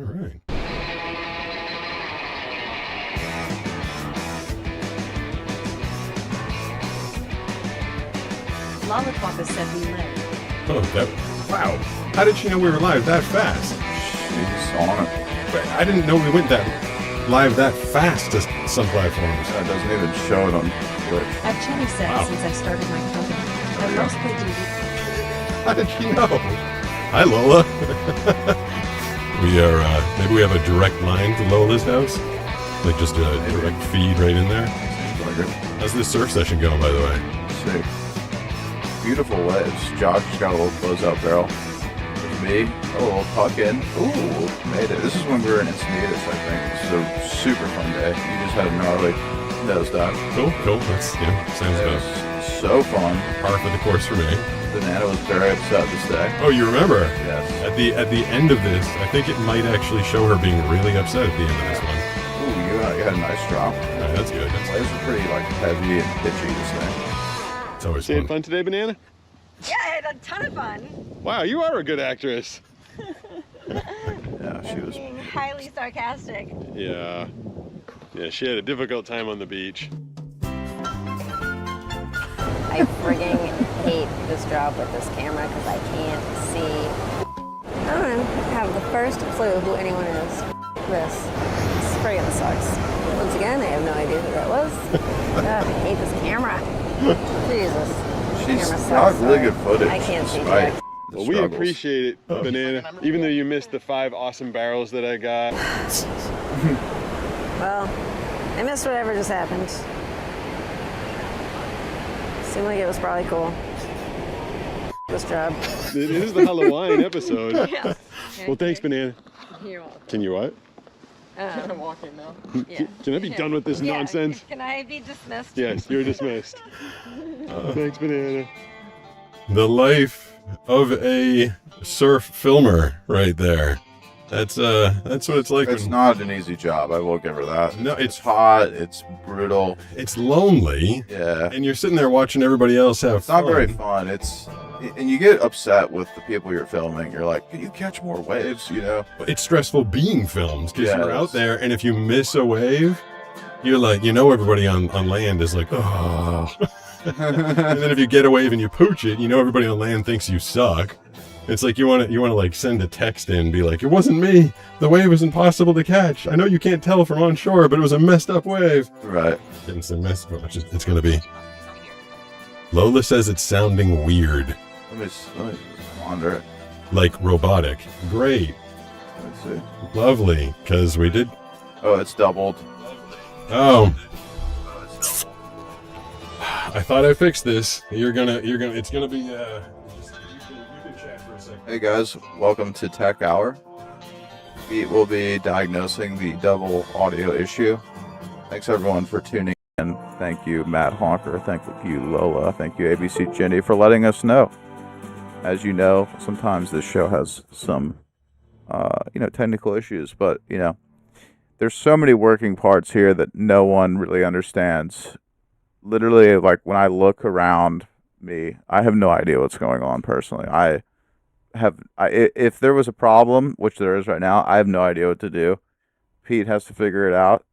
All right. Lollipop has said we live. Oh, wow. How did she know we were live that fast? She's on it. Wait, I didn't know we went that live that fast to some platforms. It doesn't even show it on Twitch. Actually said Wow. since I started my company. I mostly do. How did she know? Hi, Lola. We are, maybe we have a direct line to Lola's house? Like just a direct feed right in there? Seems like it. How's this surf session going, by the way? Sick. Beautiful waves. Josh just got a little close-out barrel. There's me. A little puck in. Ooh, made it. This is when we were in Encinitas, I think. This is a super fun day. You just had a gnarly nosedive. Cool. That's, sounds It good. was so fun. Par for the course for me. Banana was very upset this day. Oh, you remember? Yes. At the end of this, I think it might actually show her being really upset at the end of this one. Ooh, you had a nice drop. All right, that's good. Waves were pretty heavy and pitchy this day. It's always Having fun. fun today, Banana? Yeah, I had a ton of fun. Wow, you are a good actress. Yeah, she was. Being highly sarcastic. Yeah. Yeah, she had a difficult time on the beach. I frigging hate this job with this camera because I can't see. I don't have the first clue who anyone is. This friggin' sucks. Once again, I have no idea who that was. God, I hate this camera. Jesus. She's Camera got sucks, really sorry. good footage. I can't see despite jack. the Well, we struggles. appreciate it, Banana. Even though you missed the 5 awesome barrels that I got. Well, I missed whatever just happened. Seemed like it was probably cool. This job. It is the Halloween episode. Yeah. Well, thanks, Banana. You're welcome. Can you what? I'm walking now. Yeah. Can I be done with this Yeah, nonsense? Can I be dismissed? Yes, you're dismissed. Thanks, Banana. The life of a surf filmer right there. That's what it's like. It's not an easy job. I will give her that. No, It's hot. It's brutal. It's lonely, Yeah. and you're sitting there watching everybody else have It's not fun. very fun. And you get upset with the people you're filming. You're like, can you catch more waves? You know? It's stressful being filmed because Yeah, you're it's- out there, and if you miss a wave, you're like, everybody on land is like, oh. And then if you get a wave and you pooch it, everybody on land thinks you suck. It's like you want to like send a text in and be like, it wasn't me. The wave was impossible to catch. I know you can't tell from on shore, but it was a messed up wave. Right. Getting some mess. It's going to be. Lola says it's sounding weird, Let me wander it. like robotic. Great. Let's see. Lovely. Because we did. Oh, it's doubled. Oh. I thought I fixed this. It's gonna be, you can chat for a second. Hey guys, welcome to Tech Hour. We will be diagnosing the double audio issue. Thanks everyone for tuning in. Thank you, Matt Honker. Thank you, Lola. Thank you, ABC Jenny, for letting us know. As you know, sometimes this show has some, technical issues, but, there's so many working parts here that no one really understands. Literally, when I look around me, I have no idea what's going on personally. If there was a problem, which there is right now, I have no idea what to do. Pete has to figure it out,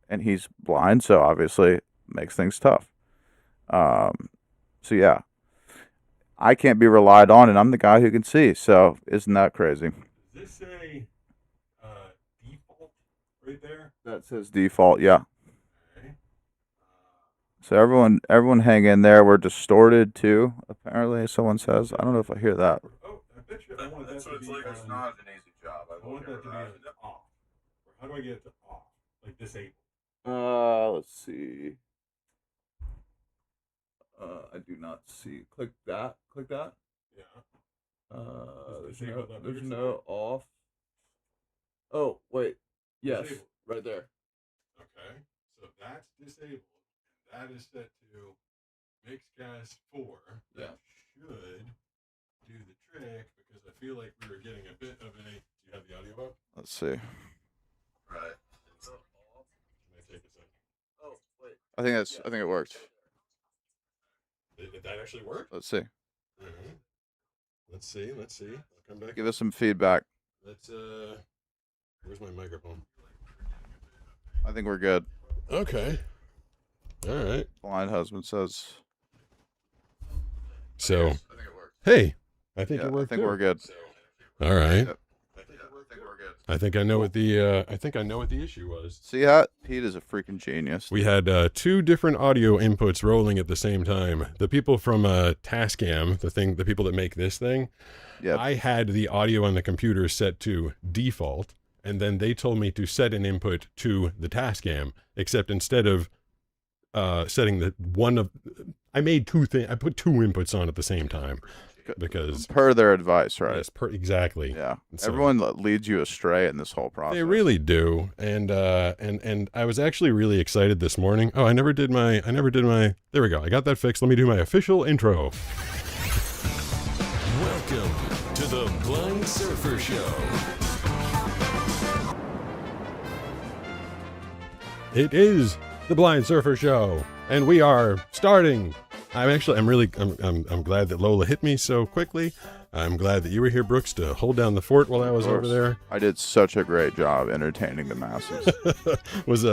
and he's blind, so obviously it makes things tough. So yeah, I can't be relied on, and I'm the guy who can see. So isn't that crazy? Does this say default right there? That says default, yeah. Okay. So everyone hang in there. We're distorted too, apparently. Someone says. I don't know if I hear that. Oh, I bet you I want that to be It's not an easy job. I want that to be on off. Or how do I get it to off? Like disable. Let's see. I do not see. Click that. Click that. Yeah. There's no off. Oh wait. Yes, Disabled. right there. Okay. So that's disabled. And that is set to Mixcast 4. That Yeah. should do the trick because I feel like we were getting a bit of a. Do you have the audio up? Let's see. Right. May take a second. Oh wait. I think it worked. Did that actually work? Let's see. Let's see. I'll come back. Give us some feedback. Let's Where's my microphone? I think we're good. Okay. All right. Blind husband says. So, I think it worked. hey, I think Yeah, it I worked. think too. we're good. All right. Yep. I think we're good. I think I know what the issue was. See that? Pete is a freaking genius. We had two different audio inputs rolling at the same time. The people from Tascam, the people that make this thing, Yep. I had the audio on the computer set to default, and then they told me to set an input to the Tascam, except instead of setting I made I put two inputs on at the same time because Per their advice, right? yes, exactly. Yeah. So- Everyone leads you astray in this whole process. They really do, and I was actually really excited this morning. Oh, I never did my. There we go. I got that fixed. Let me do my official intro. Welcome to the Blind Surfer Show. It is the Blind Surfer Show, and we are starting. I'm glad that Lola hit me so quickly. I'm glad that you were here, Brooks, to hold down the fort while I was over there. I did such a great job entertaining the masses. Was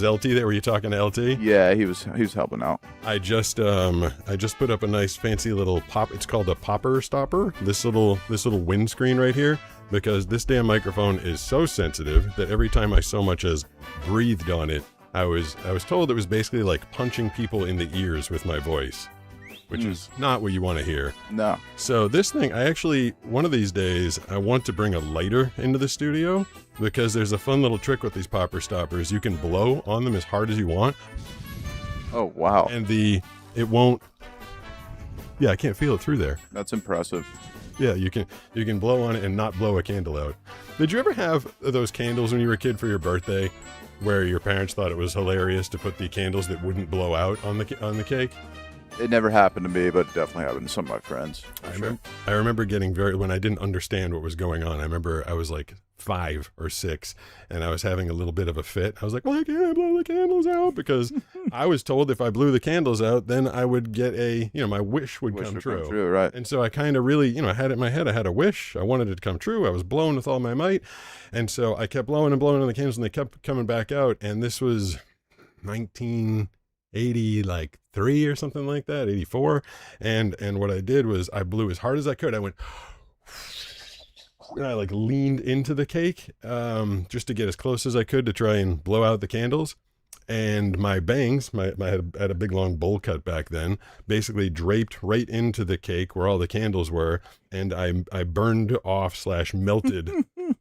LT there? Were you talking to LT? Yeah, he was helping out. I just put up a nice fancy little pop. It's called a popper stopper. This little windscreen right here, because this damn microphone is so sensitive that every time I so much as breathed on it, I was told it was basically like punching people in the ears with my voice, which is not what you want to hear. No. So this thing, one of these days, I want to bring a lighter into the studio, because there's a fun little trick with these popper stoppers. You can blow on them as hard as you want, Oh, wow. and it won't. Yeah, I can't feel it through there. That's impressive. Yeah, you can blow on it and not blow a candle out. Did you ever have those candles when you were a kid for your birthday, where your parents thought it was hilarious to put the candles that wouldn't blow out on the cake? It never happened to me, but definitely happened to some of my friends. I remember getting when I didn't understand what was going on. I remember I was like 5 or 6, and I was having a little bit of a fit. I was like, "Why can't I blow the candles out?" Because I was told if I blew the candles out, then I would get my wish would come true. Right. And so I kind of really, I had it in my head. I had a wish. I wanted it to come true. I was blowing with all my might, and so I kept blowing and blowing on the candles, and they kept coming back out. And this was 1983 or something like that, 84. And what I did was I blew as hard as I could. I went, and I like leaned into the cake, just to get as close as I could to try and blow out the candles. And my bangs, I had a big long bowl cut back then, basically draped right into the cake where all the candles were, and I burned off / melted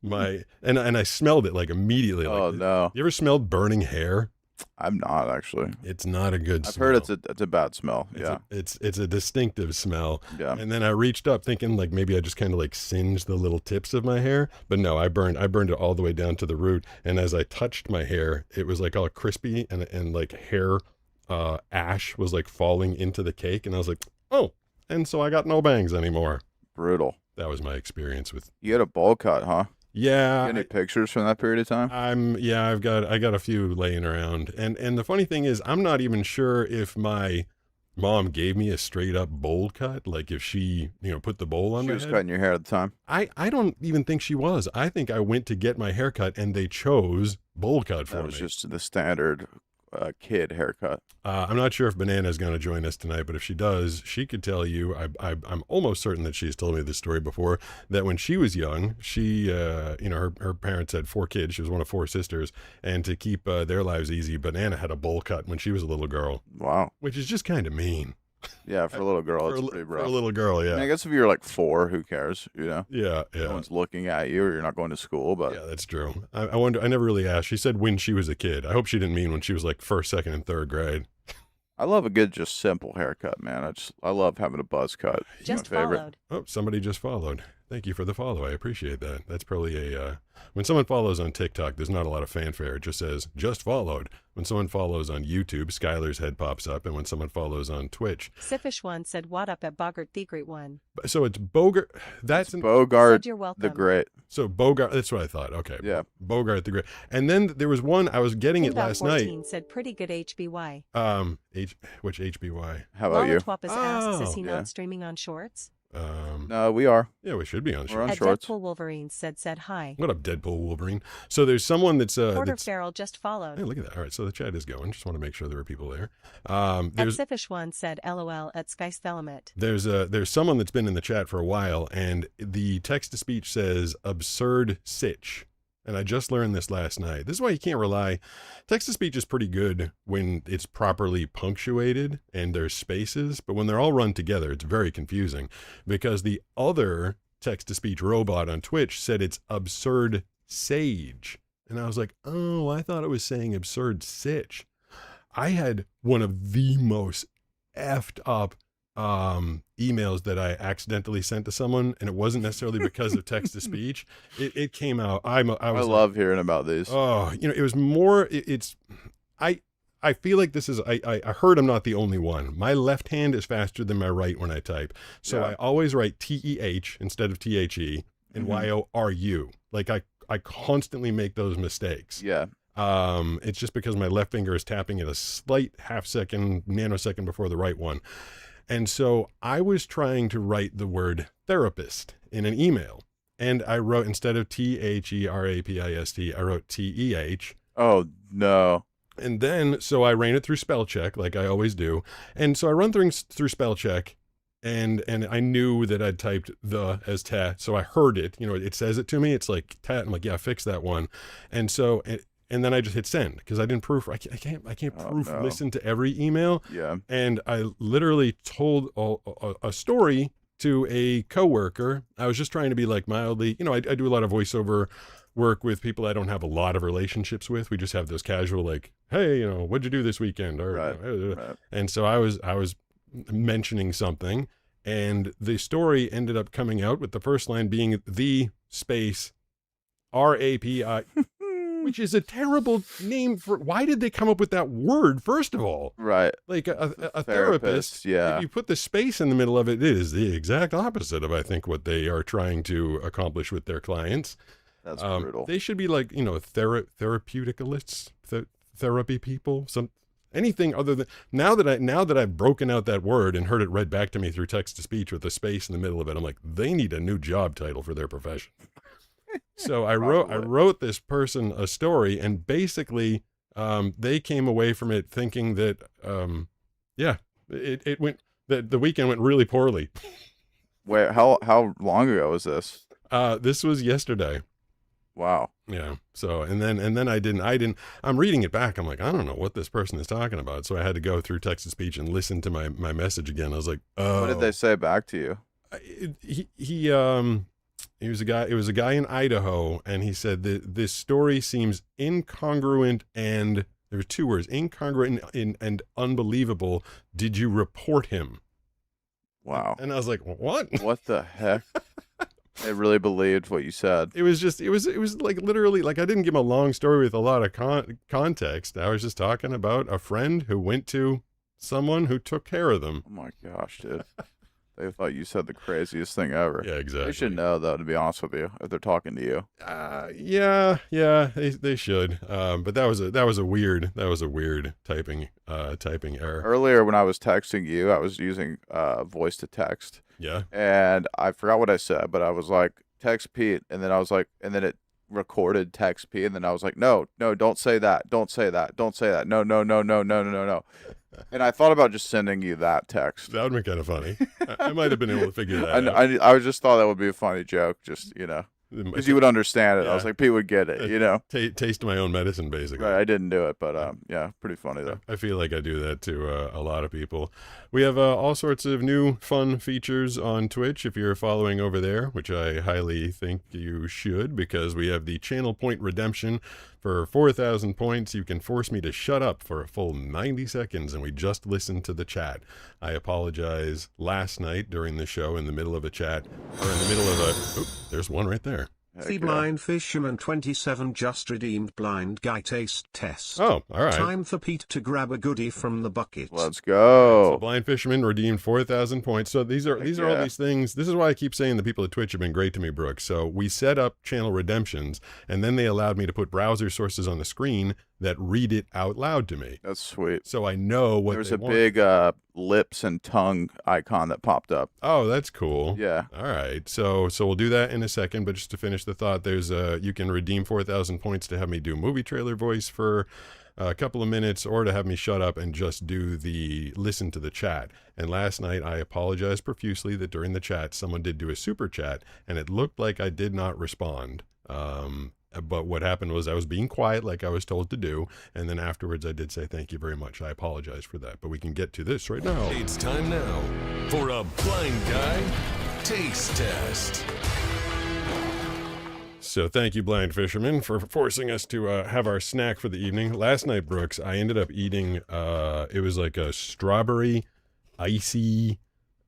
and I smelled it like immediately. Oh, like, no. You ever smelled burning hair? I'm not, actually. It's not a good I've smell. heard it's a bad smell. Yeah. It's a distinctive smell. Yeah. And then I reached up thinking like maybe I just kind of like singed the little tips of my hair, but no, I burned it all the way down to the root. And as I touched my hair, it was like all crispy and like hair ash was like falling into the cake, and I was like, "Oh." And so I got no bangs anymore. Brutal. That was my experience with. You had a bowl cut, huh? Yeah. Any pictures from that period of time? I got a few laying around. And the funny thing is, I'm not even sure if my mom gave me a straight up bowl cut, like if she, put the bowl on She my was head. cutting your hair at the time. I don't even think she was. I think I went to get my hair cut and they chose bowl cut for That me. was just the standard kid haircut. I'm not sure if Banana is going to join us tonight, but if she does, she could tell you, I'm almost certain that she's told me this story before, that when she was young, she, her parents had 4 kids. She was one of 4 sisters. And to keep their lives easy, Banana had a bowl cut when she was a little girl, Wow. which is just kind of mean. Yeah, for a little girl, For it's a, pretty for rough. a little girl, I mean, I yeah. guess if you're like 4, who cares? Yeah, No yeah. one's looking at you, or you're not going to school. But Yeah, that's true. I wonder, I never really asked. She said when she was a kid. I hope she didn't mean when she was like 1st, 2nd, and 3rd grade. I love a good, just simple haircut, man. I love having a buzz cut. It's Just my favorite. followed. Oh, somebody just followed. Thank you for the follow. I appreciate that. That's probably when someone follows on TikTok, there's not a lot of fanfare. It just says, just followed. When someone follows on YouTube, Skylar's head pops up. And when someone follows on Twitch. Siffish1 said, "What up at Boggart the Great One?" So it's Bogart. That's Bogart Said you're welcome. the Great. so Bogart. That's what I thought. Okay. Yeah. Bogart the Great. And then there was one, I was getting it Inbound last night. 14 said, "Pretty good HBY." Which HBY? How about you? Lollipop has asked, Oh, "Is he yeah. not streaming on Shorts?" No, we are. Yeah, we should be on We're shorts. on At shorts. Deadpool Wolverine said hi. What up, Deadpool Wolverine? So there's someone that's Porter that's. Farrell just followed. Hey, look at that. All right, so the chat is going. Just want to make sure there are people there. At There's Siffish one said LOL at Skyspelamet. there's someone that's been in the chat for a while, and the text to speech says absurd sitch. And I just learned this last night. This is why you can't rely. Text to speech is pretty good when it's properly punctuated and there's spaces, but when they're all run together, it's very confusing because the other text to speech robot on Twitch said it's absurd sage. And I was like, oh, I thought it was saying absurd sitch. I had one of the most effed up emails that I accidentally sent to someone, and it wasn't necessarily because of text to speech. It came out. I love hearing about these. Oh, it was more. I feel like this is. I heard I'm not the only one. My left hand is faster than my right when I type, so Yeah. I always write TEH instead of THE and YORU. Like I constantly make those mistakes. Yeah. It's just because my left finger is tapping at a slight nanosecond before the right one. And so I was trying to write the word therapist in an email. And I wrote, instead of THERAPIST, I wrote TEH. Oh, no. And then, so I ran it through spell check, like I always do. And so I run through spell check, and I knew that I'd typed the as tat. So I heard it, it says it to me. It's like tat. I'm like, yeah, fix that one. And so, and then I just hit send because I didn't proof. I can't listen to every email. Yeah. And I literally told a story to a coworker. I was just trying to be like mildly, I do a lot of voiceover work with people I don't have a lot of relationships with. We just have those casual like, hey, what'd you do this weekend? Or, Right. And so I was mentioning something, and the story ended up coming out with the first line being the space RAPI. Which is a terrible name for. Why did they come up with that word? First of all, Right. like a therapist. Yeah. If you put the space in the middle of it, it is the exact opposite of I think what they are trying to accomplish with their clients. That's brutal. They should be like therapeuticalists, therapy people. Anything other than now that I've broken out that word and heard it read back to me through text to speech with a space in the middle of it, I'm like, they need a new job title for their profession. So I wrote this person a story, and basically they came away from it thinking that it went that the weekend went really poorly. Wait, how long ago was this? This was yesterday. Wow. Yeah. So and then I didn't I'm reading it back. I'm like, I don't know what this person is talking about. So I had to go through text to speech and listen to my message again. I was like, oh. What did they say back to you? He was a guy. It was a guy in Idaho, and he said that this story seems incongruent, and there were two words: incongruent and unbelievable. Did you report him? Wow. And I was like, what? What the heck? They really believed what you said. It was like literally like I didn't give him a long story with a lot of context. I was just talking about a friend who went to someone who took care of them. Oh my gosh, dude. They thought you said the craziest thing ever. Yeah, exactly. They should know, though, to be honest with you, if they're talking to you. Yeah, they should. But that was a weird typing error. Earlier, when I was texting you, I was using voice to text. Yeah. And I forgot what I said, but I was like, text Pete, and then I was like, and then it recorded text Pete, and then I was like, no, don't say that, don't say that, no. And I thought about just sending you that text. That would be kind of funny. I might have been able to figure that out. I just thought that would be a funny joke, just, because you would understand it. Yeah. I was like, Pete would get it, Taste my own medicine, basically. Right, I didn't do it, but yeah, pretty funny, though. I feel like I do that to a lot of people. We have all sorts of new fun features on Twitch if you're following over there, which I highly think you should, because we have the channel point redemption. For 4,000 points, you can force me to shut up for a full 90 seconds, and we just listened to the chat. I apologize last night during the show in the middle of a chat, or in the middle of a... Oop, there's one right there. The Blind Fisherman 27 just redeemed Blind Guy Taste Test. Oh, all right. Time for Pete to grab a goodie from the bucket. Let's go. So Blind Fisherman redeemed 4,000 points. So these are all these things. This is why I keep saying the people at Twitch have been great to me, Brooke. So we set up channel redemptions, and then they allowed me to put browser sources on the screen that read it out loud to me. That's sweet. So I know what There's they a want. big lips and tongue icon that popped up. Oh, that's cool. Yeah. All right. So we'll do that in a second, but just to finish the thought, there's you can redeem 4,000 points to have me do movie trailer voice for a couple of minutes, or to have me shut up and just do the listen to the chat. And last night I apologized profusely that during the chat someone did do a super chat and it looked like I did not respond. But what happened was I was being quiet like I was told to do, and then afterwards I did say thank you very much. I apologize for that, but we can get to this right now. It's time now for a blind guy taste test. So thank you, Blind Fisherman, for forcing us to have our snack for the evening. Last night, Brooks, I ended up eating, it was like a strawberry, icy,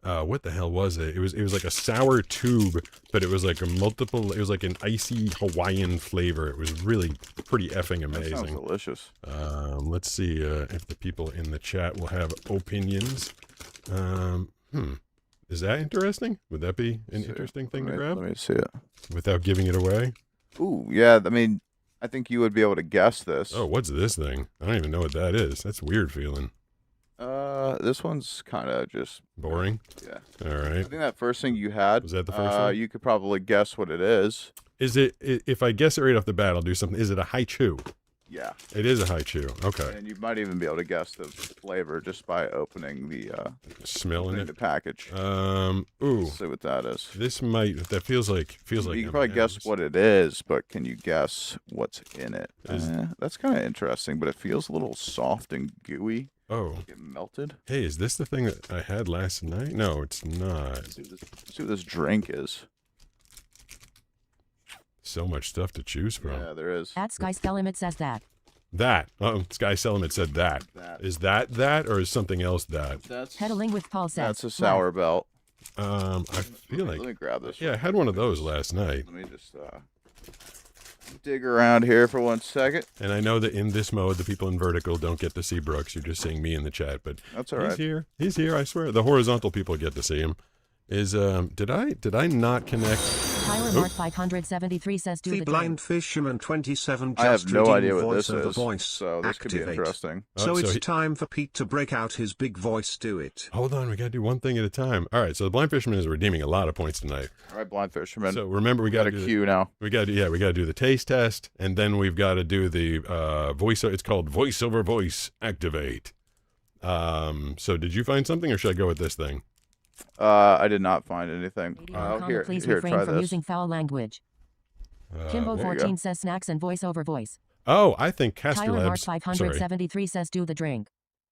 what the hell was it? It was like a sour tube, but it was like it was like an icy Hawaiian flavor. It was really pretty effing amazing. That sounds delicious. Let's see if the people in the chat will have opinions. Is that interesting? Would that be an interesting thing to grab? Let me see it. Without giving it away? Ooh, yeah. I mean, I think you would be able to guess this. Oh, what's this thing? I don't even know what that is. That's weird feeling. This one's kind of just boring. Yeah. All right. I think that first thing you had. Was that the first one? You could probably guess what it is. Is it? If I guess it right off the bat, I'll do something. Is it a haichu? Yeah. It is a haichu. Okay. And you might even be able to guess the flavor just by opening the smelling it. The package. Ooh. Let's see what that is. This might. That feels like. You can probably guess what it is, but can you guess what's in it? That's kind of interesting, but it feels a little soft and gooey. Oh. Get melted. Hey, is this the thing that I had last night? No, it's not. Let's see what this drink is. So much stuff to choose from. Yeah, there is. At Sky Limit says that. That. Oh, Sky Settlement said that. Is that, or is something else that? That's Pedaling with Paul says. That's a sour belt. I feel like. Let me grab this. Yeah, I had one of those last night. Let me just dig around here for 1 second. And I know that in this mode, the people in vertical don't get to see Brooks. You're just seeing me in the chat, but that's all right. He's here. He's here. I swear. The horizontal people get to see him. Is did I not connect? Tyler Mark 573 says do the the Blind Fisherman 27 I have just no idea what voice this over is, voice. so this could be Activate. interesting. So it's time for Pete to break out his big voice. Do it. Hold on, we gotta do one thing at a time. All right, so the Blind Fisherman is redeeming a lot of points tonight. All right, Blind Fisherman. So remember, we got a do queue now. We gotta do the taste test, and then we've got to do the voice. It's called voice over voice activate. So did you find something, or should I go with this thing? I did not find anything. Here, please here, refrain try from this. using foul language. Kimbo there you 14 says snacks and voice over voice. Oh, I think Castor Tyler Mark Labs. 573 says do the drink.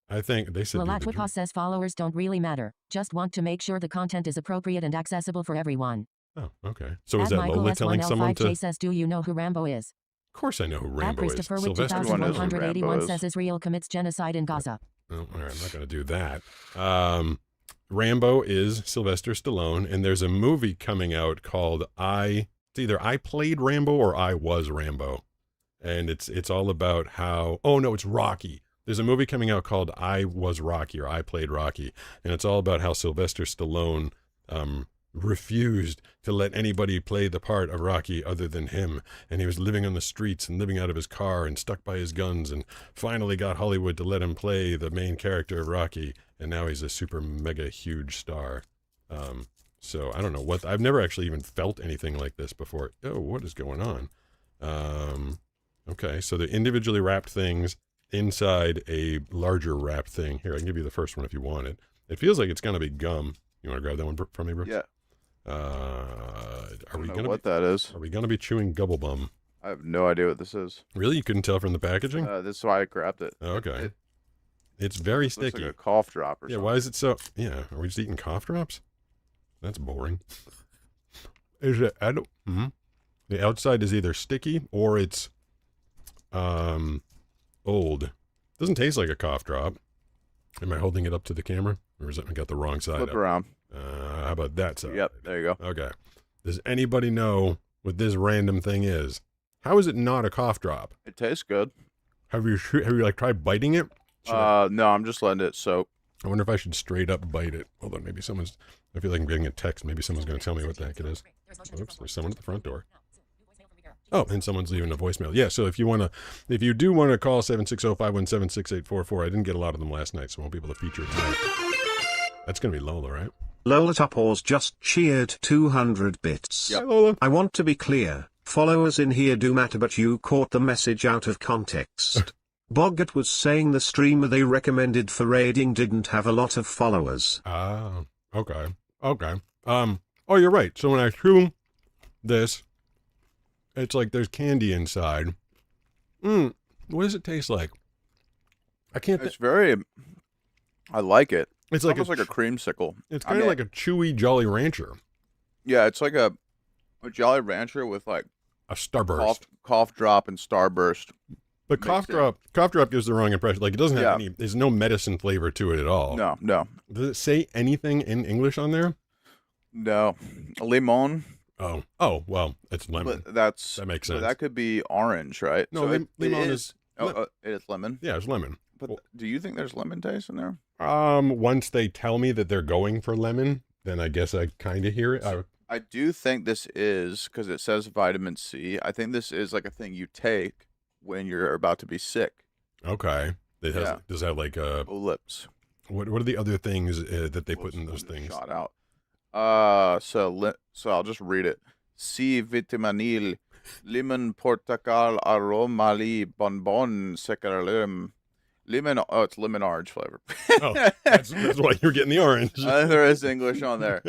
I think they said. Lalatwipa says followers don't really matter. Just want to make sure the content is appropriate and accessible for everyone. Oh, okay. So is At that Michael Lola telling someone to? S1L5J says do you know who Rambo is? Of course I know who Rambo At is. Christopher Wick Sylvester Stallone. 2181 says Israel commits genocide in Gaza. Oh, all right, I'm not going to do that. Rambo is Sylvester Stallone, and there's a movie coming out called it's either I Played Rambo or I Was Rambo. And it's all about how, oh no, it's Rocky. There's a movie coming out called I Was Rocky or I Played Rocky. And it's all about how Sylvester Stallone refused to let anybody play the part of Rocky other than him. And he was living on the streets and living out of his car and stuck by his guns, and finally got Hollywood to let him play the main character of Rocky. And now he's a super mega huge star. So I don't know what, I've never actually even felt anything like this before. Oh, what is going on? Okay, so the individually wrapped things inside a larger wrapped thing. Here, I can give you the first one if you want it. It feels like it's going to be gum. You want to grab that one from me, Brooks? Yeah. Are we going to what that is? Are we going to be chewing gubble bum? I have no idea what this is. Really? You couldn't tell from the packaging? This is why I grabbed it. Okay. It's very Looks sticky. like a cough drop or Yeah, something. why is it so? Yeah, are we just eating cough drops? That's boring. Is it? I don't. The outside is either sticky or it's old. Doesn't taste like a cough drop. Am I holding it up to the camera, or is it I got the wrong side? Flip up? around. How about that side? Yep, there you go. Okay. Does anybody know what this random thing is? How is it not a cough drop? It tastes good. Have you like tried biting it? No, I'm just letting it soak. I wonder if I should straight up bite it. Hold on, maybe someone's. I feel like I'm getting a text. Maybe someone's going to tell me what the heck it is. Oops, there's someone at the front door. Oh, and someone's leaving a voicemail. Yeah, so if you do want to call 760-517-6844, I didn't get a lot of them last night, so I won't be able to feature it tonight. That's going to be Lola, right? Lola Topors just cheered 200 bits. Hi, Lola. I want to be clear, followers in here do matter, but you caught the message out of context. Boggart was saying the streamer they recommended for raiding didn't have a lot of followers. Ah, okay. Oh, you're right. So when I chew this, it's like there's candy inside. What does it taste like? I can't. It's very. I like it. It's almost like a creamsicle. It's kind of like a chewy Jolly Rancher. Yeah, it's like a Jolly Rancher with like a Starburst, cough drop, and Starburst. But cough drop gives the wrong impression. Like it doesn't have any. There's no medicine flavor to it at all. No. Does it say anything in English on there? No, limon. Oh, well, it's lemon. But that makes sense. That could be orange, right? No, so lemon is. It is lemon. Yeah, it's lemon. But do you think there's lemon taste in there? Once they tell me that they're going for lemon, then I guess I kind of hear it. I do think this is, because it says vitamin C. I think this is like a thing you take when you're about to be sick. Okay. Does that have like lips? What are the other things that they put in those things? Shot out. So I'll just read it. C vitaminil, limon portakal aromali bonbon secarlim. Lemon, it's lemon orange flavor. That's why you're getting the orange. There is English on there.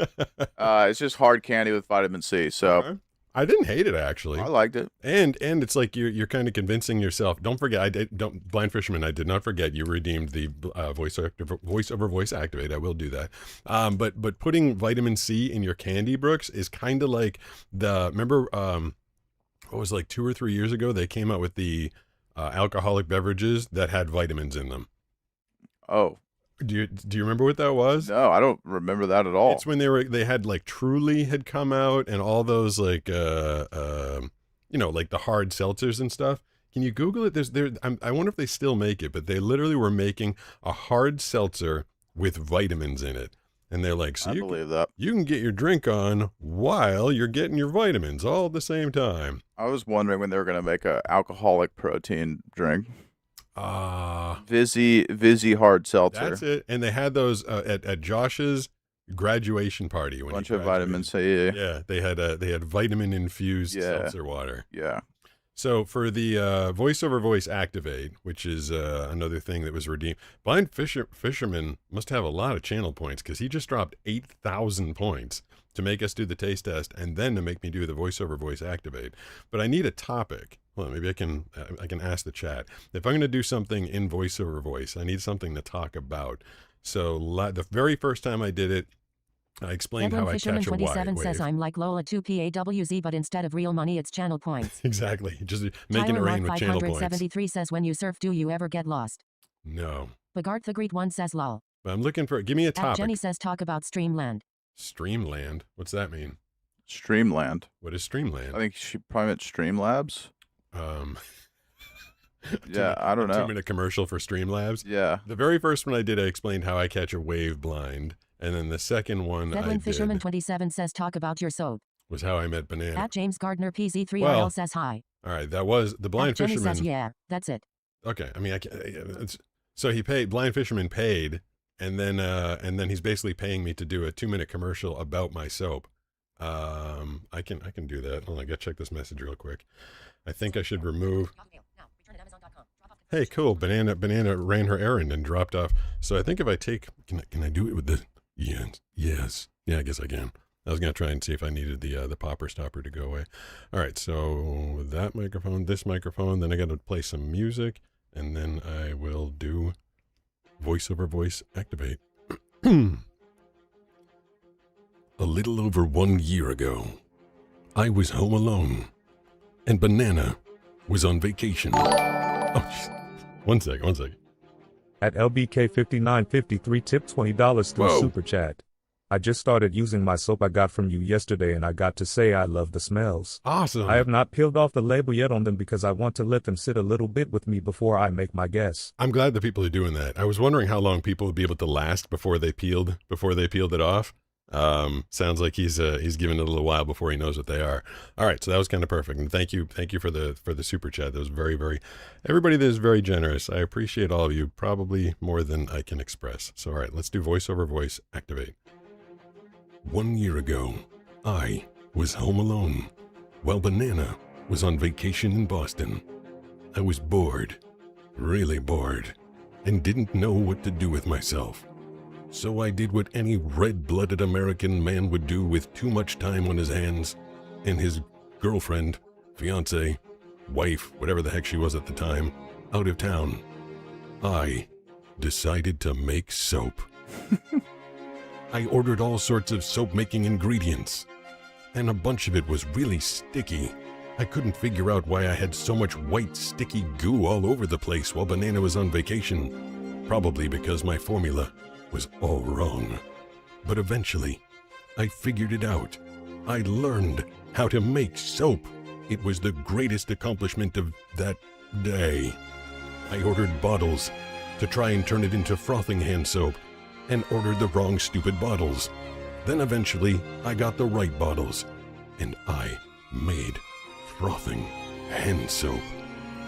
It's just hard candy with vitamin C. So okay. I didn't hate it actually. I liked it. And it's like you're kind of convincing yourself. Don't forget, Blind Fisherman. I did not forget you redeemed the voice over voice activate. I will do that. But putting vitamin C in your candy, Brooks, is kind of like remember what was like 2 or 3 years ago they came out with the alcoholic beverages that had vitamins in them. Oh, do you remember what that was? No, I don't remember that at all. It's when they had like Truly had come out and all those like like the hard seltzers and stuff. Can you Google it? I wonder if they still make it, but they literally were making a hard seltzer with vitamins in it. And they're like, so I believe that. You can get your drink on while you're getting your vitamins all at the same time. I was wondering when they were going to make a alcoholic protein drink. Vizzy hard seltzer. That's it. And they had those at Josh's graduation party. When bunch of vitamin C. Yeah, they had vitamin infused seltzer water. Yeah. So for the voice over voice activate, which is another thing that was redeemed, Blind Fisherman must have a lot of channel points because he just dropped 8,000 points to make us do the taste test and then to make me do the voice over voice activate. But I need a topic. Well, maybe I can ask the chat. If I'm going to do something in voice over voice, I need something to talk about. So the very first time I did it, I explained how I catch a wave. 27 says I'm like Lola 2PAWZ, but instead of real money, it's channel points. Exactly. Just making it rain with channel points. 573 says when you surf, do you ever get lost? No. Bogart the Great One says lol. But I'm looking for, give me a topic. Jenny says talk about Streamland. Streamland? What's that mean? Streamland. What is Streamland? I think she probably meant Streamlabs. Yeah, I don't know. 2-minute commercial for Streamlabs. Yeah. The very first one I did, I explained how I catch a wave blind. And then the second one Devlin Fisherman 27 says talk about your soap. Was how I met Banana. At James Gardner PZ3RL says hi. All right, that was the Blind Jenny Fisherman. says yeah, that's it. Okay, I mean, so he paid. Blind Fisherman paid, and then he's basically paying me to do a 2-minute commercial about my soap. I can do that. Hold on, I gotta check this message real quick. I think I should remove. Hey, cool. Banana ran her errand and dropped off. So I think if I take, can I do it with the yes. Yeah, I guess I can. I was gonna try and see if I needed the popper stopper to go away. All right, so that microphone, this microphone, then I got to play some music, and then I will do voice over voice activate. A little over 1 year ago, I was home alone, and Banana was on vacation. Oh, one second. At LBK5953 tip $20 through Super Chat. I just started using my soap I got from you yesterday and I got to say I love the smells. Awesome. I have not peeled off the label yet on them because I want to let them sit a little bit with me before I make my guess. I'm glad that people are doing that. I was wondering how long people would be able to last before they peeled it off. Sounds like he's given it a little while before he knows what they are. All right, so that was kind of perfect, and thank you for the super chat. That was very everybody that is very generous. I appreciate all of you, probably more than I can express. So all right, let's do voiceover voice activate. 1 year ago, I was home alone while Banana was on vacation in Boston. I was bored, really bored, and didn't know what to do with myself. So I did what any red-blooded American man would do with too much time on his hands and his girlfriend, fiance, wife, whatever the heck she was at the time, out of town. I decided to make soap. I ordered all sorts of soap-making ingredients, and a bunch of it was really sticky. I couldn't figure out why I had so much white, sticky goo all over the place while Banana was on vacation. Probably because my formula was all wrong. But eventually, I figured it out. I learned how to make soap. It was the greatest accomplishment of that day. I ordered bottles to try and turn it into frothing hand soap, and ordered the wrong stupid bottles. Then eventually, I got the right bottles, and I made frothing hand soap.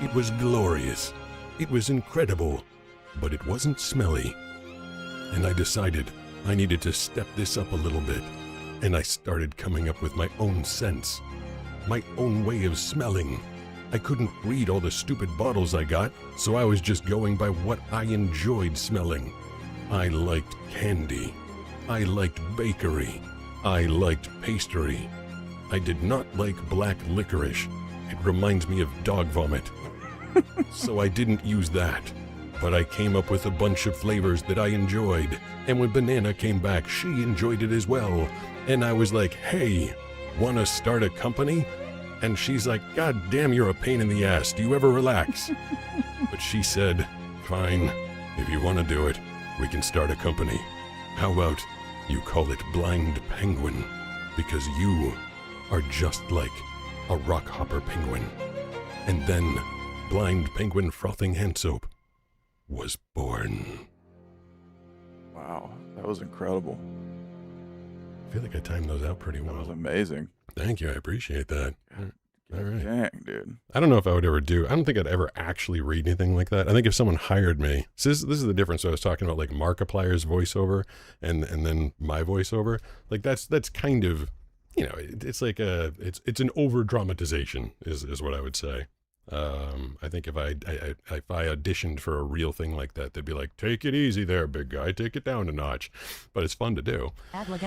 It was glorious. It was incredible, but it wasn't smelly. And I decided I needed to step this up a little bit, and I started coming up with my own scents, my own way of smelling. I couldn't read all the stupid bottles I got, so I was just going by what I enjoyed smelling. I liked candy. I liked bakery. I liked pastry. I did not like black licorice. It reminds me of dog vomit. So I didn't use that. But I came up with a bunch of flavors that I enjoyed. And when Banana came back, she enjoyed it as well. And I was like, hey, wanna start a company? And she's like, God damn, you're a pain in the ass. Do you ever relax? But she said, fine, if you wanna do it, we can start a company. How about you call it Blind Penguin? Because you are just like a rock hopper penguin. And then Blind Penguin Frothing Hand Soap was born. Wow, that was incredible. I feel like I timed those out pretty well. That was amazing. Thank you, I appreciate that. All right. Dang, dude. I don't know if I don't think I'd ever actually read anything like that. I think if someone hired me, so this is the difference. I was talking about like Markiplier's voiceover and then my voiceover. Like that's kind of, it's like it's an over dramatization is what I would say. I think if I auditioned for a real thing like that, they'd be like, take it easy there, big guy, take it down a notch. But it's fun to do.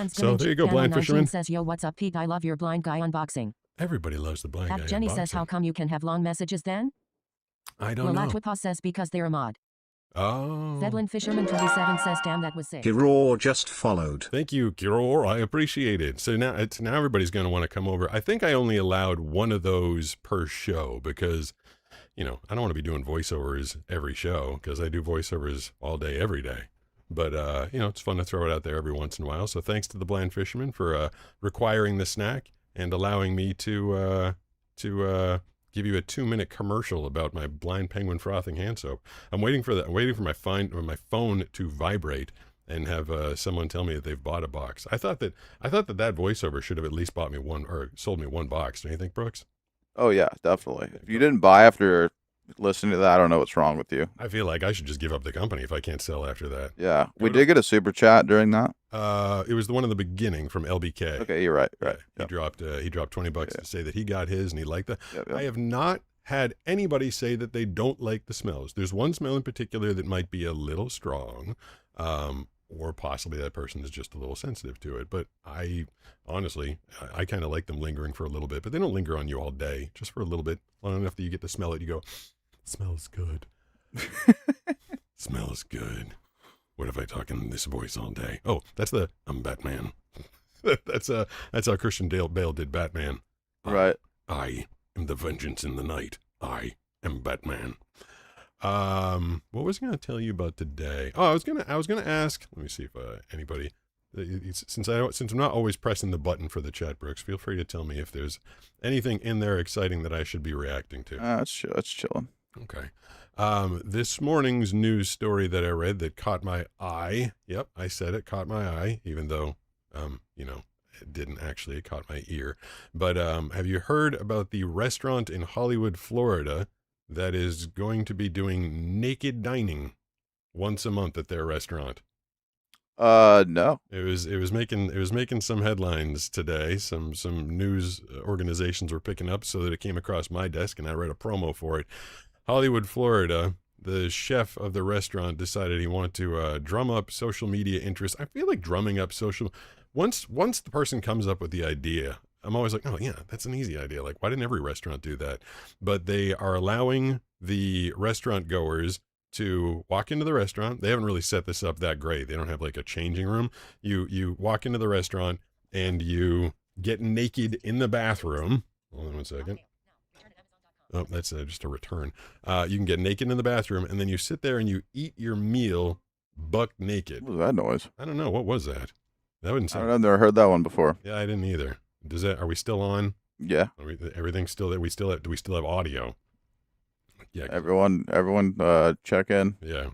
So there you go, Blind Fisherman. Says, yo, what's up, Pete? I love your blind guy unboxing. Everybody loves the blind guy Jenny unboxing. says, how come you can have long messages then? I don't know. Latwipa says, because they're a mod. Oh. Zedlin Fisherman 27 says, damn, that was sick. Kiror just followed. Thank you, Kiror. I appreciate it. So now everybody's going to want to come over. I think I only allowed one of those per show because, I don't want to be doing voiceovers every show because I do voiceovers all day, every day. But, it's fun to throw it out there every once in a while. So thanks to the Blind Fisherman for requiring the snack and allowing me to give you a 2-minute commercial about my Blind Penguin Frothing Hand Soap. I'm waiting for that. I'm waiting for my phone to vibrate and have someone tell me that they've bought a box. I thought that voiceover should have at least bought me one or sold me one box. Don't you think, Brooks? Oh yeah, definitely. If you didn't buy after listening to that, I don't know what's wrong with you. I feel like I should just give up the company if I can't sell after that. Yeah, we did get a super chat during that. It was the one in the beginning from LBK. Okay, you're right. Right. He dropped $20 to say that he got his and he liked that. Yep. I have not had anybody say that they don't like the smells. There's one smell in particular that might be a little strong, or possibly that person is just a little sensitive to it. But I honestly kind of like them lingering for a little bit, but they don't linger on you all day, just for a little bit, long enough that you get to smell it. You go, smells good. Smells good. What if I talk in this voice all day? Oh, that's I'm Batman. that's how Christian Bale did Batman. Right. I am the vengeance in the night. I am Batman. What was I going to tell you about today? Oh, I was gonna ask. Let me see if anybody. Since I'm not always pressing the button for the chat, Brooks, feel free to tell me if there's anything in there exciting that I should be reacting to. That's chilling. Okay. This morning's news story that I read that caught my eye. Yep, I said it, caught my eye, even though You know, it didn't actually. It caught my ear. But have you heard about the restaurant in Hollywood, Florida, that is going to be doing naked dining once a month at their restaurant? No. It was making some headlines today. Some news organizations were picking up so that it came across my desk, and I read a promo for it. Hollywood, Florida. The chef of the restaurant decided he wanted to drum up social media interest. I feel like drumming up social. Once the person comes up with the idea, I'm always like, oh yeah, that's an easy idea. Like, why didn't every restaurant do that? But they are allowing the restaurant goers to walk into the restaurant. They haven't really set this up that great. They don't have like a changing room. You walk into the restaurant and you get naked in the bathroom. Hold on one second. Oh, that's just a return. You can get naked in the bathroom, and then you sit there and you eat your meal buck naked. What was that noise? I don't know. What was that? That wouldn't I sound. don't know. I've never heard that one before. Yeah, I didn't either. Does that? Are we still on? Yeah. Everything's still there. Do we still have audio? Yeah. Everyone, check in. Yeah.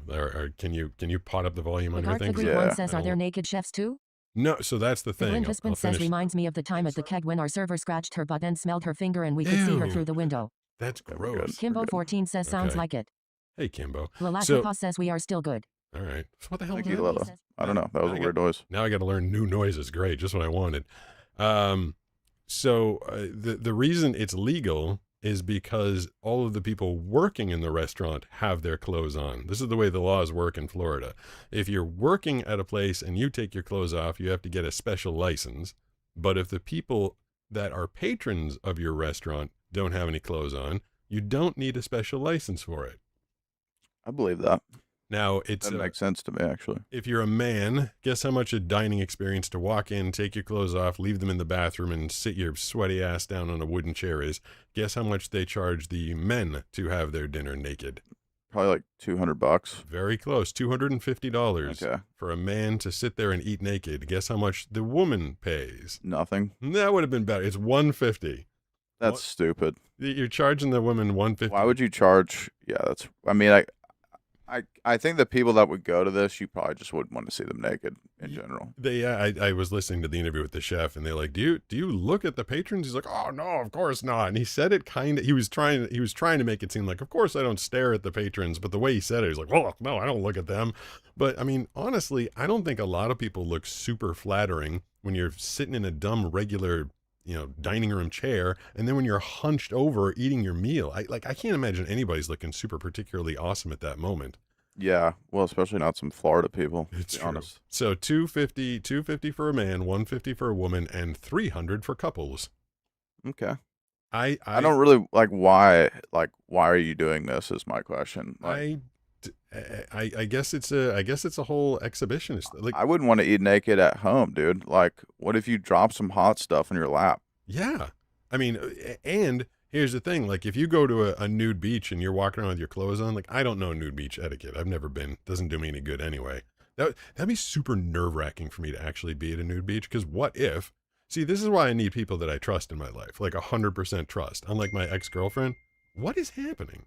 Can you pot up the volume on Garth the everything? Greek one says, are there naked chefs too? No. So that's the The thing. Blind husband says, reminds me of the time at the keg when our server scratched her butt and smelled her finger and we could see her Ew. through the window. That's gross. Kimbo14 says, sounds Okay. like it. Hey, Kimbo. Lalashikov says, we are still good. All right. So what the hell? Thank was you, that? Lila. I don't know. That was a weird noise. Now I got to learn new noises. Great, just what I wanted. The reason it's legal is because all of the people working in the restaurant have their clothes on. This is the way the laws work in Florida. If you're working at a place and you take your clothes off, you have to get a special license. But if the people that are patrons of your restaurant don't have any clothes on, you don't need a special license for it. I believe that. Now, that makes sense to me, actually. If you're a man, guess how much a dining experience to walk in, take your clothes off, leave them in the bathroom, and sit your sweaty ass down on a wooden chair is? Guess how much they charge the men to have their dinner naked? Probably like $200. Very close, $250 Okay. for a man to sit there and eat naked. Guess how much the woman pays? Nothing. That would have been better. It's $150. That's stupid. You're charging the woman $150. Why would you charge? Yeah, that's. I mean, I think the people that would go to this, you probably just wouldn't want to see them naked in general. I was listening to the interview with the chef, and they're like, do you look at the patrons? He's like, oh no, of course not. And he said it he was trying to make it seem like, of course I don't stare at the patrons, but the way he said it, he's like, well, no, I don't look at them. But I mean, honestly, I don't think a lot of people look super flattering when you're sitting in a dumb regular, dining room chair, and then when you're hunched over eating your meal. I can't imagine anybody's looking super particularly awesome at that moment. Yeah, well, especially not some Florida people. It's to be true. honest. So $250 for a man, $150 for a woman, and $300 for couples. Okay. I don't really like why are you doing this is my question. I guess it's a whole exhibitionist. Like, I wouldn't want to eat naked at home, dude. Like, what if you drop some hot stuff in your lap? yeah. I mean, and here's the thing, like if you go to a nude beach and you're walking around with your clothes on, like I don't know nude beach etiquette. I've never been. Doesn't do me any good anyway. That'd be super nerve-wracking for me to actually be at a nude beach, because what if, see, this is why I need people that I trust in my life, like 100% trust. Unlike my ex-girlfriend, what is happening?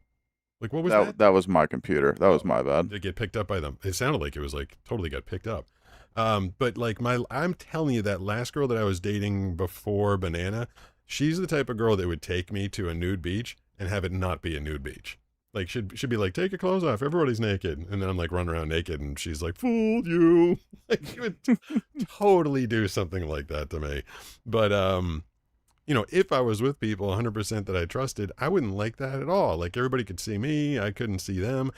Like, what was that? That was my computer. That was my bad. Did it get picked up by them? It sounded like it was like totally got picked up. But like I'm telling you, that last girl that I was dating before Banana, she's the type of girl that would take me to a nude beach and have it not be a nude beach. Like, should be like, take your clothes off, everybody's naked. And then I'm like running around naked, and she's like, fooled you. Like, she would totally do something like that to me. But, if I was with people 100% that I trusted, I wouldn't like that at all. Like, everybody could see me, I couldn't see them.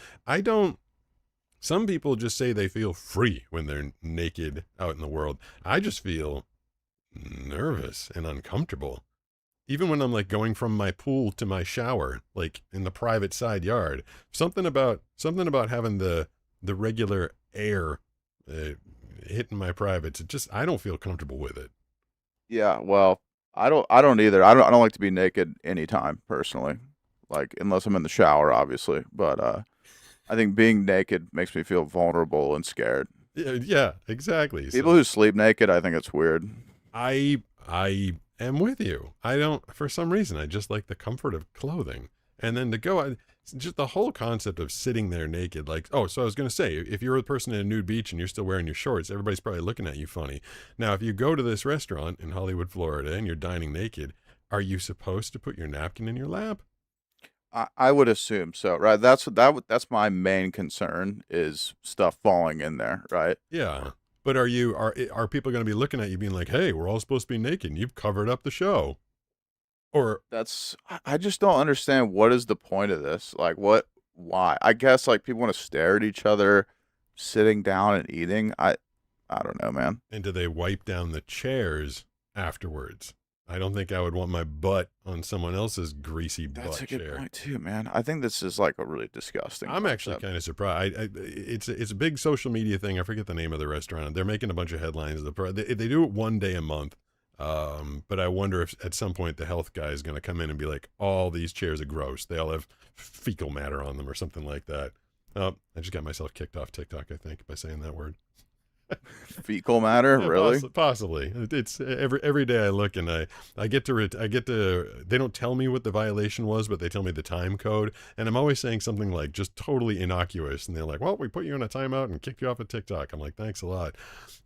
Some people just say they feel free when they're naked out in the world. I just feel nervous and uncomfortable. Even when I'm like going from my pool to my shower, like in the private side yard, something about having the regular air hitting my privates, I don't feel comfortable with it. Yeah, well, I don't either. I don't like to be naked anytime personally, like unless I'm in the shower, obviously. But I think being naked makes me feel vulnerable and scared. Yeah, exactly. People who sleep naked, I think it's weird. I am with you. I don't, for some reason, I just like the comfort of clothing. And then to go out, just the whole concept of sitting there naked. Like, oh, so I was going to say, if you're a person in a nude beach and you're still wearing your shorts, everybody's probably looking at you funny. Now, if you go to this restaurant in Hollywood, Florida, and you're dining naked, are you supposed to put your napkin in your lap? I would assume so, right? That's my main concern is stuff falling in there, right? Yeah. But are people going to be looking at you being like, hey, we're all supposed to be naked and you've covered up the show? Or I just don't understand what is the point of this. Like why? I guess like people want to stare at each other sitting down and eating. I don't know, man. and do they wipe down the chairs afterwards? I don't think I would want my butt on someone else's greasy That's butt a good chair. point too, man. I think this is like a really disgusting. I'm actually concept. kind of surprised. It's a big social media thing. I forget the name of the restaurant. They're making a bunch of headlines. They do it one day a month. But I wonder if at some point the health guy is going to come in and be like, all these chairs are gross. They all have fecal matter on them or something like that. I just got myself kicked off TikTok, I think, by saying that word. Fecal matter, Yeah, really? possibly. It's every day I look and I get to they don't tell me what the violation was, but they tell me the time code, and I'm always saying something like just totally innocuous, and they're like, well, we put you in a timeout and kicked you off of TikTok. I'm like, thanks a lot.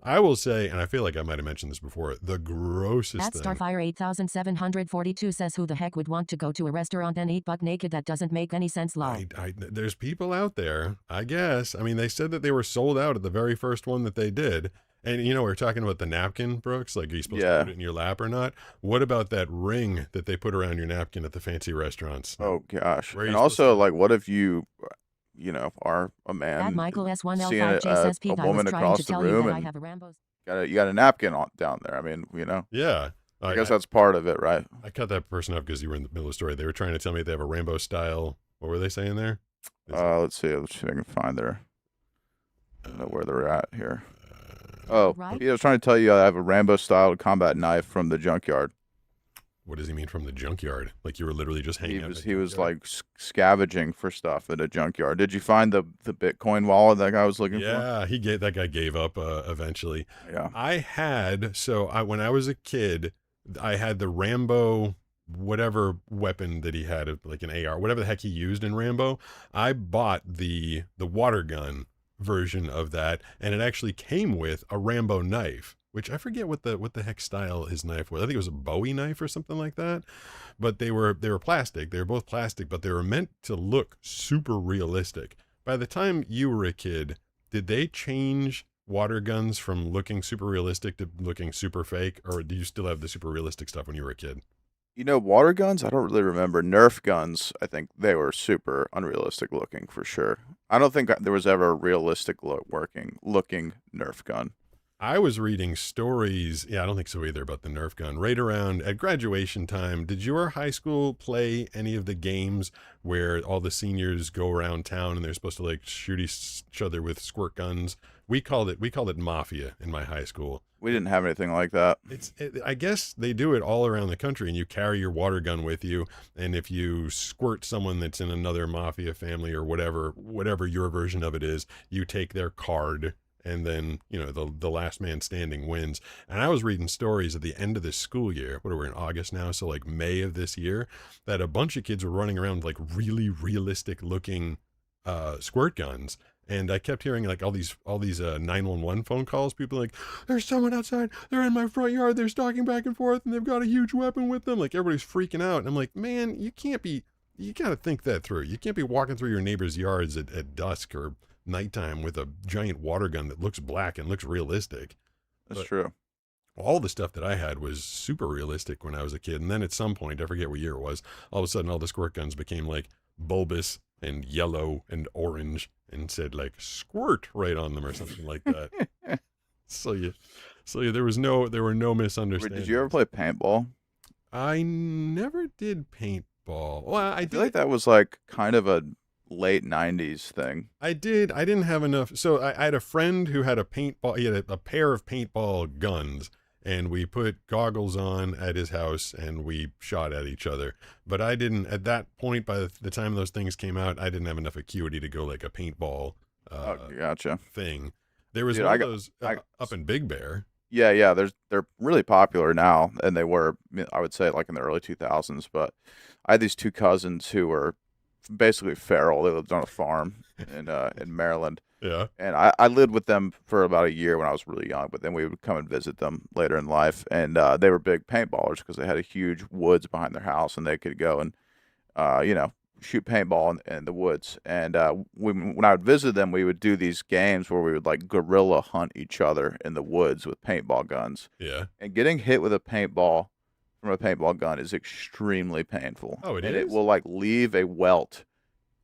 I will say, and I feel like I might have mentioned this before, the grossest At thing. Starfire 8742 says who the heck would want to go to a restaurant and eat butt naked? That doesn't make any sense, lol. There's people out there, I guess. I mean, they said that they were sold out at the very first one that they did. And, you know, we're talking about the napkin, Brooks. Like, are you supposed to put it in your lap or not? What about that ring that they put around your napkin at the fancy restaurants? Oh, gosh. Where are you And supposed also, like, what if you know, are a man At Michael S1L5J seeing says Pete, a I was woman trying across to the tell you room that I and have a Rambo's. you got a napkin down there? I mean, you know. Yeah. I guess that's part of it, right? I cut that person off because you were in the middle of the story. They were trying to tell me they have a Rambo style. What were they saying there? Let's see if I can find their. I don't know where they're at here. Oh, Right? I was trying to tell you I have a Rambo style combat knife from the junkyard. What does he mean from the junkyard? Like you were literally just hanging out. He was like scavenging for stuff at a junkyard. Did you find the Bitcoin wallet that guy was looking for? Yeah, that guy gave up eventually. Yeah. When I was a kid, I had the Rambo whatever weapon that he had, like an AR, whatever the heck he used in Rambo. I bought the water gun version of that, and it actually came with a Rambo knife, which I forget what the heck style his knife was. I think it was a Bowie knife or something like that. But they were plastic. They were both plastic, but they were meant to look super realistic. By the time you were a kid, did they change water guns from looking super realistic to looking super fake, or do you still have the super realistic stuff when you were a kid? You know, water guns, I don't really remember. Nerf guns, I think they were super unrealistic looking for sure. I don't think there was ever a realistic looking Nerf gun. I was reading stories, I don't think so either, about the Nerf gun. Right around at graduation time, did your high school play any of the games where all the seniors go around town and they're supposed to like shoot each other with squirt guns? We called it Mafia in my high school. We didn't have anything like that. I guess they do it all around the country, and you carry your water gun with you, and if you squirt someone that's in another Mafia family or whatever your version of it is, you take their card, and then, you know, the last man standing wins. And I was reading stories at the end of this school year, what are we in August now, so like May of this year, that a bunch of kids were running around with like really realistic looking squirt guns. And I kept hearing like all these 911 phone calls. People like, there's someone outside. They're in my front yard. They're stalking back and forth, and they've got a huge weapon with them. Like everybody's freaking out. And I'm like, man, you got to think that through. You can't be walking through your neighbor's yards at dusk or nighttime with a giant water gun that looks black and looks realistic. That's true. All the stuff that I had was super realistic when I was a kid. And then at some point, I forget what year it was, all of a sudden all the squirt guns became like bulbous and yellow and orange and said like squirt right on them or something like that. So there were no misunderstandings. Did you ever play paintball? I never did paintball. Well, I feel like that was like kind of a late 90s thing. I didn't have enough. So I had a friend who had a paintball. He had a pair of paintball guns, and we put goggles on at his house and we shot at each other. But I didn't, at that point, by the time those things came out, I didn't have enough acuity to go like a paintball gotcha. thing. There was those up in Big Bear. Yeah, they're really popular now, and they were, I would say, like in the early 2000s. But I had these two cousins who were basically feral. They lived on a farm in Maryland. Yeah. And I lived with them for about a year when I was really young, but then we would come and visit them later in life. And they were big paintballers because they had a huge woods behind their house, and they could go and, shoot paintball in the woods. And when I would visit them, we would do these games where we would like guerrilla hunt each other in the woods with paintball guns. Yeah. And getting hit with a paintball from a paintball gun is extremely painful. Oh, it and is? it will like leave a welt.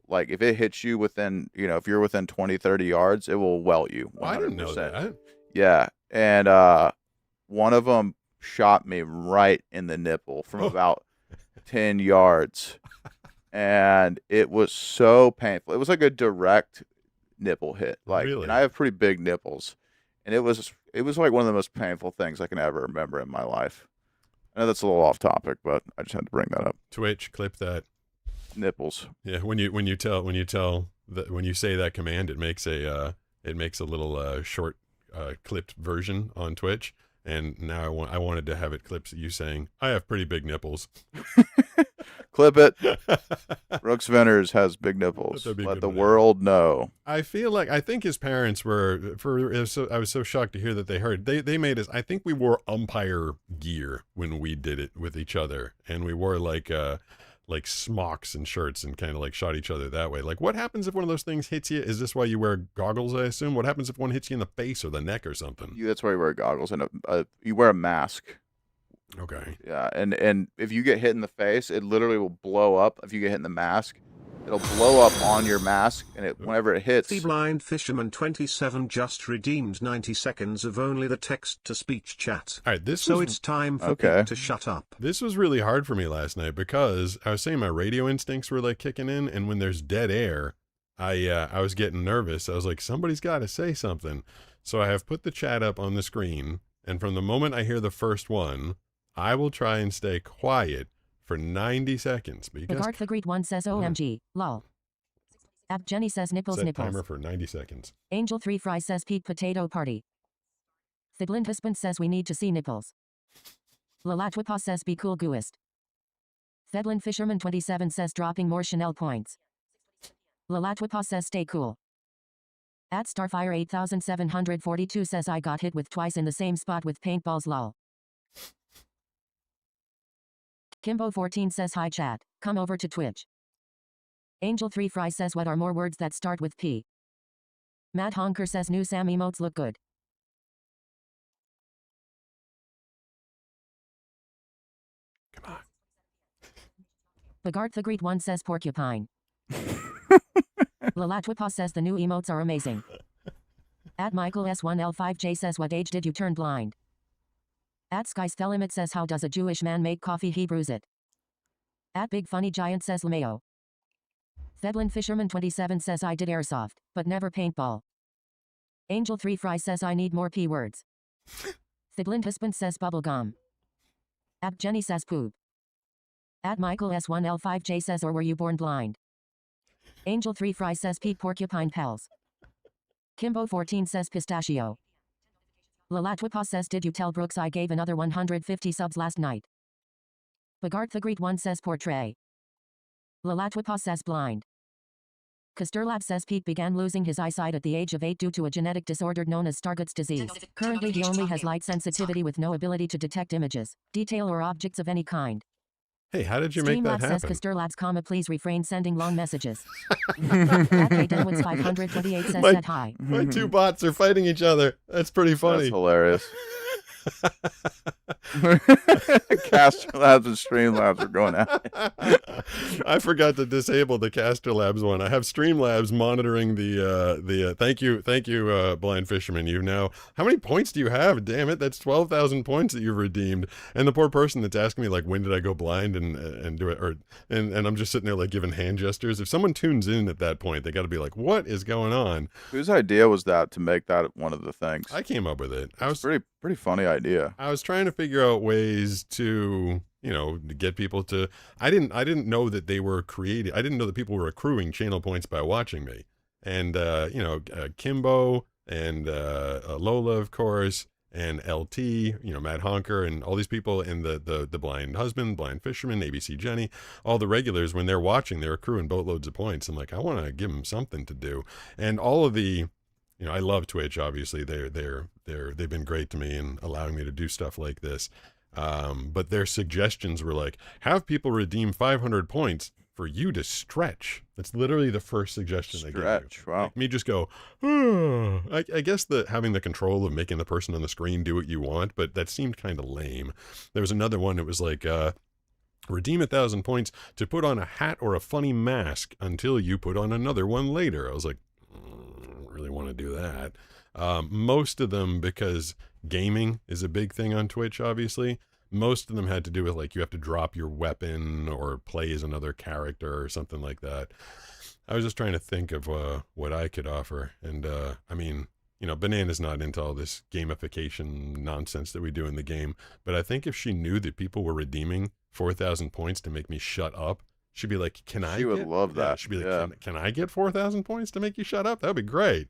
Like if it hits you within, if you're within 20, 30 yards, it will welt you. 100%. Well, I didn't know that. Yeah. And one of them shot me right in the nipple from about 10 yards. And it was so painful. It was like a direct nipple hit. Like, Really? and I have pretty big nipples. And it was like one of the most painful things I can ever remember in my life. I know that's a little off topic, but I just had to bring that up. Twitch, clip that. Nipples. Yeah, when you say that command, it makes a little short clipped version on Twitch, and now I wanted to have it clips you saying I have pretty big nipples. Clip it. Brooks Venters has big nipples. That'd be a Let good the one. world know. I think his parents were I was so shocked to hear that they heard they made us. I think we wore umpire gear when we did it with each other, and we wore like smocks and shirts and kind of like shot each other that way. Like, what happens if one of those things hits you? Is this why you wear goggles, I assume? What happens if one hits you in the face or the neck or something? That's why you wear goggles and you wear a mask. Okay. Yeah, and if you get hit in the face, it literally will blow up. If you get hit in the mask, it'll blow up on your mask, and whenever it hits. The Blind Fisherman 27 just redeemed 90 seconds of only the text-to-speech chat. All right, it's time for Pete to shut up. This was really hard for me last night because I was saying my radio instincts were like kicking in, and when there's dead air, I was getting nervous. I was like, somebody's got to say something. So I have put the chat up on the screen, and from the moment I hear the first one, I will try and stay quiet for 90 seconds. Because Garth the Great One says OMG, lol. App Jenny says nipples set nipples. timer for 90 seconds. Angel 3 Fry says Pete Potato Party. Thiblind Husband says we need to see nipples. Lalatwipa says be cool gooist. Thedlin Fisherman 27 says dropping more Chanel points. Lalatwipa says stay cool. At Starfire 8742 says I got hit with twice in the same spot with paintballs lol. Kimbo 14 says hi chat, come over to Twitch. Angel 3 Fry says what are more words that start with P? Matt Honker says new Sam emotes look good. Come on. Bagart the Great One says porcupine. Lalatwipa says the new emotes are amazing. At Michael S1L5J says what age did you turn blind? At Sky's Thelimit says how does a Jewish man make coffee? He brews it. At Big Funny Giant says LMAO. Thedlin Fisherman 27 says I did airsoft, but never paintball. Angel 3 Fry says I need more P words. Thiblind Husband says bubblegum. At Jenny says poop. At Michael S1L5J says or were you born blind? Angel 3 Fry says Pete Porcupine Pals. Kimbo 14 says pistachio. Lalatwipa says did you tell Brooks I gave another 150 subs last night? Bagart the Great One says portray. Lalatwipa says blind. Kasturlab says Pete began losing his eyesight at the age of 8 due to a genetic disorder known as Stargardt's disease. Currently he only has light sensitivity with no ability to detect images, detail or objects of any kind. Hey, how did you make that Streamlabs happen? says Kasturlabs, please refrain sending long messages. At Denwoods 528 says said hi. My two bots are fighting each other. That's pretty funny. That's hilarious. Caster Labs and Streamlabs are going at it. I forgot to disable the Caster Labs one. I have Streamlabs monitoring the thank you Blind Fisherman. You now, how many points do you have? Damn it, that's 12,000 points that you've redeemed. And the poor person that's asking me like when did I go blind and do it, and I'm just sitting there like giving hand gestures. If someone tunes in at that point, they got to be like, what is going on? Whose idea was that to make that one of the things? I came up with it. Pretty funny idea. I was trying to figure out ways to, to get people to. I didn't know that they were creating. I didn't know that people were accruing channel points by watching me. And Kimbo and Lola, of course, and LT, Matt Honker, and all these people, and the blind husband, blind fisherman, ABC Jenny, all the regulars, when they're watching, they're accruing boatloads of points. I'm like, I want to give them something to do. And all of the, I love Twitch. Obviously, they've been great to me in allowing me to do stuff like this. But their suggestions were like, have people redeem 500 points for you to stretch. That's literally the first suggestion they gave you. Wow. Like me just go, oh. I guess having the control of making the person on the screen do what you want, but that seemed kind of lame. There was another one that was like, redeem 1,000 points to put on a hat or a funny mask until you put on another one later. I was like, I don't really want to do that. Most of them, because gaming is a big thing on Twitch, obviously, most of them had to do with like you have to drop your weapon or play as another character or something like that. I was just trying to think of what I could offer. And I mean, Banana's not into all this gamification nonsense that we do in the game. But I think if she knew that people were redeeming 4,000 points to make me shut up, she'd be like, can I? She would love that. She'd be like, can I get 4,000 points to make you shut up? That would be great.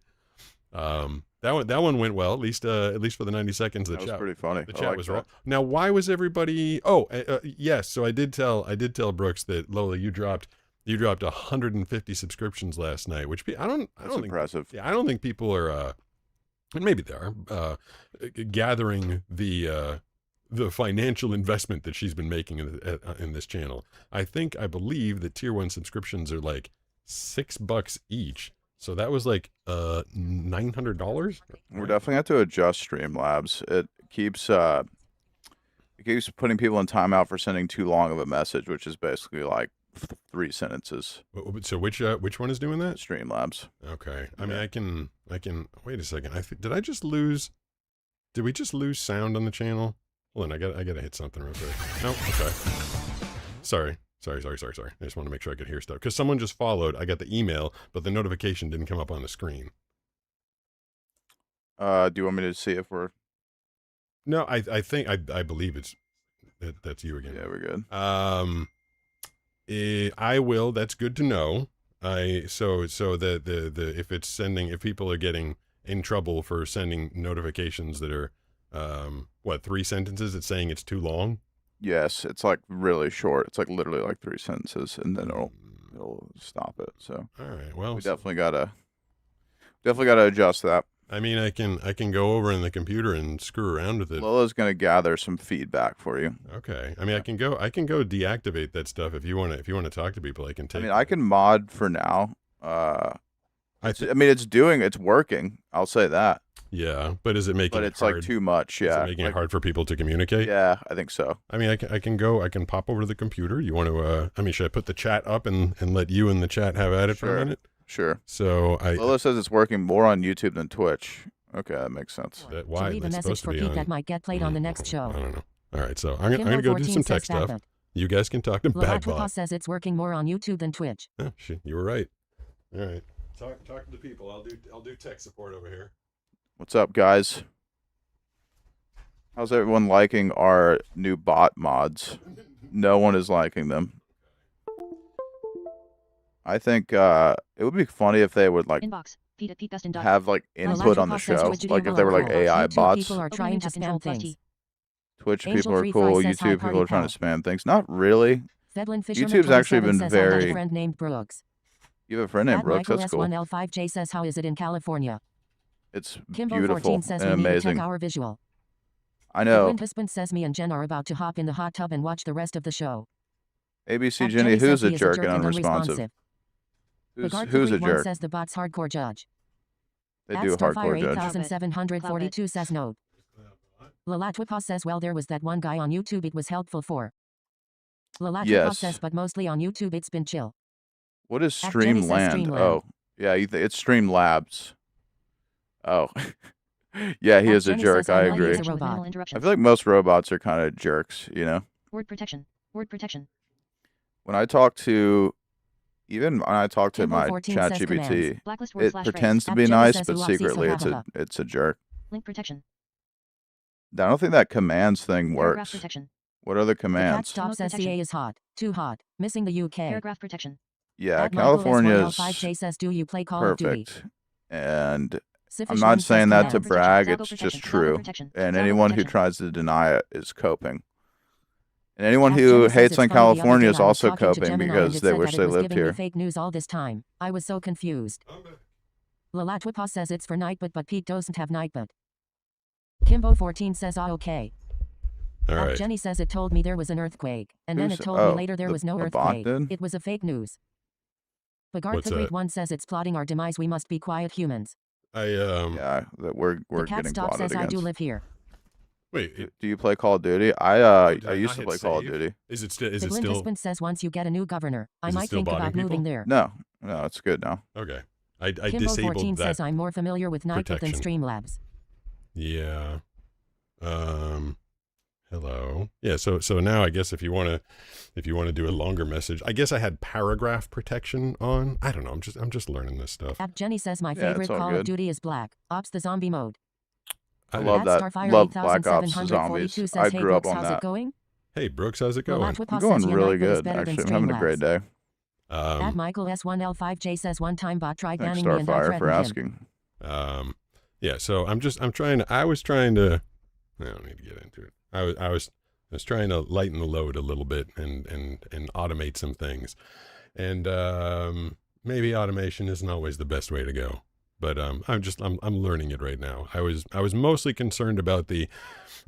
That one went well, at least for the 90 seconds. That was pretty funny. The chat was wrong. Now, why was everybody? Oh, yes. So I did tell Brooks that Lola, you dropped 150 subscriptions last night, which I don't think impressive. Yeah, I don't think people are. And maybe they are gathering the financial investment that she's been making in this channel. I believe that tier 1 subscriptions are like $6 each. So that was like $900. We're definitely have to adjust Streamlabs. It keeps putting people in timeout for sending too long of a message, which is basically like 3 sentences. So which one is doing that? Streamlabs. Okay. I mean, I can wait a second. Did we just lose sound on the channel? Hold on, I gotta hit something real quick. No, okay. Sorry. I just want to make sure I could hear stuff. Because someone just followed. I got the email, but the notification didn't come up on the screen. Do you want me to see if we're... No, I believe that's you again. Yeah, we're good. I will. That's good to know. So if people are getting in trouble for sending notifications that are 3 sentences, it's saying it's too long. Yes, it's like really short. It's like literally like 3 sentences, and then it'll stop it. So all right, well, we definitely gotta adjust that. I mean, I can go over in the computer and screw around with it. Lola's gonna gather some feedback for you. Okay, I mean, I can go deactivate that stuff if you want to talk to people. I can take. I mean, I can mod for now. It's working. I'll say that. Yeah, but is it making? But it's hard? Like too much. Yeah, is it making it hard for people to communicate? Yeah, I think so. I mean, I can pop over to the computer. You want to? Should I put the chat up and let you in the chat have at it for a minute? Sure. So Lola says it's working more on YouTube than Twitch. Okay, that makes sense. Why? Leave a message for Pete that might get played on the next show. I don't know. All right, so I'm gonna go do some tech stuff. You guys can talk to Bagbot. Says it's working more on YouTube than Twitch. Yeah, you were right. All right, talk to the people. I'll do tech support over here. What's up, guys? How's everyone liking our new bot mods? No one is liking them. I think it would be funny if they would like have like input on the show, like if they were like AI bots. People are trying to spam things. Twitch people are cool. YouTube people are trying to spam things. Not really. YouTube's actually been very. You have a friend named Brooks. You have a friend named Brooks. That's cool. S1L5J says, "How is it in California?" It's Kimbo beautiful 14 says and we amazing. Need to check our visual. I know. Wind husband says me and Jen are about to hop in the hot tub and watch the rest of the show. ABC Jenny, who's a jerk and unresponsive? Who's a jerk? Says the bot's hardcore judge. They do hardcore judge. 8742 says no. Lalatwipa says, well, there was that one guy on YouTube it was helpful for. Lalatwipa says, but mostly on YouTube it's been chill. What is Streamland? Oh, yeah, it's Streamlabs. Oh, yeah, he is a jerk. I agree. I feel like most robots are kind of jerks, you know? Word protection. When I talk to my ChatGPT, it pretends to be nice, but secretly it's a jerk. Link protection. I don't think that commands thing works. What are the commands? Stop says CA is hot. Too hot. Missing the UK. Paragraph protection. Yeah, California is says, do you play Call of Duty? perfect. And I'm not saying that to brag, it's just true. And anyone who tries to deny it is coping. And anyone who hates on California is also coping because they wish they lived here. Fake news all this time. I was so confused. Lalatwipa says it's for Nightbot, but Pete doesn't have Nightbot. Kimbo14 says okay. All right. Jenny says it told me there was an earthquake, and then it told me later there was no earthquake. It was a fake news. Bagard31 says it's plotting our demise. We must be quiet humans. Yeah, that we're the cat getting stop plotted says against. I do live here. Wait, do you play Call of Duty? I used to play Call of Duty. Is it still? Is the it Glyn still? Husband says once you get a new governor, I Is it might still think botting about people? moving there. No, it's good now. Okay, I Kimbo14 disabled that. says I'm more familiar with Nightbot than protection. Streamlabs. Yeah. Hello. Yeah. So now I guess if you want to do a longer message, I guess I had paragraph protection on. I don't know. I'm just learning this stuff. Jenny says my favorite Call of Duty is Black Ops, the zombie mode. I love that. Love Black Ops Zombies. I grew up on how's that. It going? Hey Brooks, how's it going? I'm going really good. Actually, I'm having a great day. At Michael S1L5J says one time bot tried Thanks, banning me and I Starfire, threatened for him. asking. Yeah. So I was trying to. I don't need to get into it. I was trying to lighten the load a little bit and automate some things, and maybe automation isn't always the best way to go. But I'm learning it right now. I was mostly concerned about the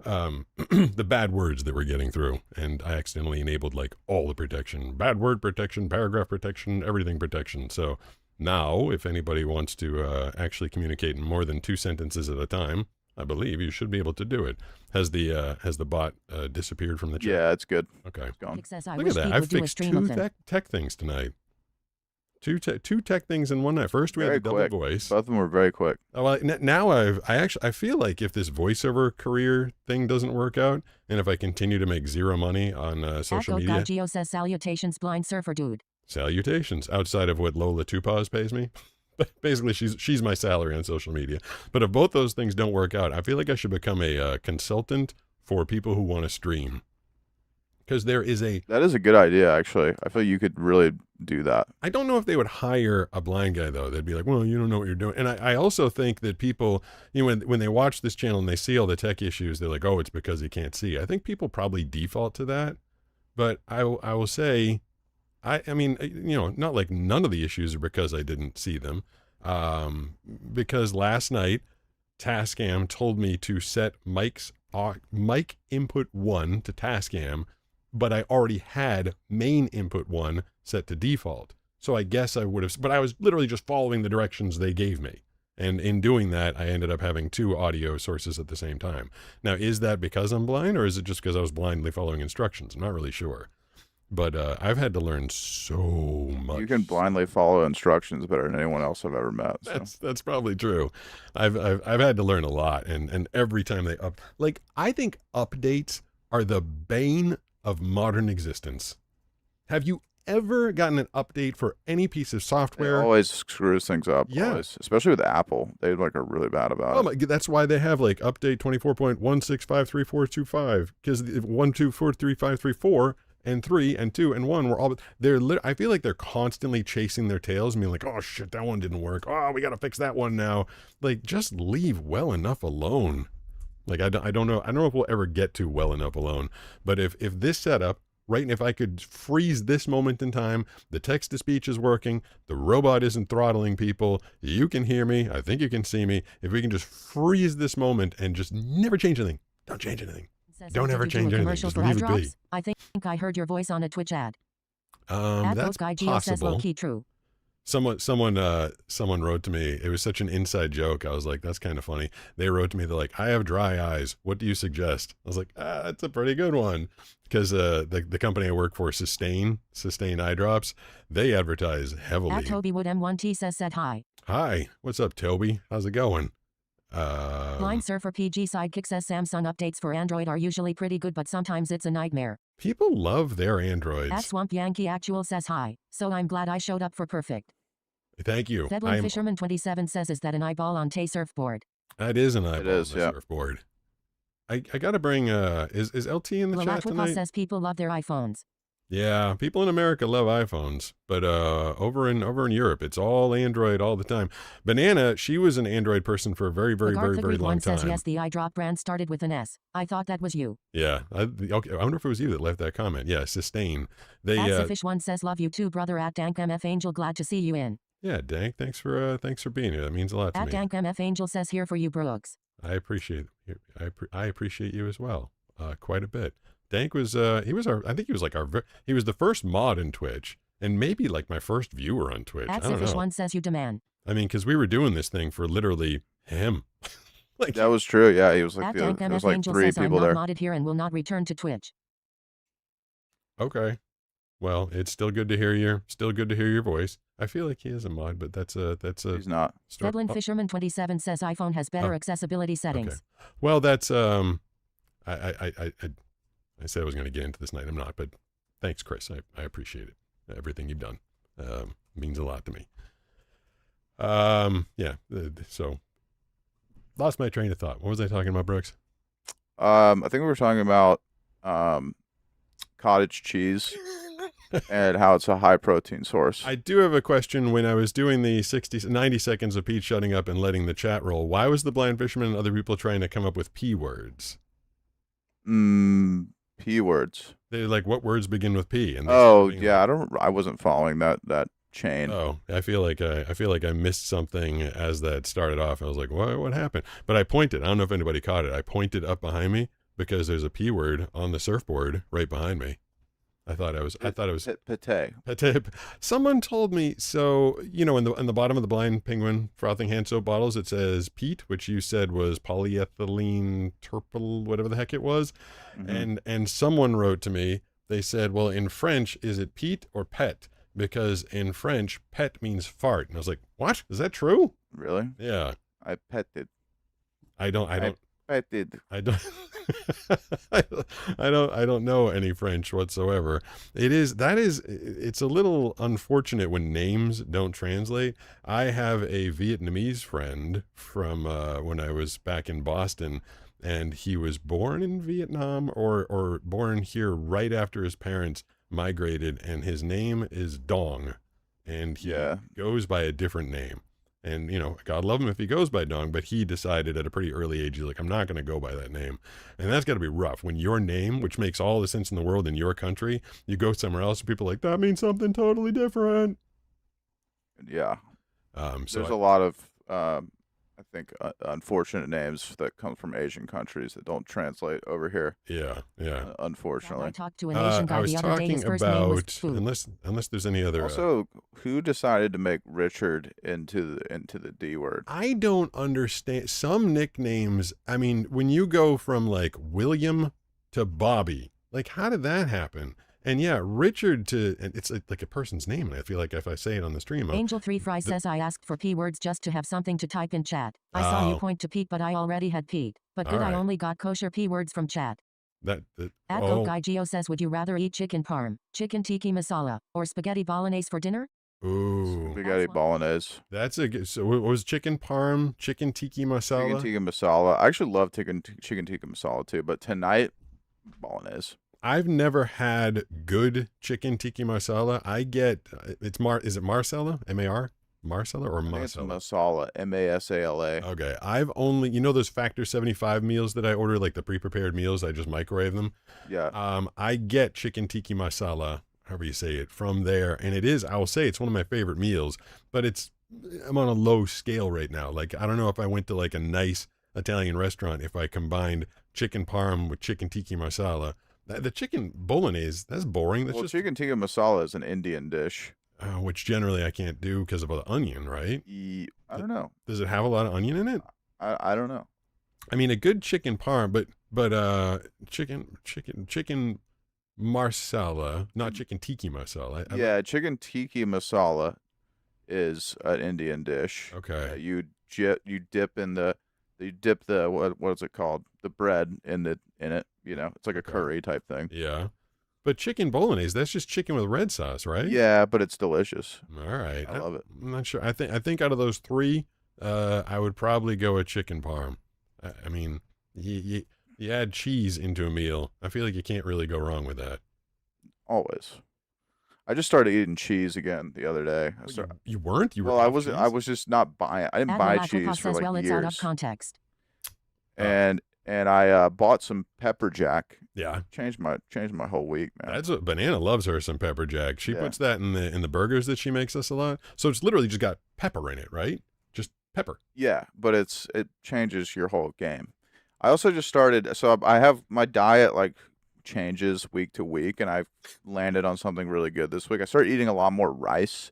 the bad words that were getting through, and I accidentally enabled like all the protection, bad word protection, paragraph protection, everything protection. So now, if anybody wants to actually communicate in more than 2 sentences at a time, I believe you should be able to do it. Has the bot disappeared from the chat? Yeah, it's good. Okay. It's gone. Look at that. I fixed 2 tech things tonight. Two tech things in one night. First, we had the double voice. Both of them were very quick. Oh, well, now I feel like if this voiceover career thing doesn't work out, and if I continue to make zero money on social media. Geo says salutations, blind surfer dude. Salutations. Outside of what Lola Tupaz pays me. But basically, she's my salary on social media. But if both those things don't work out, I feel like I should become a consultant for people who want to stream. Because that is a good idea, actually. I feel you could really do that. I don't know if they would hire a blind guy, though. They'd be like, well, you don't know what you're doing. And I also think that people, when they watch this channel and they see all the tech issues, they're like, oh, it's because he can't see. I think people probably default to that. But I will say, I mean, not like none of the issues are because I didn't see them. Because last night, Tascam told me to set mic input 1 to Tascam, but I already had main input 1 set to default. So I guess I would have, but I was literally just following the directions they gave me. And in doing that, I ended up having 2 audio sources at the same time. Now, is that because I'm blind, or is it just because I was blindly following instructions? I'm not really sure. But I've had to learn so much. You can blindly follow instructions better than anyone else I've ever met. So. That's probably true. I've had to learn a lot, and every time they I think updates are the bane of modern existence. Have you ever gotten an update for any piece of software? It always screws things up. Yeah. Always. Especially with Apple. They are really bad about it. That's why they have like update 24.1653425, because 1243534 and 3 and 2 and 1 were all I feel like they're constantly chasing their tails and being like, oh shit, that one didn't work. Oh, we got to fix that one now. Like, just leave well enough alone. Like, I don't know if we'll ever get to well enough alone, but if this setup, right, and if I could freeze this moment in time, the text-to-speech is working, the robot isn't throttling people, you can hear me, I think you can see me, if we can just freeze this moment and just never change anything, don't change anything. Don't ever change anything, just leave it be. I think I heard your voice on a Twitch ad. That's possible. Says low-key true. Someone wrote to me. It was such an inside joke. I was like, that's kind of funny. They wrote to me. They're like, I have dry eyes. What do you suggest? I was like, that's a pretty good one. Because the company I work for, Sustain Eye Drops, they advertise heavily. At Toby Wood M1T said hi. Hi. What's up, Toby? How's it going? Blind Surfer PG Sidekick says Samsung updates for Android are usually pretty good, but sometimes it's a nightmare. People love their Androids. At Swamp Yankee Actual says hi. So I'm glad I showed up for perfect. Thank you. Fedlin Fisherman 27 says, is that an eyeball on Tay surfboard? That is an eyeball on the yeah. surfboard. I gotta bring is LT in the chat tonight? Says people love their iPhones. Yeah, people in America love iPhones, but over in Europe, it's all Android all the time. Banana, she was an Android person for a very, very, very, very long time. Says yes, the eye drop brand started with an S. I thought that was you. Yeah, okay. I wonder if it was you that left that comment. Yeah, Sustain. They Fish one says love you too, brother. At Dank MF Angel, glad to see you in. Yeah, Dank, thanks for being here. That means a lot to At me. Dank MF Angel says here for you, Brooks. I appreciate I appreciate you as well, quite a bit. Dank was he was he was the first mod in Twitch and maybe like my first viewer on Twitch. I don't know. One says you demand. I mean, because we were doing this thing for literally him. Like that was true. Yeah, he was like there was like Angel 3 says people I'm there. not modded here and will not return to Twitch. Okay. Well, it's still good to hear your voice. I feel like he is a mod, but that's a He's not. Stedlin Fisherman 27 says iPhone has better accessibility settings. Okay. Well, that's I said I was going to get into this night. I'm not, but thanks, Chris. I appreciate it. Everything you've done means a lot to me. Yeah. So lost my train of thought. What was I talking about, Brooks? I think we were talking about cottage cheese and how it's a high protein source. I do have a question. When I was doing the 90 seconds of Pete shutting up and letting the chat roll, why was the blind fisherman and other people trying to come up with P words? P words. They're like, what words begin with P? And yeah, I wasn't following that chain. Oh, I feel like I missed something as that started off. I was like, what happened? But I pointed. I don't know if anybody caught it. I pointed up behind me because there's a P word on the surfboard right behind me. I thought it was pate. Someone told me, so in the bottom of the blind penguin frothing hand soap bottles it says Pete, which you said was polyethylene terpyl, whatever the heck it was. Mm-hmm. And someone wrote to me, they said, well, in French, is it Pete or pet? Because in French, pet means fart. And I was like, what? Is that true? Really? Yeah. I petted. I don't petted. I don't know any French whatsoever. It's a little unfortunate when names don't translate. I have a Vietnamese friend from when I was back in Boston, and he was born in Vietnam or born here right after his parents migrated, and his name is Dong, and he goes by a different name. And, God love him if he goes by Dong, but he decided at a pretty early age, he's like, I'm not going to go by that name. And that's got to be rough when your name, which makes all the sense in the world in your country, you go somewhere else and people are like, that means something totally different. Yeah. So there's a lot of, I think, unfortunate names that come from Asian countries that don't translate over here. Yeah. I Unfortunately. talked to an Asian guy the other day. His first name was Fu. Unless there's any other. Also, who decided to make Richard into the D word? I don't understand some nicknames. I mean, when you go from like William to Bobby, like how did that happen? And yeah, Richard it's like a person's name, and I feel like if I say it on the stream, Angel 3 Fry says I asked for P words just to have something to type in chat. I saw you point to Pete, but I already had Pete. But good, I only got kosher P words from chat. Guy Geo says, would you rather eat chicken parm, chicken tiki masala, or spaghetti bolognese for dinner? Ooh, spaghetti bolognese. That's a good. So what was chicken parm, chicken tiki masala? Chicken tiki masala. I actually love chicken tiki masala too, but tonight, bolognese. I've never had good chicken tiki masala. I get is it Marcella? M-A-R? Marcella or Masala? It's masala. M-A-S-A-L-A. Okay. I've only, those Factor 75 meals that I order, like the pre-prepared meals, I just microwave them. Yeah. I get chicken tiki masala, however you say it, from there. And I will say it's one of my favorite meals, but I'm on a low scale right now. Like, I don't know if I went to like a nice Italian restaurant, if I combined chicken parm with chicken tiki masala. The chicken bolognese, that's boring. That's just chicken tikka masala is an Indian dish. Which generally I can't do because of the onion, right? I don't know. Does it have a lot of onion in it? I don't know. I mean, a good chicken parm, but chicken marsala, not chicken tiki masala. Chicken tiki masala is an Indian dish. Okay. You dip the what is it called? The bread in it. It's like a curry type thing. Yeah. But chicken bolognese, that's just chicken with red sauce, right? Yeah, but it's delicious. All right. I love it. I'm not sure. I think out of those three, I would probably go with chicken parm. I mean, you add cheese into a meal. I feel like you can't really go wrong with that. always. I just started eating cheese again the other day. You weren't? You were well, I off wasn't. cheese? I was just not buying. I didn't At buy Malakova cheese for says, like well, it's out of years. context. And I bought some pepper jack. Yeah. Changed my whole week, man. That's what Banana loves her some pepper jack. She Yeah. puts that in the burgers that she makes us a lot. So it's literally just got pepper in it, right? Just pepper. Yeah, but it changes your whole game. I also just started. So I have my diet like changes week to week, and I've landed on something really good this week. I started eating a lot more rice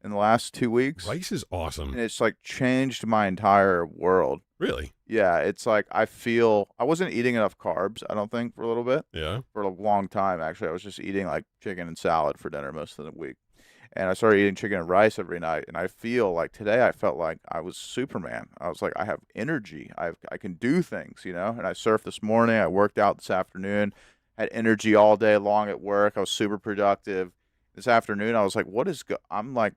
in the last 2 weeks. Rice is awesome. And it's like changed my entire world. Really? Yeah, it's like I wasn't eating enough carbs, I don't think, for a little bit. Yeah. For a long time, actually. I was just eating like chicken and salad for dinner most of the week. And I started eating chicken and rice every night. And I feel like today I felt like I was Superman. I was like, I have energy. I can do things, you know? And I surfed this morning. I worked out this afternoon. Had energy all day long at work. I was super productive. This afternoon, I was like, I'm like,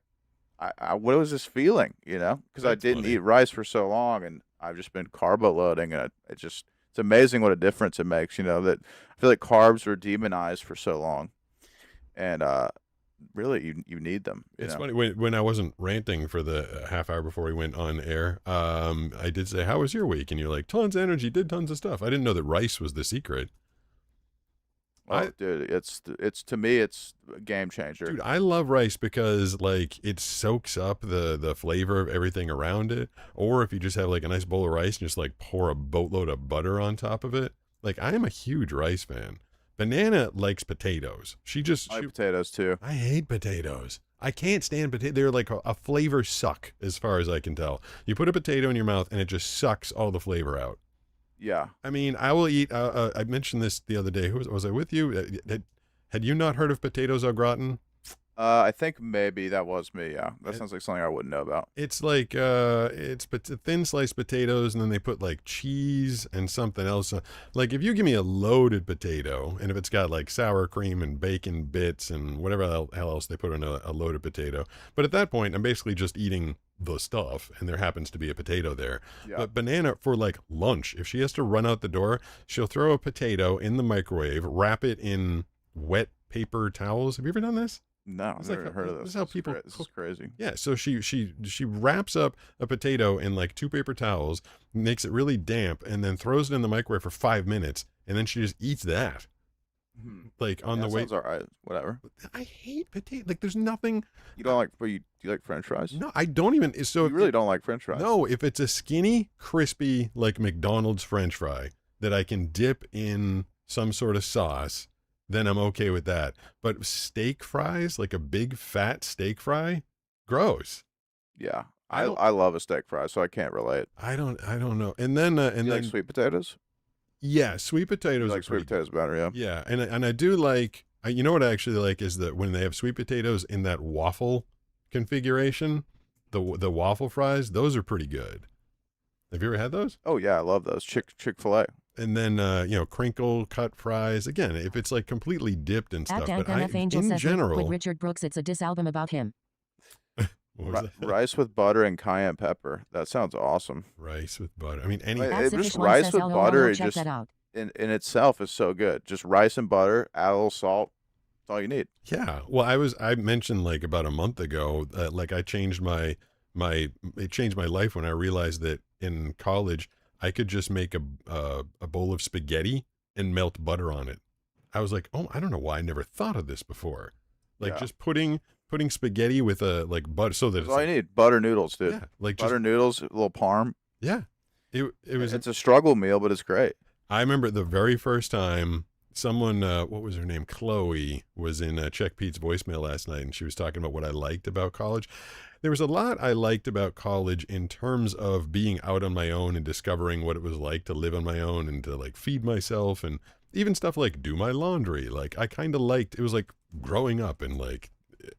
what was this feeling, you know? Because I didn't eat rice for so long, and I've just been carbo loading, and it's amazing what a difference it makes, you know, that I feel like carbs were demonized for so long. And really, you need them. It's funny, when I wasn't ranting for the half hour before we went on air, I did say, how was your week? And you're like, tons of energy, did tons of stuff. I didn't know that rice was the secret. Dude, it's to me, it's a game changer. Dude, I love rice because like it soaks up the flavor of everything around it. Or if you just have like a nice bowl of rice and just like pour a boatload of butter on top of it. Like I am a huge rice fan. Banana likes potatoes. I like potatoes too. I hate potatoes. I can't stand potatoes. They're like a flavor suck as far as I can tell. You put a potato in your mouth and it just sucks all the flavor out. Yeah. I mean, I will eat. I mentioned this the other day. Was I with you? Had you not heard of potatoes au gratin? I think maybe that was me. Yeah, that sounds like something I wouldn't know about. It's like it's thin sliced potatoes, and then they put like cheese and something else. Like if you give me a loaded potato, and if it's got like sour cream and bacon bits and whatever hell else they put in a loaded potato, but at that point, I'm basically just eating the stuff, and there happens to be a potato there. Yeah. But Banana, for like lunch, if she has to run out the door, she'll throw a potato in the microwave, wrap it in wet paper towels. Have you ever done this? No, I've never heard of this. This is how people This is crazy. Yeah, so she wraps up a potato in like 2 paper towels, makes it really damp, and then throws it in the microwave for 5 minutes, and then she just eats that. Like on the way. Sounds all right. Whatever. I hate potato. Like there's nothing. You don't like? But do you like French fries? No, I don't even. So you really don't like French fries? No, if it's a skinny, crispy like McDonald's French fry that I can dip in some sort of sauce, then I'm okay with that. But steak fries, like a big fat steak fry, gross. Yeah, I love a steak fry, so I can't relate. I don't know. And then you like sweet potatoes? Yeah, sweet potatoes. You like sweet potatoes better, yeah. Yeah, and I do like. You know what I actually like is that when they have sweet potatoes in that waffle configuration, the waffle fries, those are pretty good. Have you ever had those? Oh yeah, I love those. Chick-fil-A. And then crinkle cut fries. Again, if it's like completely dipped and stuff. At But Angel in says, general, with Richard Brooks, it's a diss album about him. Rice with butter and cayenne pepper. That sounds awesome. Rice with butter. I mean, just rice with butter. Check that out. In itself is so good. Just rice and butter. Add a little salt. That's all you need. Yeah. Well, I mentioned like about a month ago, like I changed it changed my life when I realized that in college I could just make a bowl of spaghetti and melt butter on it. I was like, oh, I don't know why I never thought of this before. Like just putting spaghetti with a like butter, so that that's all you need. Butter noodles, dude. Yeah, like butter noodles, a little parm. Yeah, it's a struggle meal, but it's great. I remember the very first time someone, what was her name? Chloe was in Check Pete's voicemail last night, and she was talking about what I liked about college. There was a lot I liked about college in terms of being out on my own and discovering what it was like to live on my own and to like feed myself, and even stuff like do my laundry. Like I kind of liked, it was like growing up, and like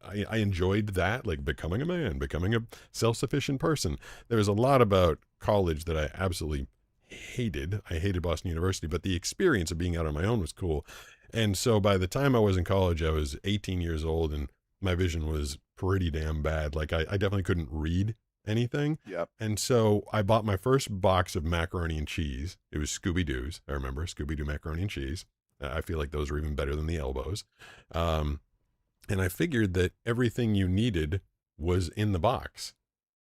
I enjoyed that, like becoming a man, becoming a self-sufficient person. There was a lot about college that I absolutely hated. I hated Boston University, but the experience of being out on my own was cool. And so by the time I was in college, I was 18 years old, and my vision was pretty damn bad. Like I definitely couldn't read anything. Yep. And so I bought my first box of macaroni and cheese. It was Scooby-Doo's. I remember Scooby-Doo macaroni and cheese. I feel like those are even better than the elbows. And I figured that everything you needed was in the box.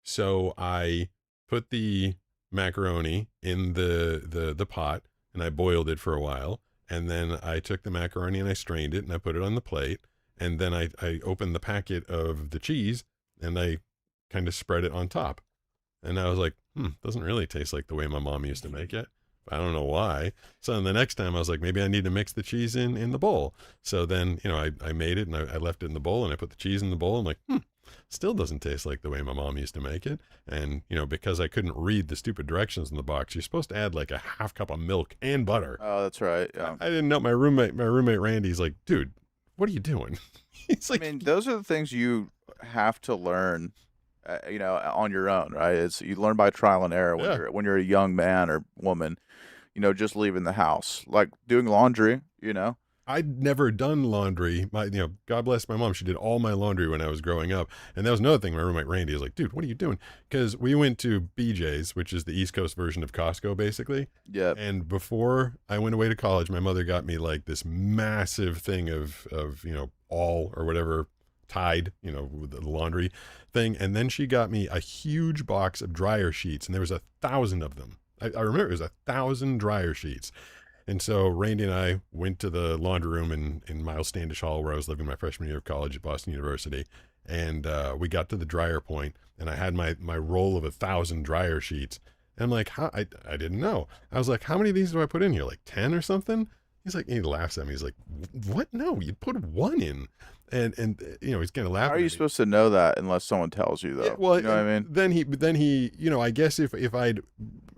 So I put the macaroni in the pot and I boiled it for a while. And then I took the macaroni and I strained it and I put it on the plate. And then I opened the packet of the cheese and I kind of spread it on top. And I was like, doesn't really taste like the way my mom used to make it. I don't know why. So then the next time I was like, maybe I need to mix the cheese in the bowl. So then, I made it and I left it in the bowl and I put the cheese in the bowl. I'm like, still doesn't taste like the way my mom used to make it. And, because I couldn't read the stupid directions in the box, you're supposed to add like a half cup of milk and butter. Oh, that's right. Yeah. I didn't know. My roommate Randy's like, dude, what are you doing? He's like, I mean, those are the things you have to learn, on your own, right? You learn by trial and error when you're a young man or woman, just leaving the house, like doing laundry, I'd never done laundry. God bless my mom. She did all my laundry when I was growing up. And that was another thing. My roommate Randy was like, dude, what are you doing? Because we went to BJ's, which is the East Coast version of Costco, basically. Yeah. And before I went away to college, my mother got me like this massive thing of all or whatever, Tide, the laundry thing. And then she got me a huge box of dryer sheets. And there was 1,000 of them. I remember it was 1,000 dryer sheets. And so Randy and I went to the laundry room in Miles Standish Hall, where I was living my freshman year of college at Boston University. And we got to the dryer point, and I had my roll of 1,000 dryer sheets. And I'm like, how? I didn't know. I was like, how many of these do I put in here? Like 10 or something? He's like, he laughs at me. He's like, what? No, you put one in. And he's kind of laughing. How are you supposed to know that unless someone tells you, though? Yeah, well, you know what I mean? Then he, I guess if I'd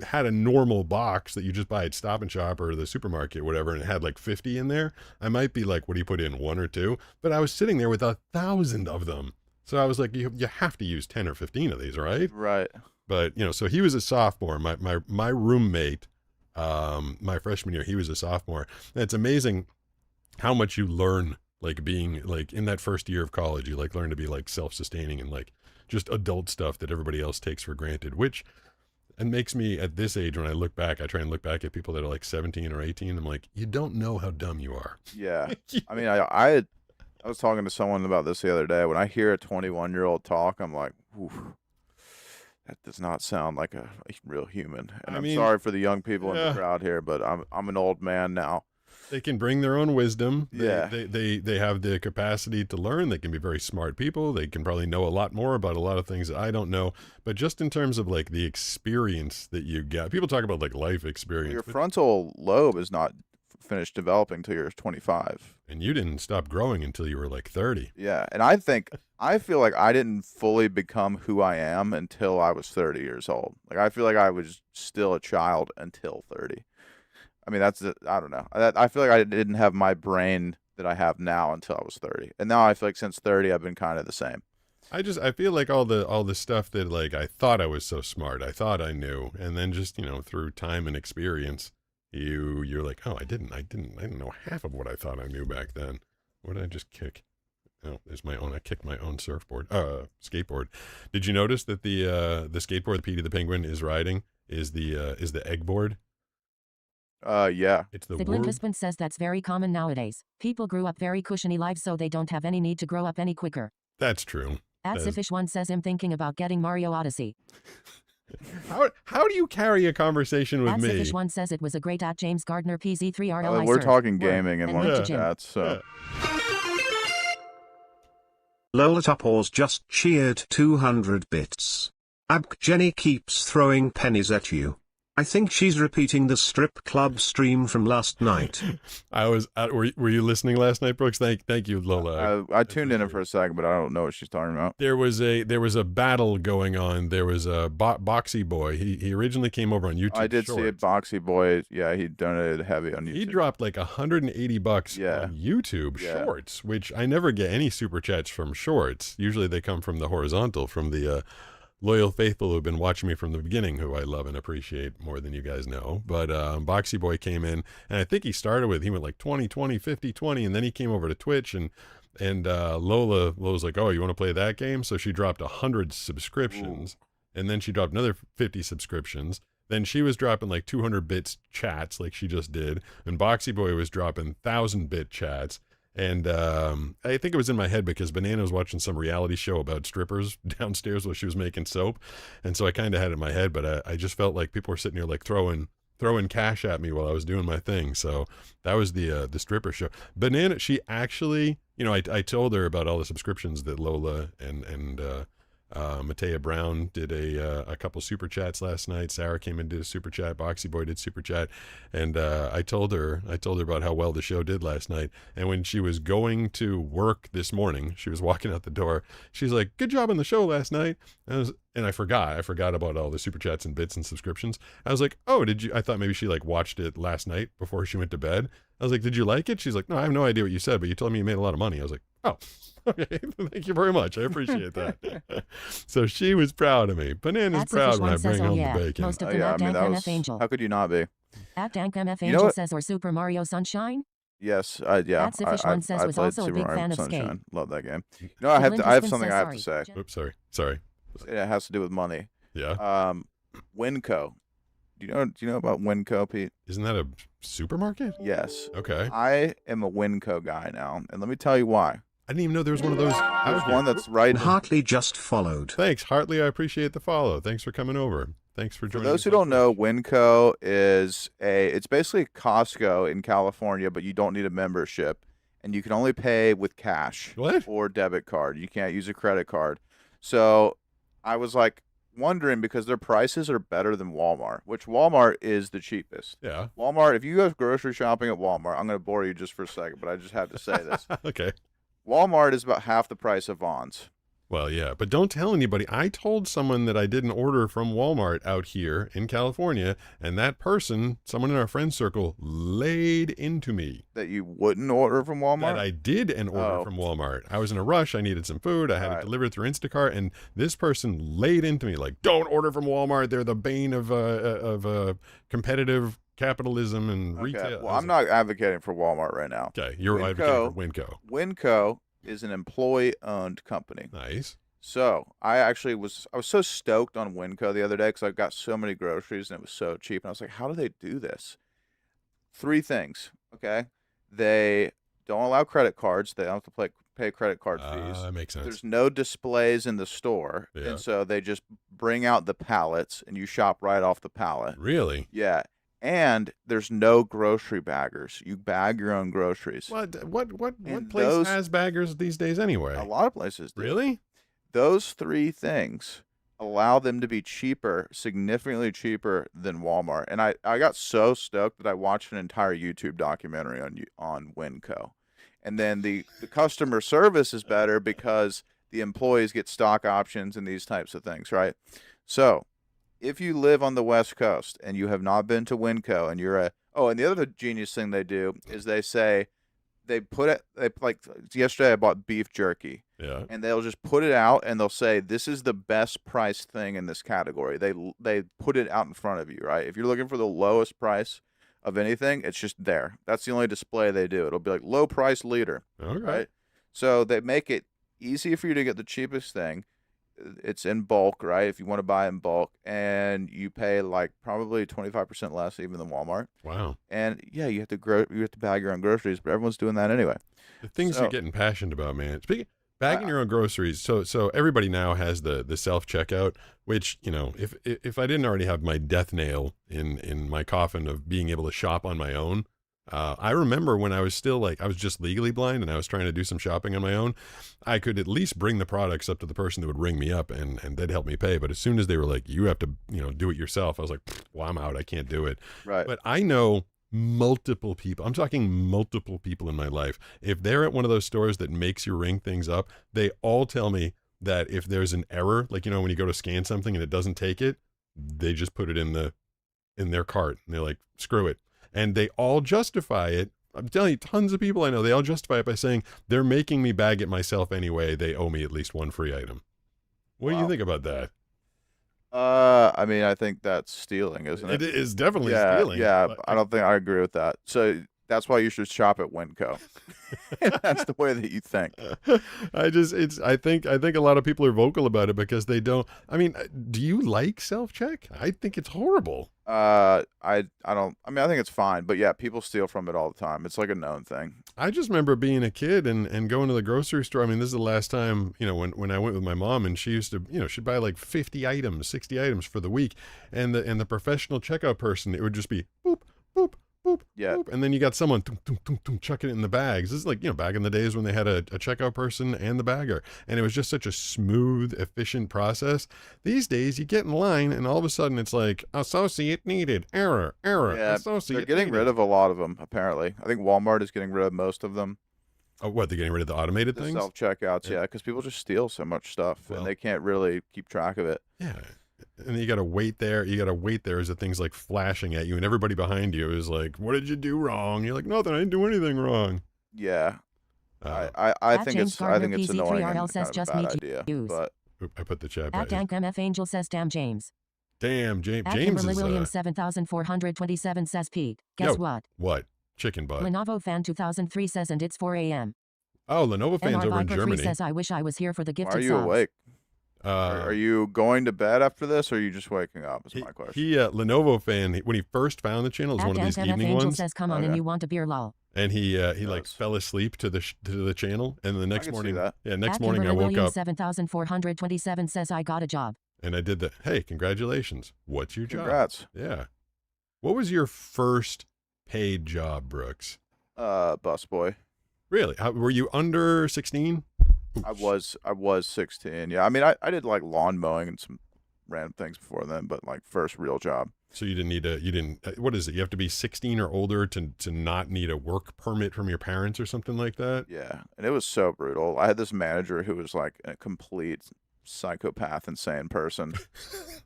had a normal box that you just buy at Stop and Shop or the supermarket or whatever, and it had like 50 in there, I might be like, what do you put in, 1 or 2? But I was sitting there with 1,000 of them. So I was like, you have to use 10 or 15 of these, right? Right. But, so he was a sophomore. My roommate, my freshman year, he was a sophomore. And it's amazing how much you learn, like being like in that first year of college, you like learn to be like self-sustaining and like just adult stuff that everybody else takes for granted, which and makes me at this age, when I look back, I try and look back at people that are like 17 or 18. I'm like, you don't know how dumb you are. Yeah. I mean, I was talking to someone about this the other day. When I hear a 21-year-old talk, I'm like, ooh, that does not sound like a real human. And I'm sorry for the young people in the crowd here, but I'm an old man now. They can bring their own wisdom. Yeah. They have the capacity to learn. They can be very smart people. They can probably know a lot more about a lot of things that I don't know. But just in terms of like the experience that you get, people talk about like life experience. Your frontal lobe is not finished developing till you're 25. And you didn't stop growing until you were like 30. Yeah. And I feel like I didn't fully become who I am until I was 30 years old. Like, I feel like I was still a child until 30. I mean, I don't know. I feel like I didn't have my brain that I have now until I was 30. And now I feel like since 30, I've been kind of the same. I feel like all the stuff that like I thought I was so smart, I thought I knew, and then just, through time and experience, you're like, oh, I didn't know half of what I thought I knew back then. What did I just kick? Oh, there's my own. I kicked my own skateboard. Did you notice that the skateboard that Petey the Penguin is riding is the egg board? Yeah. It's the Siblin husband says that's very common nowadays. People grew up very cushiony lives, so they don't have any need to grow up any quicker. That's true. Sifish1 says I'm thinking about getting Mario Odyssey. How do you carry a conversation with me? Sifish1 says it was a great James Gardner PZ3RLI. We're talking gaming in one of the chats, so. Lola Topors just cheered 200 bits. Abk Jenny keeps throwing pennies at you. I think she's repeating the strip club stream from last night. I was. Were you listening last night, Brooks? Thank you, Lola. I tuned in for a second, but I don't know what she's talking about. There was a battle going on. There was a Boxy Boy. He originally came over on YouTube. I did see it. Boxy Boy. Yeah, he donated heavy on YouTube. He dropped like $180 on YouTube Shorts, which I never get any super chats from Shorts. Usually they come from the horizontal, from the loyal faithful who have been watching me from the beginning, who I love and appreciate more than you guys know. But Boxy Boy came in, and I think he went like 20, 20, 50, 20, and then he came over to Twitch, and Lola was like, oh, you want to play that game? So she dropped 100 subscriptions, and then she dropped another 50 subscriptions, Then she was dropping like 200 bits chats like she just did. And Boxy Boy was dropping 1,000-bit chats. And I think it was in my head because Banana was watching some reality show about strippers downstairs while she was making soap. And so I kind of had it in my head, but I just felt like people were sitting here like throwing cash at me while I was doing my thing. So that was the stripper show. Banana, she actually, I told her about all the subscriptions that Lola and Matea Brown did a couple super chats last night. Sarah came and did a super chat. Boxy Boy did super chat, and I told her about how well the show did last night. And when she was going to work this morning, she was walking out the door. She's like, "Good job on the show last night." And I forgot about all the super chats and bits and subscriptions. I was like, "Oh, did you?" I thought maybe she like watched it last night before she went to bed. I was like, "Did you like it?" She's like, "No, I have no idea what you said, but you told me you made a lot of money." I was like, "Oh, okay, thank you very much. I appreciate that." So she was proud of me. Banana's proud when I bring home the bacon. Most of Oh, them yeah, at I mean, Dank that MF was, Angel. how could you not be? At Dank MF You know Angel what? says, or Super Mario Sunshine? Yes, yeah. At Suffish One says I was played also a Super big Mario fan of Sunshine. Skate. Love that game. No, I have Flint something I have to says say. Oops, sorry. It has to do with money. Yeah. Winco. Do you know about Winco, Pete? Isn't that a supermarket? Yes. Okay. I am a Winco guy now, and let me tell you why. I didn't even know there was one of those. There's one that's right. Hartley just followed. Thanks, Hartley. I appreciate the follow. Thanks for coming over. Thanks for For joining. those who don't know, Winco it's basically Costco in California, but you don't need a membership, and you can only pay with cash or debit card. You can't use a credit card. So I was like wondering because their prices are better than Walmart, which Walmart is the cheapest. Yeah. Walmart, if you go grocery shopping at Walmart, I'm going to bore you just for a second, but I just have to say this. Okay. Walmart is about half the price of Vons. Well, yeah, but don't tell anybody. I told someone that I did an order from Walmart out here in California, and that person, someone in our friend circle, laid into me. That you wouldn't order from Walmart? That I did an order from Walmart. I was in a rush. I needed some food. I had it delivered through Instacart, and this person laid into me like, "Don't order from Walmart. They're the bane of competitive capitalism and retail." Well, I'm not advocating for Walmart right now. Okay, you're advocating for Winco. Winco is an employee-owned company. Nice. So I was so stoked on Winco the other day because I got so many groceries and it was so cheap. And I was like, how do they do this? 3 things, okay? They don't allow credit cards. They don't have to pay credit card fees. That makes sense. There's no displays in the store. Yeah. And so they just bring out the pallets and you shop right off the pallet. Really? Yeah. And there's no grocery baggers. You bag your own groceries. What place has baggers these days anyway? A lot of places do. Really? Those 3 things allow them to be cheaper, significantly cheaper than Walmart. And I got so stoked that I watched an entire YouTube documentary on Winco. And then the customer service is better because the employees get stock options and these types of things, right? So if you live on the West Coast and you have not been to Winco and and the other genius thing they do is like yesterday I bought beef jerky. Yeah. And they'll just put it out and they'll say, this is the best priced thing in this category. They put it out in front of you, right? If you're looking for the lowest price of anything, it's just there. That's the only display they do. It'll be like low price leader. Okay. Right? So they make it easy for you to get the cheapest thing. It's in bulk, right? If you want to buy in bulk, and you pay like probably 25% less even than Walmart. Wow. And yeah, you have to bag your own groceries, but everyone's doing that anyway. The things you're getting passionate about, man. Speaking bagging your own groceries, so everybody now has the self checkout, which, if I didn't already have my death nail in my coffin of being able to shop on my own. I remember when I was still I was just legally blind and I was trying to do some shopping on my own, I could at least bring the products up to the person that would ring me up and they'd help me pay. But as soon as they were like, you have to, do it yourself, I was like, well, I'm out. I can't do it. Right. But I know multiple people. I'm talking multiple people in my life. If they're at one of those stores that makes you ring things up, they all tell me that if there's an error, like, when you go to scan something and it doesn't take it, they just put it in their cart and they're like, screw it. And they all justify it. I'm telling you, tons of people I know, they all justify it by saying they're making me bag it myself anyway. They owe me at least one free item. What do you think about that? I mean, I think that's stealing, isn't it? It is definitely stealing. Yeah, I don't think I agree with that. So That's why you should shop at Winco. That's the way that you think. I think a lot of people are vocal about it because they don't. I mean, do you like self-check? I think it's horrible. I don't. I mean, I think it's fine, but yeah, people steal from it all the time. It's like a known thing. I just remember being a kid and going to the grocery store. I mean, this is the last time, when I went with my mom, and she used to, she'd buy like 50 items, 60 items for the week. And the professional checkout person, it would just be boop, boop, boop, Yeah. boop. And then you got someone chucking it in the bags. This is like, back in the days when they had a checkout person and the bagger. And it was just such a smooth, efficient process. These days, you get in line and all of a sudden it's like, associate needed, error, Yeah, associate they're getting rid of a lot of them, apparently. I think Walmart is getting rid of most of them. Oh, what, they're getting rid of the automated The things? self-checkouts, yeah, because people just steal so much stuff, Well, and they can't really keep track of it. Yeah. And you got to wait there. You got to wait there as the thing's like flashing at you, and everybody behind you is like, "What did you do wrong?" You're like, "Nothing. I didn't do anything wrong." Yeah. Uh, I At think James it's Gardner annoying PZ3RL and says kind of a just bad meet idea. use. But I put the chat At back. Dank MF Angel says damn James. Damn, James. At James Kimberly is Williams 7427 says Pete. Guess Yo. what? What? Chicken butt. Lenovo fan 2003 says and it's 4 a.m. Oh, Lenovo fans NR over in Viper 3 Germany. says I wish I was here for the why gifted are you subs. awake? Are you going to bed after this, or are you just waking up? Is my question. He Lenovo fan. When he first found the channel, it was At one of these Dank MF evening Angel ones, says come on Okay. and you want a beer lol. and he like fell asleep to the channel, and the next can see morning, that. yeah, next At morning I Kimberly woke Williams up 7427 says I got a job. and I did the, hey, congratulations. What's your job? Congrats. Yeah. What was your first paid job, Brooks? Busboy. Really? Were you under 16? I was 16. Yeah, I mean, I did like lawn mowing and some random things before then, but like first real job. So you didn't, what is it? You have to be 16 or older to not need a work permit from your parents or something like that? Yeah, and it was so brutal. I had this manager who was like a complete psychopath, insane person,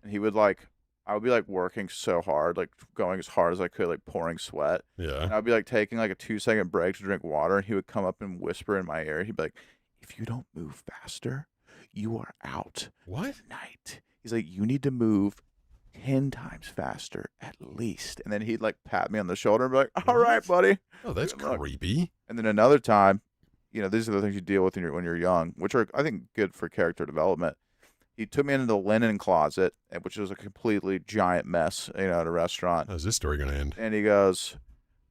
and he would I would be like working so hard, like going as hard as I could, like pouring sweat. Yeah. And I'd be like taking like a 2-second break to drink water, and he would come up and whisper in my ear. He'd be like, "If you don't move faster, you are out What? tonight." He's like, "You need to move 10 times faster at least." And then he'd like pat me on the shoulder and be like, "All right, buddy." Oh, that's Good luck. creepy. And then another time, these are the things you deal with when you're young, which are, I think, good for character development. He took me into the linen closet, which was a completely giant mess, at a restaurant. How's this story going to end? And he goes,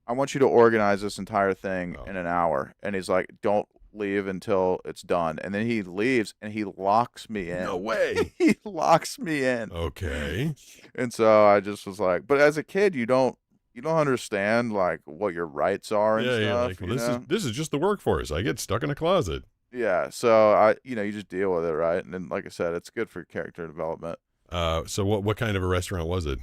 "I want you to organize this entire thing Oh. in an hour." And he's like, "Don't leave until it's done." And then he leaves and he locks me in. No way. He locks me in. Okay. And so I just was like, but as a kid, you don't understand like what your rights are and Yeah, you're stuff. like, well, this is just the workforce. I get stuck in a closet. Yeah, so you just deal with it, right? And then, like I said, it's good for character development. So what kind of a restaurant was it?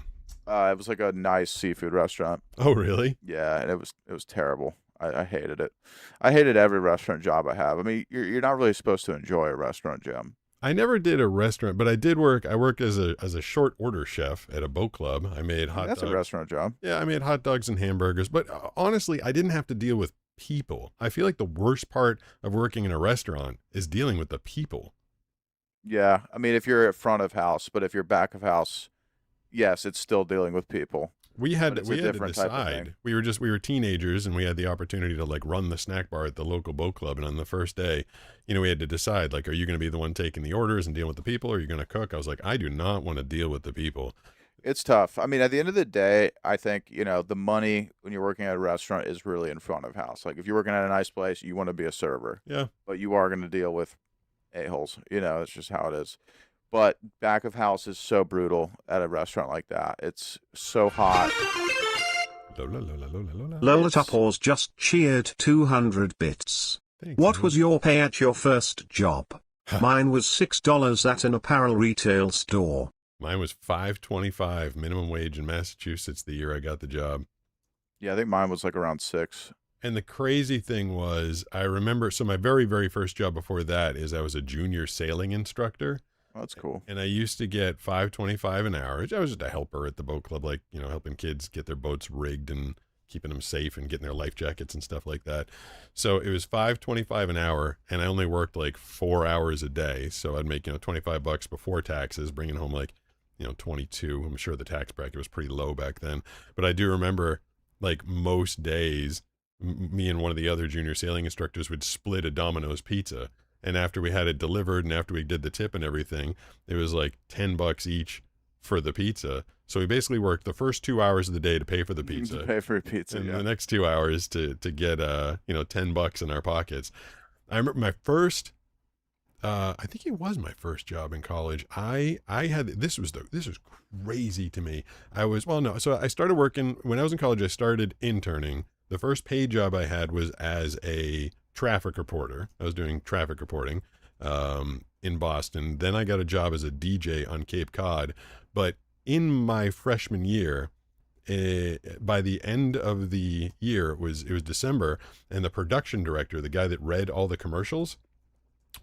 It was like a nice seafood restaurant. Oh, really? Yeah, and it was terrible. I hated it. I hated every restaurant job I have. I mean, you're not really supposed to enjoy a restaurant job. I never did a restaurant, but I did work. I worked as a short order chef at a boat club. I made hot That's dogs. a restaurant job. Yeah, I made hot dogs and hamburgers. But honestly, I didn't have to deal with people. I feel like the worst part of working in a restaurant is dealing with the people. Yeah, I mean, if you're at front of house, but if you're back of house, yes, it's still dealing with people. We had But it's we a had to different type of decide. thing. We were teenagers, and we had the opportunity to like run the snack bar at the local boat club. And on the first day, we had to decide, like, are you going to be the one taking the orders and dealing with the people, or are you going to cook? I was like, I do not want to deal with the people. It's tough. I mean, at the end of the day, I think, the money when you're working at a restaurant is really in front of house. Like if you're working at a nice place, you want to be a server. Yeah. But you are going to deal with a-holes. It's just how it is. But back of house is so brutal at a restaurant like that. It's so hot. Lola Tupors just cheered 200 bits. Thank What you. was your pay at your first job? Mine was $6 at an apparel retail store. Mine was $5.25 minimum wage in Massachusetts the year I got the job. Yeah, I think mine was like around 6. And the crazy thing was, I remember, so my very, very first job before that is I was a junior sailing instructor. Oh, that's cool. And I used to get $5.25 an hour. I was just a helper at the boat club, like, helping kids get their boats rigged and keeping them safe and getting their life jackets and stuff like that. So it was $5.25 an hour, and I only worked like 4 hours a day. So I'd make, $25 before taxes, bringing home like, 22. I'm sure the tax bracket was pretty low back then. But I do remember, like, most days me and one of the other junior sailing instructors would split a Domino's pizza. And after we had it delivered and after we did the tip and everything, it was like $10 each for the pizza. So we basically worked the first 2 hours of the day to pay for the pizza. To pay for pizza, and yeah. the next 2 hours to get $10 in our pockets. I remember my first, I think it was my first job in college. I had this was crazy to me. So I started working when I was in college. I started interning. The first paid job I had was as a traffic reporter. I was doing traffic reporting in Boston. Then I got a job as a DJ on Cape Cod. But in my freshman year, by the end of the year, it was December, and the production director, the guy that read all the commercials,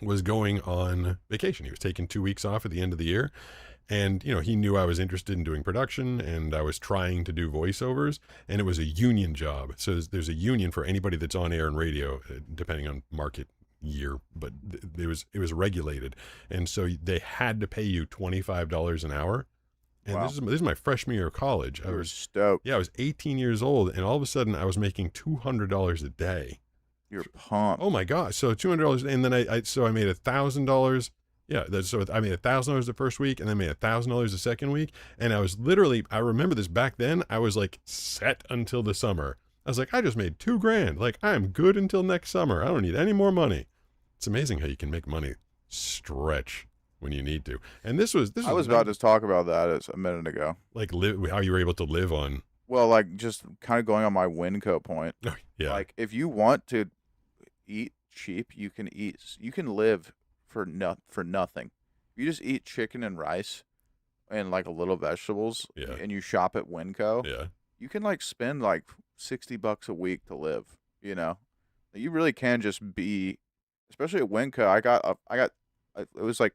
was going on vacation. He was taking 2 weeks off at the end of the year. And, he knew I was interested in doing production and I was trying to do voiceovers, and it was a union job. So there's a union for anybody that's on air and radio, depending on market year, but it was regulated. And so they had to pay you $25 an hour. And Wow. this is my freshman year of college. I was stoked. Yeah, I was 18 years old, and all of a sudden I was making $200 a day. You're pumped. Oh my gosh. So $200, and then I made $1,000. Yeah, so I made $1,000 the first week, and then made $1,000 the second week. And I was literally, I remember this back then, I was like set until the summer. I was like, I just made $2,000. Like, I'm good until next summer. I don't need any more money. It's amazing how you can make money stretch when you need to. And this was I was about to talk about that a minute ago. Like how you were able to live on. Well, like just kind of going on my Winco point. Oh, yeah. Like if you want to eat cheap, you can live for nothing. You just eat chicken and rice and like a little vegetables, Yeah. and you shop at Winco. Yeah. You can like spend like $60 a week to live. You really can just be, especially at Winco. It was like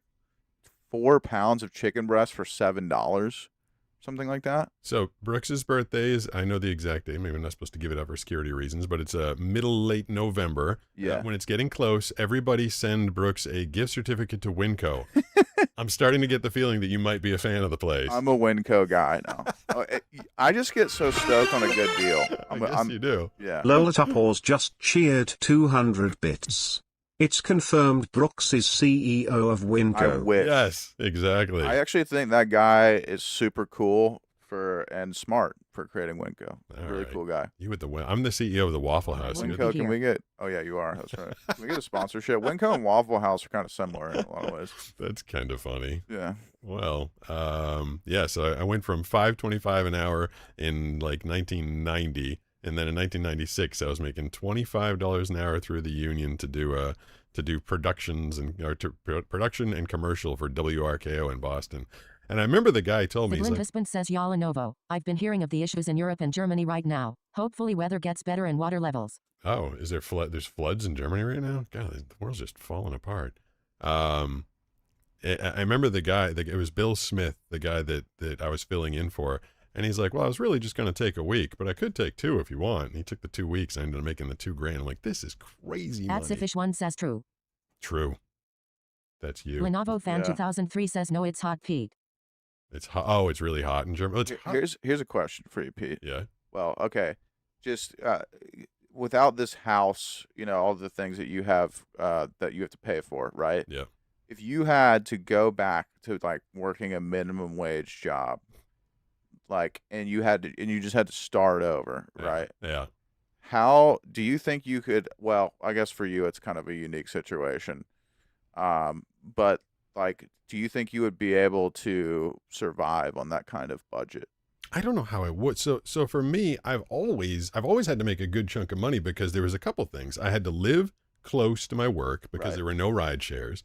4 pounds of chicken breast for $7, something like that. So Brooks's birthday is, I know the exact date. Maybe I'm not supposed to give it up for security reasons, but it's late November. Yeah. When it's getting close, everybody send Brooks a gift certificate to Winco. I'm starting to get the feeling that you might be a fan of the place. I'm a Winco guy now. I just get so stoked on a good deal. I guess you do. Yeah. Lola Topors just cheered 200 bits. It's confirmed Brooks is CEO of I Winco. wish. Yes, exactly. I actually think that guy is super cool and smart for creating Winco. All Really right. cool guy. You with I'm the CEO of the Waffle House. Wouldn't Winco, be can here. we get? Oh yeah, you are. That's right. Can we get a sponsorship? Winco and Waffle House are kind of similar in a lot of ways. That's kind of funny. Yeah. Well, so I went from $5.25 an hour in like 1990, and then in 1996 I was making $25 an hour through the union to do productions production and commercial for WRKO in Boston. And I remember the guy told me, he's Sigmund like, Husband says Yala Novo. I've been hearing of the issues in Europe and Germany right now. Hopefully weather gets better and water levels. oh, is there there's floods in Germany right now? God, the world's just falling apart. I remember the guy, it was Bill Smith, the guy that I was filling in for. And he's like, well, I was really just going to take a week, but I could take 2 if you want. And he took the 2 weeks. I ended up making the $2,000. I'm like, this is crazy money. Atsifish1 says true. True. That's you. Lenovo fan Yeah. 2003 says no, it's hot, Pete. It's hot. Oh, it's really hot in Germany. Oh, it's hot. Here's a question for you, Pete. Yeah. Well, okay, just without this house, all the things that you have to pay for, right? Yeah. If you had to go back to like working a minimum wage job, like, and you just had to start over, right? Yeah. How do you think you could? Well, I guess for you, it's kind of a unique situation. But like, do you think you would be able to survive on that kind of budget? I don't know how I would. So for me, I've always had to make a good chunk of money because there was a couple things. I had to live close to my work because Right. there were no ride shares.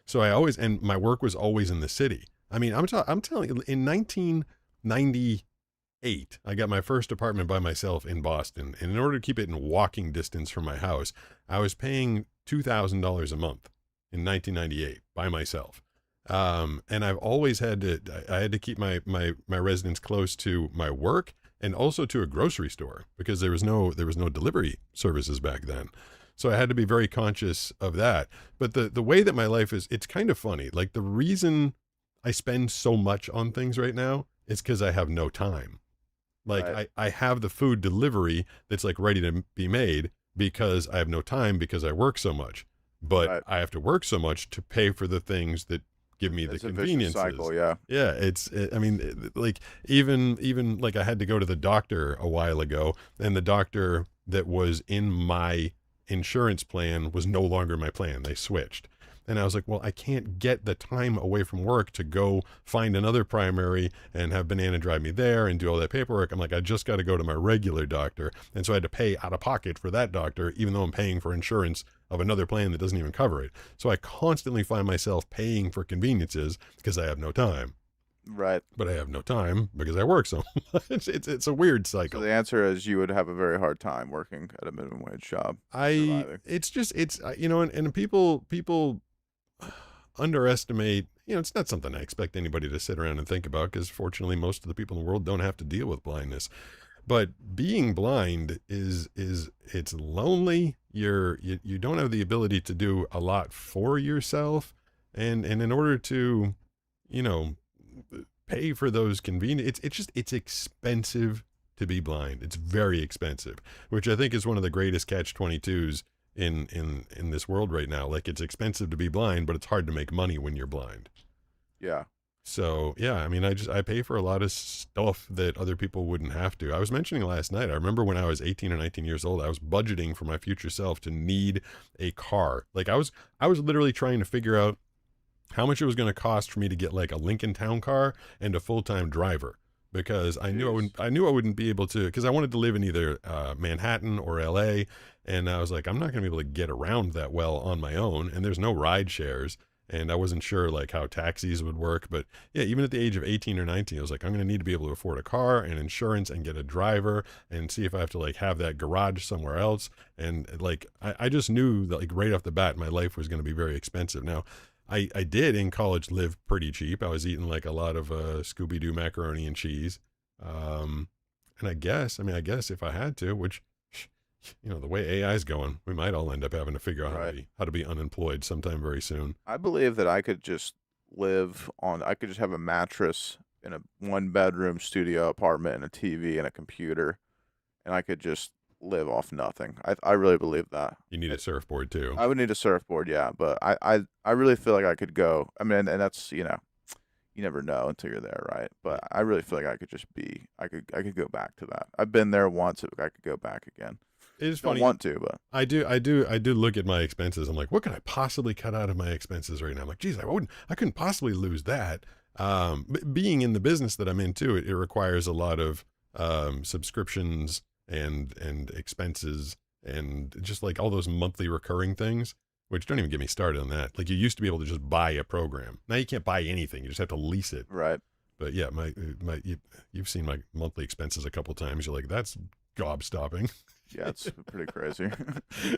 So and my work was always in the city. I mean, I'm telling you, in 1998, I got my first apartment by myself in Boston. And in order to keep it in walking distance from my house, I was paying $2,000 a month in 1998 by myself. And I've always had to keep my residence close to my work and also to a grocery store because there was no delivery services back then. So I had to be very conscious of that. But the way that my life is, it's kind of funny. Like the reason I spend so much on things right now is because I have no time. Like Right. I have the food delivery that's like ready to be made because I have no time because I work so much. But Right. I have to work so much to pay for the things that give me the It's a vicious conveniences. cycle, yeah. Yeah, I mean, like even like I had to go to the doctor a while ago, and the doctor that was in my insurance plan was no longer my plan. They switched. And I was like, well, I can't get the time away from work to go find another primary and have Banana drive me there and do all that paperwork. I'm like, I just got to go to my regular doctor. And so I had to pay out of pocket for that doctor, even though I'm paying for insurance of another plan that doesn't even cover it. So I constantly find myself paying for conveniences because I have no time. Right. But I have no time because I work so much. It's a weird So cycle. the answer is you would have a very hard time working at a minimum wage job. surviving. And people underestimate, it's not something I expect anybody to sit around and think about because fortunately most of the people in the world don't have to deal with blindness. But being blind is it's lonely. You don't have the ability to do a lot for yourself. And in order to, pay for those convenience, it's expensive to be blind. It's very expensive, which I think is one of the greatest catch-22s in this world right now. Like, it's expensive to be blind, but it's hard to make money when you're blind. Yeah. So yeah, I mean, I pay for a lot of stuff that other people wouldn't have to. I was mentioning last night, I remember when I was 18 or 19 years old, I was budgeting for my future self to need a car. Like I was literally trying to figure out how much it was going to cost for me to get like a Lincoln Town car and a full-time driver, because I knew I wouldn't be able to, because I wanted to live in either Manhattan or LA, and I was like, I'm not going to be able to get around that well on my own, and there's no ride shares, and I wasn't sure like how taxis would work. But yeah, even at the age of 18 or 19, I was like, I'm going to need to be able to afford a car and insurance and get a driver and see if I have to like have that garage somewhere else. And like I just knew that like right off the bat my life was going to be very expensive. Now I did in college live pretty cheap. I was eating like a lot of Scooby-Doo macaroni and cheese. And I guess if I had to, which, the way AI is going, we might all end up having to figure out how to be unemployed sometime very soon. I believe that I could just I could just have a mattress in a 1-bedroom studio apartment and a TV and a computer, and I could just live off nothing. I really believe that. You need a surfboard too. I would need a surfboard, yeah, but I really feel like I could go. I mean, and that's, you never know until you're there, right? But I really feel like I could just I could go back to that. I've been there once. I could go back again. It is Don't funny. want to, but I do look at my expenses. I'm like, what can I possibly cut out of my expenses right now? I'm like, geez, I couldn't possibly lose that. Being in the business that I'm in too, it requires a lot of subscriptions and expenses and just like all those monthly recurring things, which don't even get me started on that. Like, you used to be able to just buy a program. Now you can't buy anything. You just have to lease it. right. But yeah, you've seen my monthly expenses a couple times. You're like, that's gobstopping. Yeah, it's pretty crazy.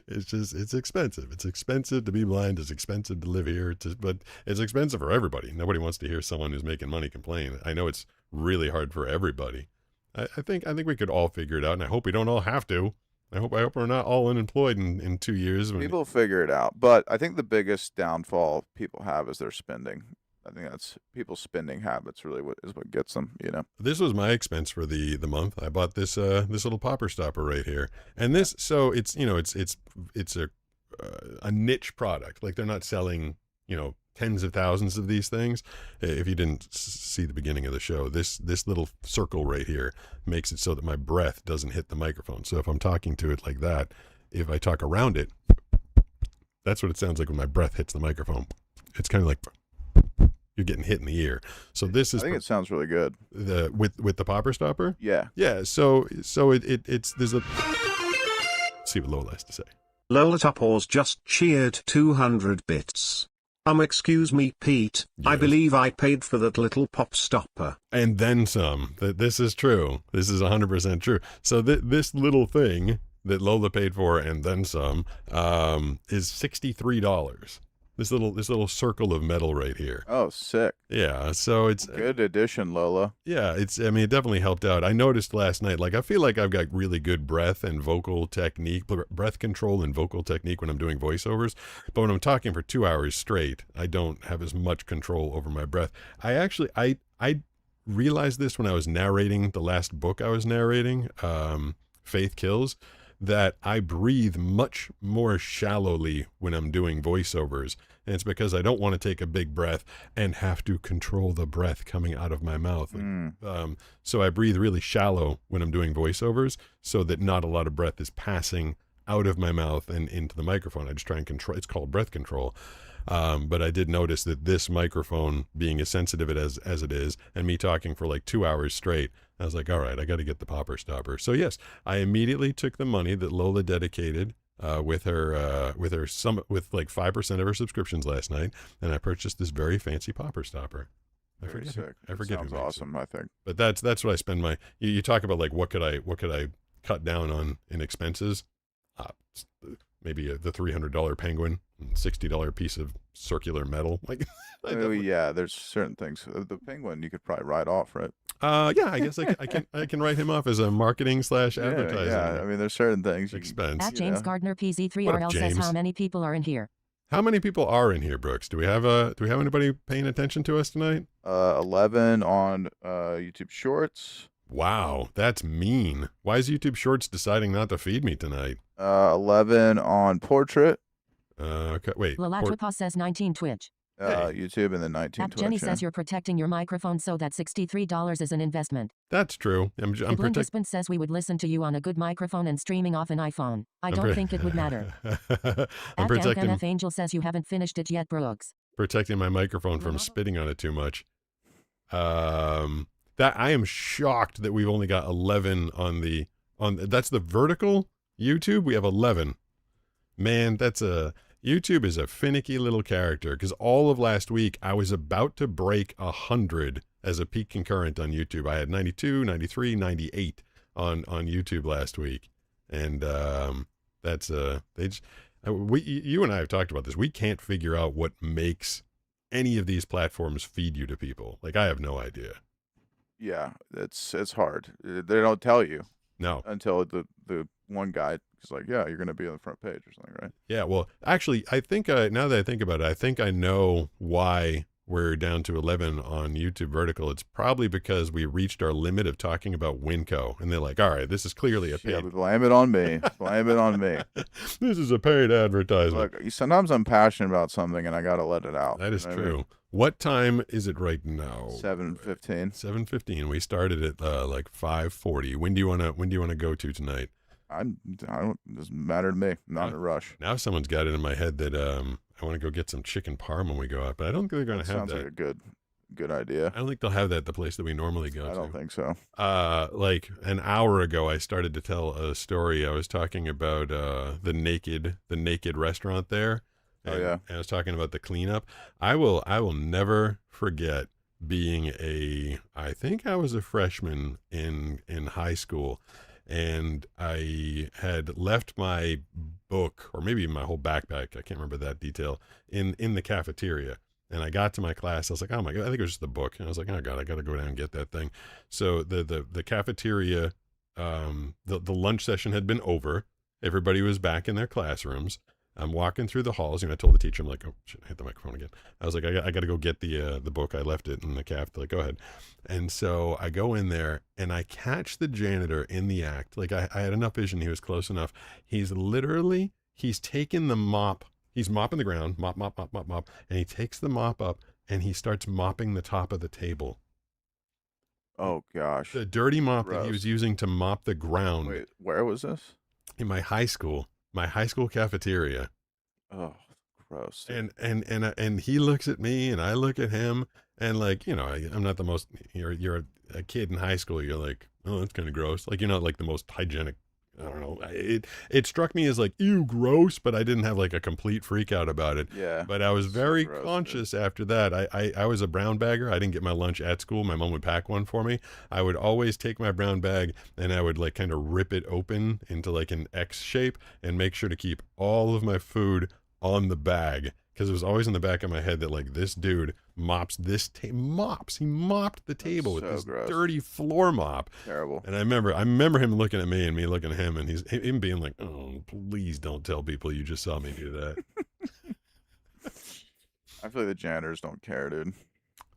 It's expensive. It's expensive to be blind. It's expensive to live here. But it's expensive for everybody. Nobody wants to hear someone who's making money complain. I know it's really hard for everybody. I think we could all figure it out, and I hope we don't all have to. I hope we're not all unemployed in 2 years. People figure it out, but I think the biggest downfall people have is their spending. I think that's people's spending habits really what gets them, This was my expense for the month. I bought this little popper stopper right here, and this, so it's it's a niche product. Like, they're not selling tens of thousands of these things. If you didn't see the beginning of the show, this little circle right here makes it so that my breath doesn't hit the microphone. So if I'm talking to it like that, if I talk around it, that's what it sounds like when my breath hits the microphone. It's kind of like you're getting hit in the ear. So this is, I think it sounds really good. With the popper stopper. Yeah. Yeah. So it's there's a, let's see what Lola has to say. Lola Topors just cheered 200 bits. Excuse me, Pete. Yes. I believe I paid for that little pop stopper. And then some. This is true. This is 100% true. So this little thing that Lola paid for and then some is $63. This little circle of metal right here. Oh, sick. Yeah, so it's good addition, Lola. Yeah, it definitely helped out. I noticed last night, like, I feel like I've got really good breath and vocal technique, breath control and vocal technique when I'm doing voiceovers. But when I'm talking for 2 hours straight, I don't have as much control over my breath. I realized this when I was narrating the last book I was narrating, Faith Kills, that I breathe much more shallowly when I'm doing voiceovers. And it's because I don't want to take a big breath and have to control the breath coming out of my mouth. So I breathe really shallow when I'm doing voiceovers so that not a lot of breath is passing out of my mouth and into the microphone. I just try and control. It's called breath control. But I did notice that this microphone, being as sensitive as it is, and me talking for like 2 hours straight, I was like, all right, I got to get the popper stopper. So yes, I immediately took the money that Lola dedicated with like 5% of her subscriptions last night, and I purchased this very fancy popper stopper. I forget Sounds awesome, I think. But that's what I spend my. You talk about like what could I cut down on in expenses? Maybe the $300 penguin, $60 piece of circular metal. Like, yeah, there's certain things. The penguin you could probably write off, right? Yeah, I guess I can write him off as a marketing / advertising. Yeah, I mean, there's certain things. Expense. At James Gardner PZ3RL says how many people are in here. How many people are in here, Brooks? Do we have anybody paying attention to us tonight? 11 on YouTube Shorts. Wow, that's mean. Why is YouTube Shorts deciding not to feed me tonight? 11 on Portrait. Okay, wait. Lalatwapa says 19 Twitch. YouTube and then 19 Twitch. Jenny says you're protecting your microphone so that $63 is an investment. That's true. I'm Linda Spence says we would listen to you on a good microphone and streaming off an iPhone. I don't think it would matter. I'm protecting. NF Angel says you haven't finished it yet, Brooks. Protecting my microphone from spitting on it too much. That I am shocked that we've only got 11 on that's the vertical YouTube. We have 11. Man, YouTube is a finicky little character, because all of last week I was about to break 100 as a peak concurrent on YouTube. I had 92, 93, 98 on YouTube last week. And you and I have talked about this. We can't figure out what makes any of these platforms feed you to people. Like, I have no idea. Yeah, it's hard. They don't tell you. No. Until the one guy is like, yeah, you're going to be on the front page or something, right? Yeah, well, actually, I think now that I think about it, I think I know why we're down to 11 on YouTube vertical. It's probably because we reached our limit of talking about Winco. And they're like, all right, this is clearly a paid. Yeah, blame it on me. Blame it on me. This is a paid advertisement. Look, sometimes I'm passionate about something and I got to let it out. That is true. What time is it right now? 7:15. 7:15. We started at like 5:40. When do you wanna go to tonight? It doesn't matter to me. I'm not in a rush. Now someone's got it in my head that I want to go get some chicken parm when we go out, but I don't think they're going to have that. Sounds like a good idea. I don't think they'll have that at the place that we normally go to. I don't think so. Like an hour ago, I started to tell a story. I was talking about the naked restaurant there. And, and I was talking about the cleanup. I will never forget being I think I was a freshman in high school. And I had left my book, or maybe my whole backpack, I can't remember that detail, in the cafeteria. And I got to my class, I was like, oh my God, I think it was just the book. And I was like, oh God, I got to go down and get that thing. So the cafeteria, the lunch session had been over. Everybody was back in their classrooms. I'm walking through the halls, and I told the teacher, I'm like, oh shit, I hit the microphone again. I was like, I got to go get the book. I left it in the caf. They're like, go ahead. And so I go in there, and I catch the janitor in the act. Like, I had enough vision. He was close enough. He's taking the mop. He's mopping the ground, mop. And he takes the mop up, and he starts mopping the top of the table. Oh gosh. The dirty mop that he was using to mop the ground. Wait, where was this? In my high school cafeteria. Oh, gross. And he looks at me and I look at him, and like, you know, I'm not the most, you're a kid in high school. You're like, oh, that's kind of gross. Like, you're not like the most hygienic. I don't know. It struck me as like, ew, gross, but I didn't have like a complete freak out about it. Yeah. But I was very conscious after that. I was a brown bagger. I didn't get my lunch at school. My mom would pack one for me. I would always take my brown bag and I would like kind of rip it open into like an X shape and make sure to keep all of my food on the bag. Because it was always in the back of my head that like, this dude mops this he mopped the table with this dirty floor mop. Terrible. And I remember him looking at me and me looking at him, and him being like, oh, please don't tell people you just saw me do that. I feel like the janitors don't care, dude.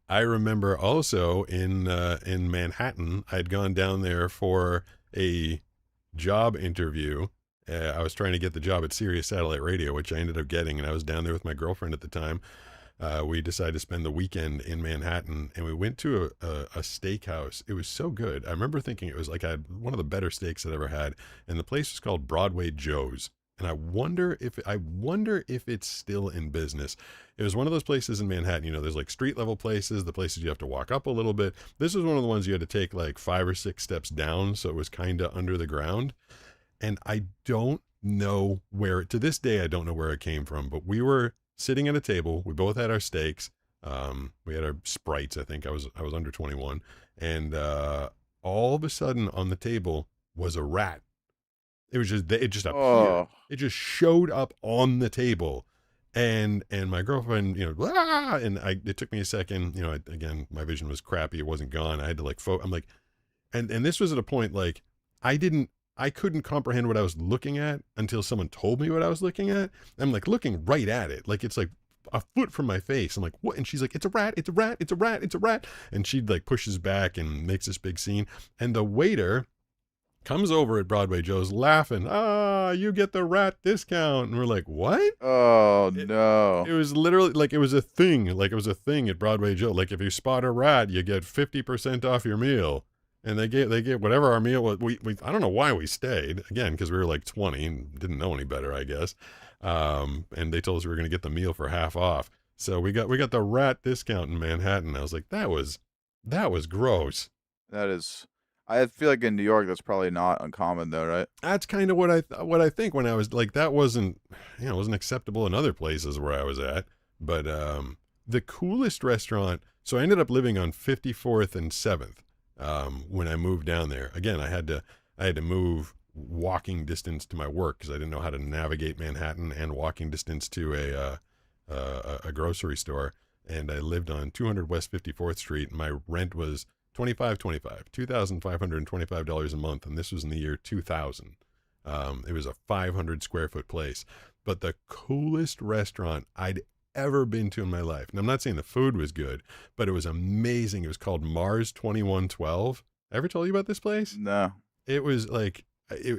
I remember also in Manhattan, I'd gone down there for a job interview. I was trying to get the job at Sirius Satellite Radio, which I ended up getting, and I was down there with my girlfriend at the time. We decided to spend the weekend in Manhattan, and we went to a steakhouse. It was so good. I remember thinking it was like I had one of the better steaks I'd ever had, and the place was called Broadway Joe's. And I wonder if it's still in business. It was one of those places in Manhattan. You know, there's like street level places, the places you have to walk up a little bit. This was one of the ones you had to take like 5 or 6 steps down, so it was kind of under the ground. And I don't know to this day, I don't know where it came from, but we were sitting at a table. We both had our steaks. We had our Sprites. I think I was under 21. And all of a sudden on the table was a rat. It just appeared. Oh. It just showed up on the table. And my girlfriend, you know, and it took me a second, you know, again, my vision was crappy. It wasn't gone. I had to like, I'm like, and this was at a point, like, I couldn't comprehend what I was looking at until someone told me what I was looking at. I'm like looking right at it. Like it's like a foot from my face. I'm like, what? And she's like, it's a rat, it's a rat, it's a rat, it's a rat. And she like pushes back and makes this big scene. And the waiter comes over at Broadway Joe's laughing. You get the rat discount. And we're like, what? Oh, no. It was literally like, it was a thing. Like it was a thing at Broadway Joe. Like if you spot a rat, you get 50% off your meal. And they gave whatever our meal was. We I don't know why we stayed, again, because we were like 20 and didn't know any better, I guess. And they told us we were going to get the meal for half off. So we got the rat discount in Manhattan. I was like, that was gross. That is, I feel like in New York, that's probably not uncommon though, right? That's kind of what I think when I was like, that wasn't, you know, wasn't acceptable in other places where I was at. But the coolest restaurant, so I ended up living on 54th and 7th. When I moved down there, again, I had to move walking distance to my work because I didn't know how to navigate Manhattan and walking distance to a grocery store. And I lived on 200 West 54th Street. And my rent was $2,525 a month. And this was in the year 2000. It was a 500 square foot place, but the coolest restaurant I'd ever been to in my life. And I'm not saying the food was good, but it was amazing. It was called Mars 2112. Ever told you about this place? No. It was like,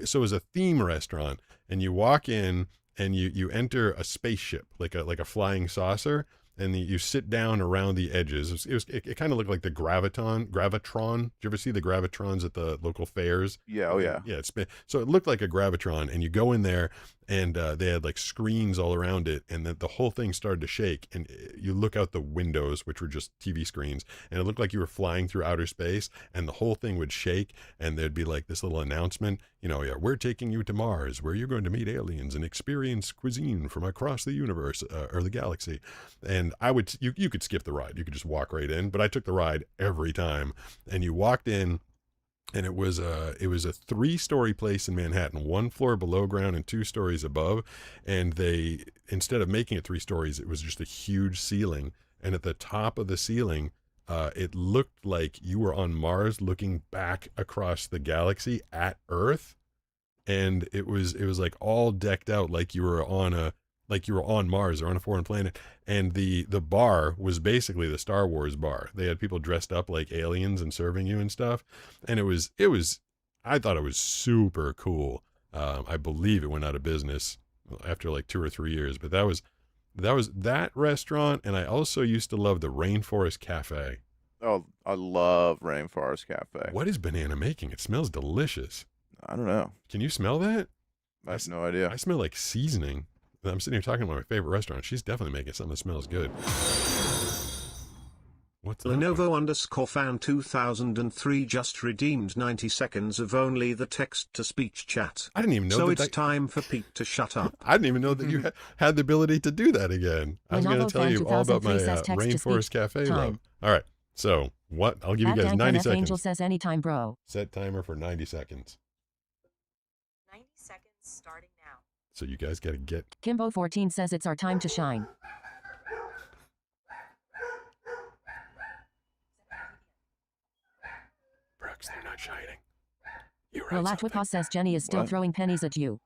so it was a theme restaurant, and you walk in and you enter a spaceship, like a flying saucer, and you sit down around the edges. It kind of looked like the Gravitron. Did you ever see the Gravitrons at the local fairs? Yeah, oh yeah. Yeah, so it looked like a Gravitron, and you go in there, and they had like screens all around it, and the whole thing started to shake, and you look out the windows, which were just TV screens, and it looked like you were flying through outer space, and the whole thing would shake, and there'd be like this little announcement, you know, yeah, we're taking you to Mars, where you're going to meet aliens and experience cuisine from across the universe or the galaxy. And you could skip the ride, you could just walk right in, but I took the ride every time. And you walked in, and it was a 3-story place in Manhattan, 1 floor below ground and 2 stories above. And they, instead of making it 3 stories, it was just a huge ceiling. And at the top of the ceiling, it looked like you were on Mars looking back across the galaxy at Earth. And it was like all decked out like you were on Mars or on a foreign planet. And the bar was basically the Star Wars bar. They had people dressed up like aliens and serving you and stuff. And I thought it was super cool. I believe it went out of business after like 2 or 3 years, but that was that restaurant. And I also used to love the Rainforest Cafe. Oh, I love Rainforest Cafe. What is Banana making? It smells delicious. I don't know. Can you smell that? I have no idea. I smell like seasoning. I'm sitting here talking about my favorite restaurant. She's definitely making something that smells good. What's that? Lenovo_fan 2003 just redeemed 90 seconds of only the text-to-speech chat. I didn't even know so that. So it's time for Pete to shut up. I didn't even know that you had the ability to do that again. I was going to tell you all about my Rainforest Cafe love. All right. So what? I'll give you guys 90 seconds. Angel says anytime, bro. Set timer for 90 seconds. 90 seconds starting now. So you guys got to get... Kimbo14 says it's our time to shine. Brooks, they're not shining. You're right. Relatwapa says Jenny is still throwing pennies at you.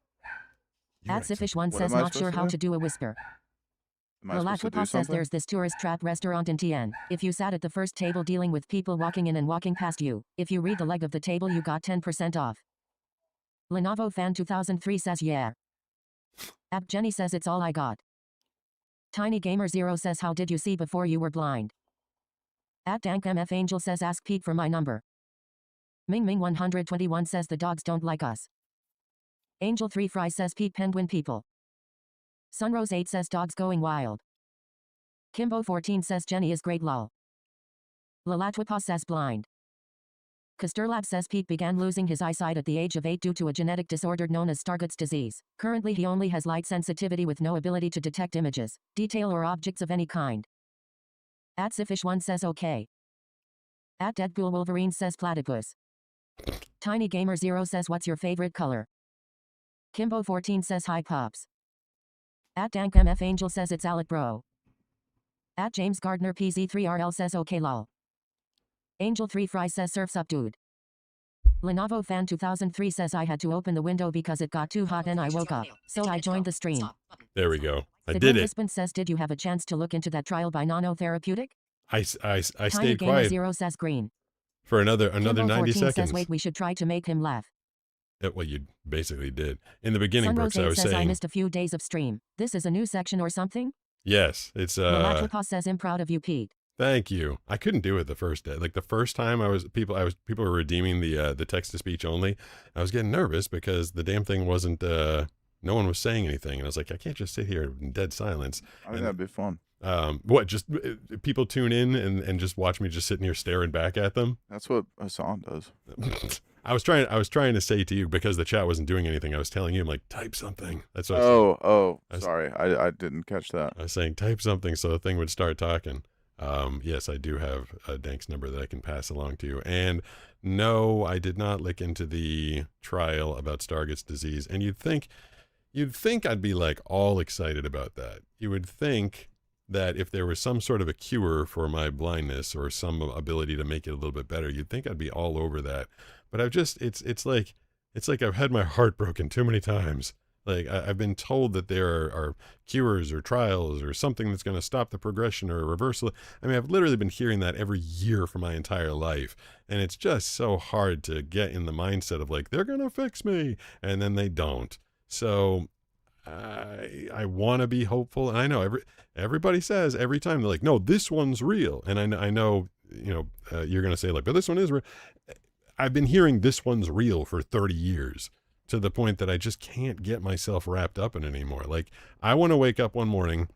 At Siffish1 says not sure how to do a whisper. Am I supposed to do Latwapa says something? there's this tourist trap restaurant in TN. If you sat at the first table dealing with people walking in and walking past you, if you read the leg of the table you got 10% off. Lenovo Fan 2003 says yeah. App Jenny says it's all I got. Tiny Gamer 0 says how did you see before you were blind? At Dank MF Angel says ask Pete for my number. Ming Ming 121 says the dogs don't like us. Angel 3 Fry says Pete Penguin people. Sunrose 8 says dogs going wild. Kimbo 14 says Jenny is great lol. Lalatwapa says blind. Kasturlab says Pete began losing his eyesight at the age of 8 due to a genetic disorder known as Stargardt's disease. Currently he only has light sensitivity with no ability to detect images, detail or objects of any kind. At Sifish1 says okay. At Deadpool Wolverine says platypus. Tiny Gamer 0 says what's your favorite color? Kimbo 14 says hi pops. At Dank MF Angel says it's Alec bro. At James Gardner PZ3RL says okay lol. Angel 3 Fry says surfs up dude. Lenovo Fan 2003 says I had to open the window because it got too hot and I woke up, so I joined the stream. There we go. I The did Grim it. Husband says did you have a chance to look into that trial by nanotherapeutic? I Tiny stayed Gamer quiet 0 says green. for another Kimbo 90 14 seconds. says wait we should try to make him laugh. Well, you basically did. In the beginning, Sunrose Brooks, I 8 was says I saying, missed a few days of stream. This is a new section or something? yes, it's Lalatwapa says I'm proud of you Pete. thank you. I couldn't do it the first day. Like the first time people were redeeming the text to speech only. I was getting nervous because the damn thing wasn't no one was saying anything and I was like I can't just sit here in dead silence. I think that'd be fun. What just people tune in and just watch me just sitting here staring back at them? That's what Hassan does. I was trying to say to you because the chat wasn't doing anything. I was telling you, I'm like, type something. That's what Sorry. I didn't catch that. I was saying type something so the thing would start talking. Yes, I do have a Dank's number that I can pass along to you. And no, I did not look into the trial about Stargardt's disease. And you'd think I'd be like all excited about that. You would think that if there was some sort of a cure for my blindness or some ability to make it a little bit better, you'd think I'd be all over that. But it's like I've had my heart broken too many times. Like I've been told that there are cures or trials or something that's going to stop the progression or a reversal. I mean, I've literally been hearing that every year for my entire life. And it's just so hard to get in the mindset of like, they're going to fix me. And then they don't. So I want to be hopeful. And I know everybody says every time they're like, no, this one's real. And I know, you're going to say like, but this one is real. I've been hearing this one's real for 30 years to the point that I just can't get myself wrapped up in it anymore. Like I want to wake up one morning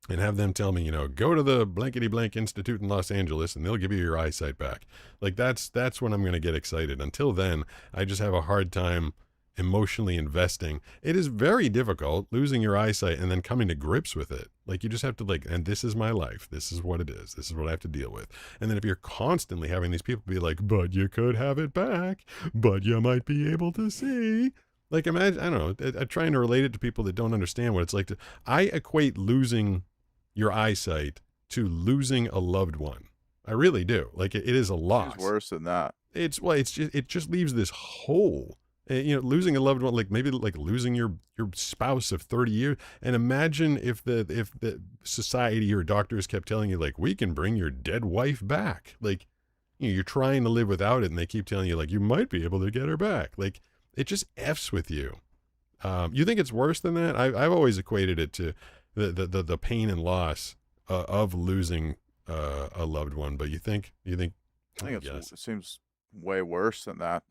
and have them tell me, go to the blankety blank institute in Los Angeles and they'll give you your eyesight back. Like that's when I'm going to get excited. Until then, I just have a hard time emotionally investing. It is very difficult losing your eyesight and then coming to grips with it. Like you just have to and this is my life. This is what it is. This is what I have to deal with. And then if you're constantly having these people be like, but you could have it back, but you might be able to see. Like imagine, I don't know, I'm trying to relate it to people that don't understand what it's like I equate losing your eyesight to losing a loved one. I really do. Like it is a loss. It's worse than that. It just leaves this hole. Losing a loved one, like maybe like losing your spouse of 30 years. And imagine if the society or doctors kept telling you like, we can bring your dead wife back. Like, you're trying to live without it. And they keep telling you like, you might be able to get her back. Like it just F's with you. You think it's worse than that? I've always equated it to the pain and loss of losing a loved one. But you think, I think it seems way worse than that.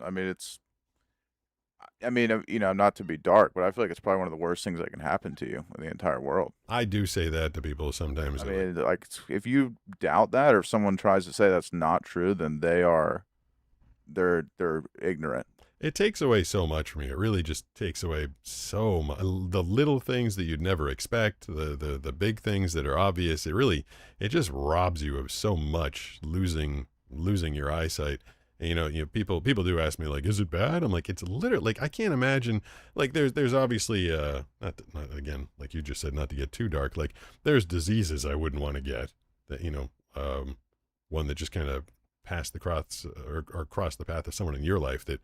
Not to be dark, but I feel like it's probably one of the worst things that can happen to you in the entire world. I do say that to people sometimes. If you doubt that, or if someone tries to say that's not true, then they're ignorant. It takes away so much from you. It really just takes away so much. The little things that you'd never expect, the big things that are obvious. It just robs you of so much. Losing your eyesight. And, people do ask me like, is it bad? I'm like, it's literally like, I can't imagine, like there's obviously, not again, like you just said, not to get too dark. Like there's diseases I wouldn't want to get that, one that just kind of passed the cross or crossed the path of someone in your life that,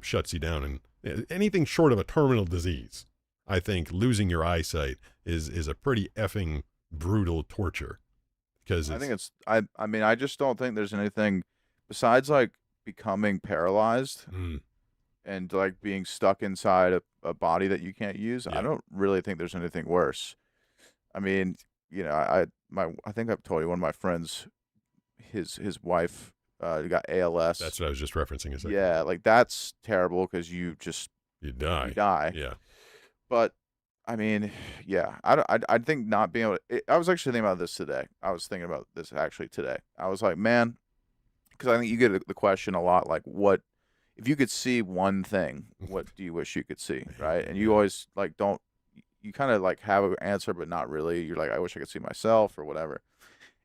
shuts you down, and anything short of a terminal disease. I think losing your eyesight is a pretty effing brutal torture. Because I think it's I mean I just don't think there's anything besides like becoming paralyzed and like being stuck inside a body that you can't use. I don't really think there's anything worse. I mean, you know, I think I've told you one of my friends, his wife got ALS. That's what I was just referencing a second. Yeah, like that's terrible because you die. You die. Yeah. But I mean, yeah, I think not being able to, I was actually thinking about this today. I was thinking about this actually today. I was like, man, because I think you get the question a lot, like, what, if you could see one thing, what do you wish you could see, right? And you always, like, don't, you kind of, like, have an answer, but not really. You're like, I wish I could see myself or whatever.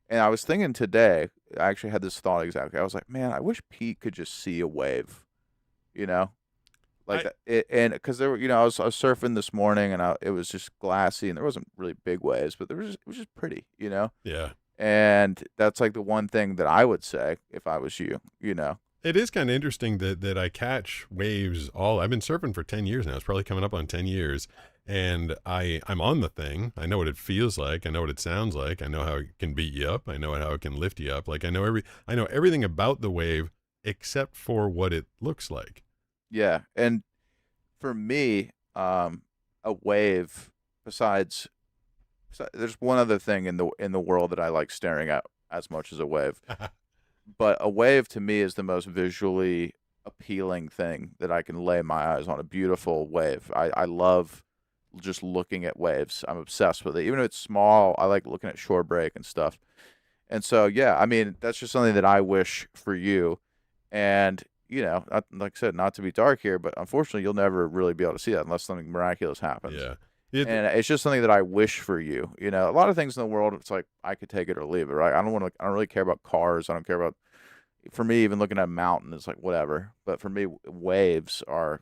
And I was thinking today, I actually had this thought exactly. I was like, man, I wish Pete could just see a wave, you know? Like and because there were, you know, I was surfing this morning and it was just glassy and there wasn't really big waves, but it was just pretty, you know. Yeah. And that's like the one thing that I would say if I was you, you know. It is kind of interesting that I catch waves I've been surfing for 10 years now. It's probably coming up on 10 years. And I'm on the thing. I know what it feels like. I know what it sounds like. I know how it can beat you up. I know how it can lift you up. Like I know everything about the wave except for what it looks like. Yeah, and for me, a wave besides there's one other thing in the world that I like staring at as much as a wave. But a wave to me is the most visually appealing thing that I can lay my eyes on. A beautiful wave. I love just looking at waves. I'm obsessed with it. Even if it's small, I like looking at shore break and stuff. And so, yeah, I mean, that's just something that I wish for you. And you know, like I said, not to be dark here, but unfortunately, you'll never really be able to see that unless something miraculous happens. Yeah. And it's just something that I wish for you. You know, a lot of things in the world, it's like I could take it or leave it, right? I don't really care about cars. I don't care about, for me, even looking at a mountain, it's like whatever. But for me, waves are,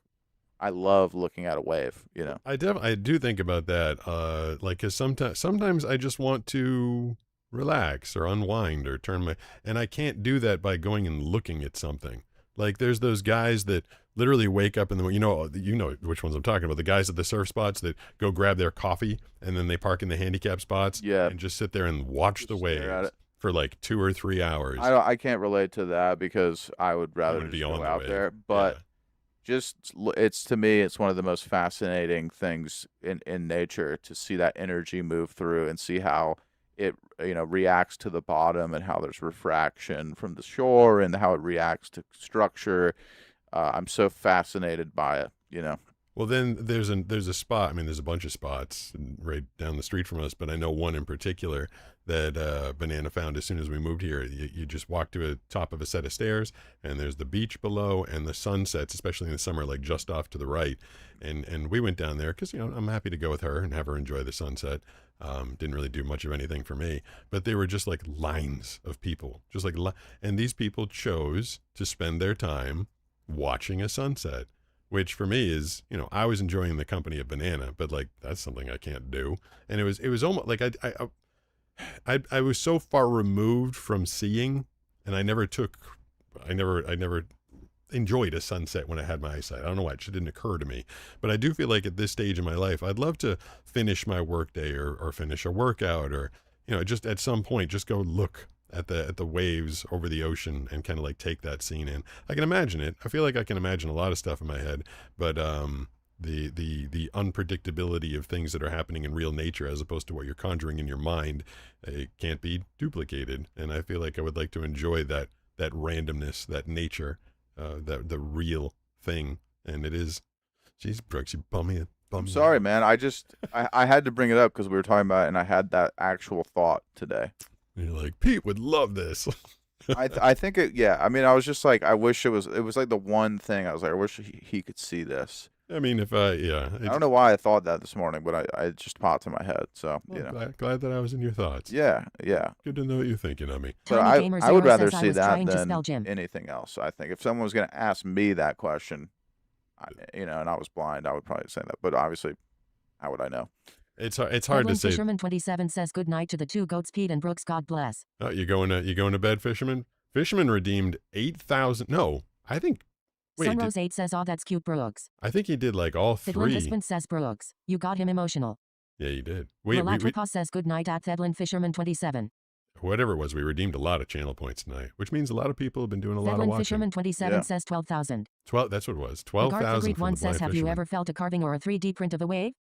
I love looking at a wave, you know. I do think about that. Like, cause sometimes I just want to relax or unwind or and I can't do that by going and looking at something. Like there's those guys that literally wake up in the morning, you know which ones I'm talking about. The guys at the surf spots that go grab their coffee and then they park in the handicap spots and just sit there and watch the waves for like 2 or 3 hours. I can't relate to that because I would rather just go out there. But it's to me, it's one of the most fascinating things in nature to see that energy move through and see how it reacts to the bottom and how there's refraction from the shore and how it reacts to structure. I'm so fascinated by it, you know. Well, then there's a spot. I mean, there's a bunch of spots right down the street from us, but I know one in particular that Banana found as soon as we moved here. You just walk to the top of a set of stairs, and there's the beach below, and the sun sets, especially in the summer, like just off to the right. And we went down there because I'm happy to go with her and have her enjoy the sunset. Didn't really do much of anything for me, but they were just like lines of people, just like, and these people chose to spend their time watching a sunset, which for me is, I was enjoying the company of Banana, but like, that's something I can't do. And it was almost like I was so far removed from seeing, and I never enjoyed a sunset when I had my eyesight. I don't know why, it just didn't occur to me. But I do feel like at this stage in my life, I'd love to finish my workday or finish a workout or, just at some point, just go look at the waves over the ocean and kind of like take that scene in. I can imagine it. I feel like I can imagine a lot of stuff in my head, but the unpredictability of things that are happening in real nature as opposed to what you're conjuring in your mind, it can't be duplicated. And I feel like I would like to enjoy that randomness, that nature, the real thing. And it is, geez, Brooks, you bum me. I'm sorry, man. I had to bring it up because we were talking about it and I had that actual thought today. You're like, Pete would love this. I think it, yeah. I mean, I was just like, I wish it was like the one thing I was like, I wish he could see this. I mean, I don't know why I thought that this morning, but I just popped in my head. So, glad that I was in your thoughts. Yeah. Good to know what you're thinking of me. But I would rather see that than anything else. I think if someone was going to ask me that question, and I was blind, I would probably say that. But obviously, how would I know? It's hard to say. Fisherman 27 says good night to the two goats, Pete and Brooks. God bless. Oh, you going to bed, Fisherman? Fisherman redeemed 8,000. No, I think Wait, Sunrose 8 says, "Oh, that's cute, Brooks." I think he did like all Thedlin 3. Hispin says, "Brooks, you got him emotional." Yeah, you did. We Latricos says, "Good night at Thedlin Fisherman 27." whatever it was, we redeemed a lot of channel points tonight, which means a lot of people have been doing a lot of Thedlin watching. Fisherman 27 says 12,000. 12. That's what it was. 12,000 for one the says, blind "Have you fisherman. ever felt a carving or a 3D print of a wave?"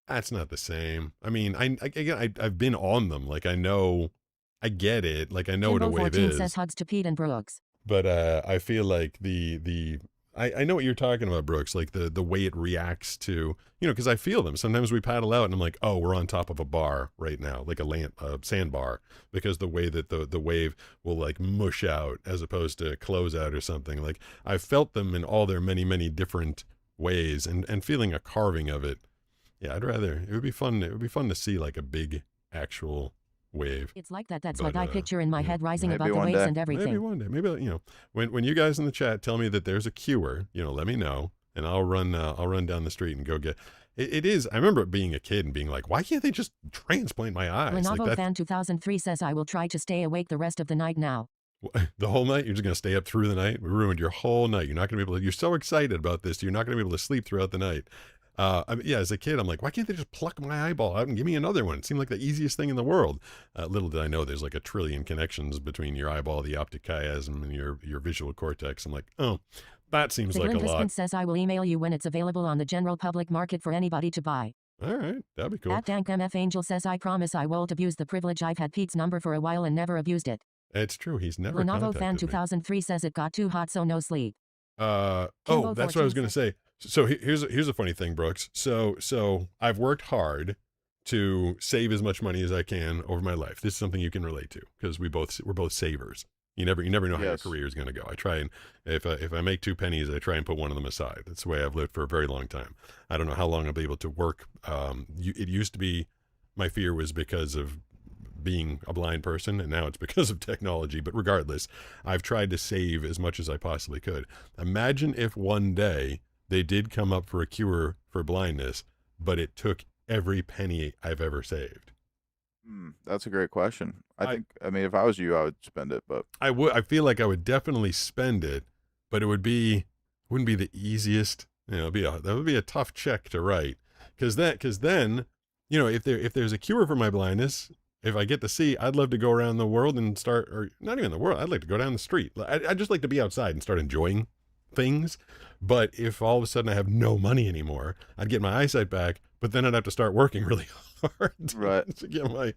That's not the same. I mean, I've been on them. Like I know, I get it. Like I know what a Jimbo wave 14 is. says, "Hugs to Pete and Brooks." But I feel like I know what you're talking about, Brooks. Like the way it reacts to, because I feel them. Sometimes we paddle out and I'm like, oh, we're on top of a bar right now, like a sandbar, because the way that the wave will like mush out as opposed to close out or something. Like I've felt them in all their many, many different ways, and feeling a carving of it. Yeah, it would be fun. It would be fun to see like a big actual wave. It's like that. That's But, what I picture in my head, rising maybe above the one waves day. and everything. Maybe one day. Maybe when you guys in the chat tell me that there's a cure, let me know, and I'll run down the street and go get. It is. I remember being a kid and being like, why can't they just transplant my eyes? Lenovo Like Fan 2003 says, "I will try to stay awake the rest of the night now." the whole night. You're just gonna stay up through the night. We ruined your whole night. You're not gonna be able to. You're so excited about this. You're not gonna be able to sleep throughout the night. Yeah, as a kid, I'm like, why can't they just pluck my eyeball out and give me another one? It seemed like the easiest thing in the world. Little did I know there's like a trillion connections between your eyeball, the optic chiasm, and your visual cortex. I'm like, oh, that seems like a Sigrid lot. Hispin says, "I will email you when it's available on the general public market for anybody to buy." All right, that'd be cool. At Dank MF Angel says, "I promise I won't abuse the privilege. I've had Pete's number for a while and never abused it." It's true. He's never Lenovo Fan contacted me. 2003 says, "It got too hot, so no sleep." Oh, Kimbo that's what I was 14 going to say. So here's a funny thing, Brooks. So I've worked hard to save as much money as I can over my life. This is something you can relate to because we're both savers. You never know how your Yes. career is going to go. I try and if I make 2 pennies, I try and put one of them aside. That's the way I've lived for a very long time. I don't know how long I'll be able to work. It used to be my fear was because of being a blind person, and now it's because of technology. But regardless, I've tried to save as much as I possibly could. Imagine if one day they did come up for a cure for blindness, but it took every penny I've ever saved. That's a great question. I mean, if I was you, I would spend it, but I feel like I would definitely spend it, but wouldn't be the easiest. That would be a tough check to write. Because then, if there's a cure for my blindness, if I get to see, I'd love to go around the world and or not even the world. I'd like to go down the street. I'd just like to be outside and start enjoying things. But if all of a sudden I have no money anymore, I'd get my eyesight back, but then I'd have to start working really hard right. to get my.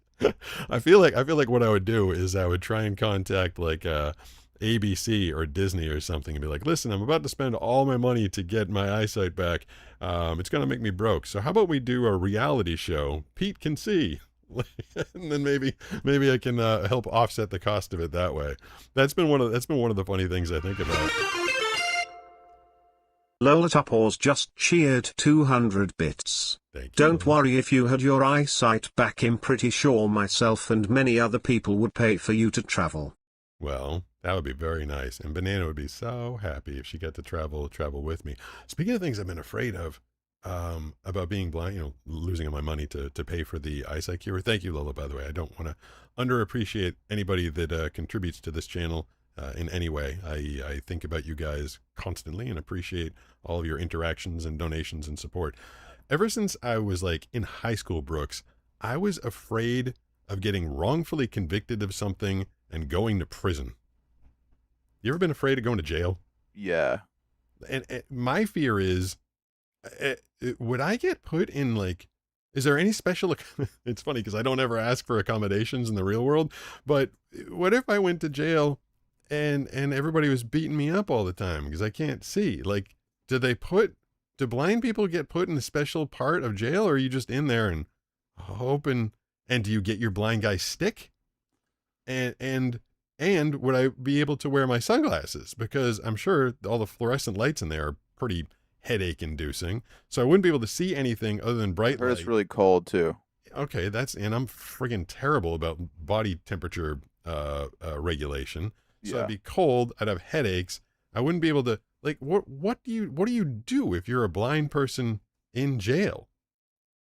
I feel like what I would do is I would try and contact like ABC or Disney or something and be like, listen, I'm about to spend all my money to get my eyesight back. It's gonna make me broke. So how about we do a reality show? Pete can see. And then maybe I can help offset the cost of it that way. That's been one of the funny things I think about. Lola Topors just cheered 200 bits. Thank you. Don't worry, if you had your eyesight back, I'm pretty sure myself and many other people would pay for you to travel. Well, that would be very nice, and Banana would be so happy if she got to travel with me. Speaking of things I've been afraid of, about being blind, losing my money to pay for the eyesight cure. Thank you, Lola, by the way. I don't want to underappreciate anybody that contributes to this channel in any way. I think about you guys constantly and appreciate all of your interactions and donations and support. Ever since I was like in high school, Brooks, I was afraid of getting wrongfully convicted of something and going to prison. You ever been afraid of going to jail? Yeah. And my fear is, would I get put in like, is there any special, it's funny because I don't ever ask for accommodations in the real world, but what if I went to jail and everybody was beating me up all the time because I can't see? Like, do blind people get put in a special part of jail, or are you just in there and hoping, and do you get your blind guy stick? And would I be able to wear my sunglasses? Because I'm sure all the fluorescent lights in there are pretty headache inducing. So I wouldn't be able to see anything other than bright light. It's really cold too. Okay. And I'm friggin' terrible about body temperature, regulation. So Yeah. I'd be cold. I'd have headaches. I wouldn't be able to, like, what do you do if you're a blind person in jail?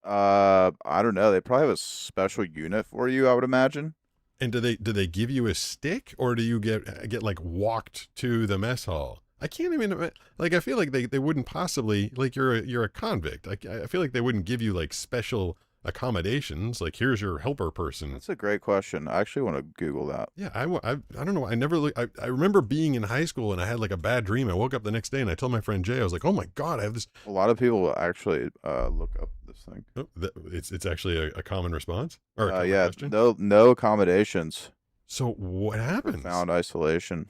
I don't know. They probably have a special unit for you, I would imagine. And do they give you a stick, or do you get like walked to the mess hall? I can't even like. I feel like they wouldn't possibly like you're a convict. I feel like they wouldn't give you like special accommodations. Like here's your helper person. That's a great question. I actually want to Google that. Yeah, I don't know. I never look. I remember being in high school and I had like a bad dream. I woke up the next day and I told my friend Jay, I was like, oh my god, I have this. A lot of people will actually look up this thing. Oh, it's actually a common response or a common Yeah, question? no accommodations. So what happens? Profound isolation.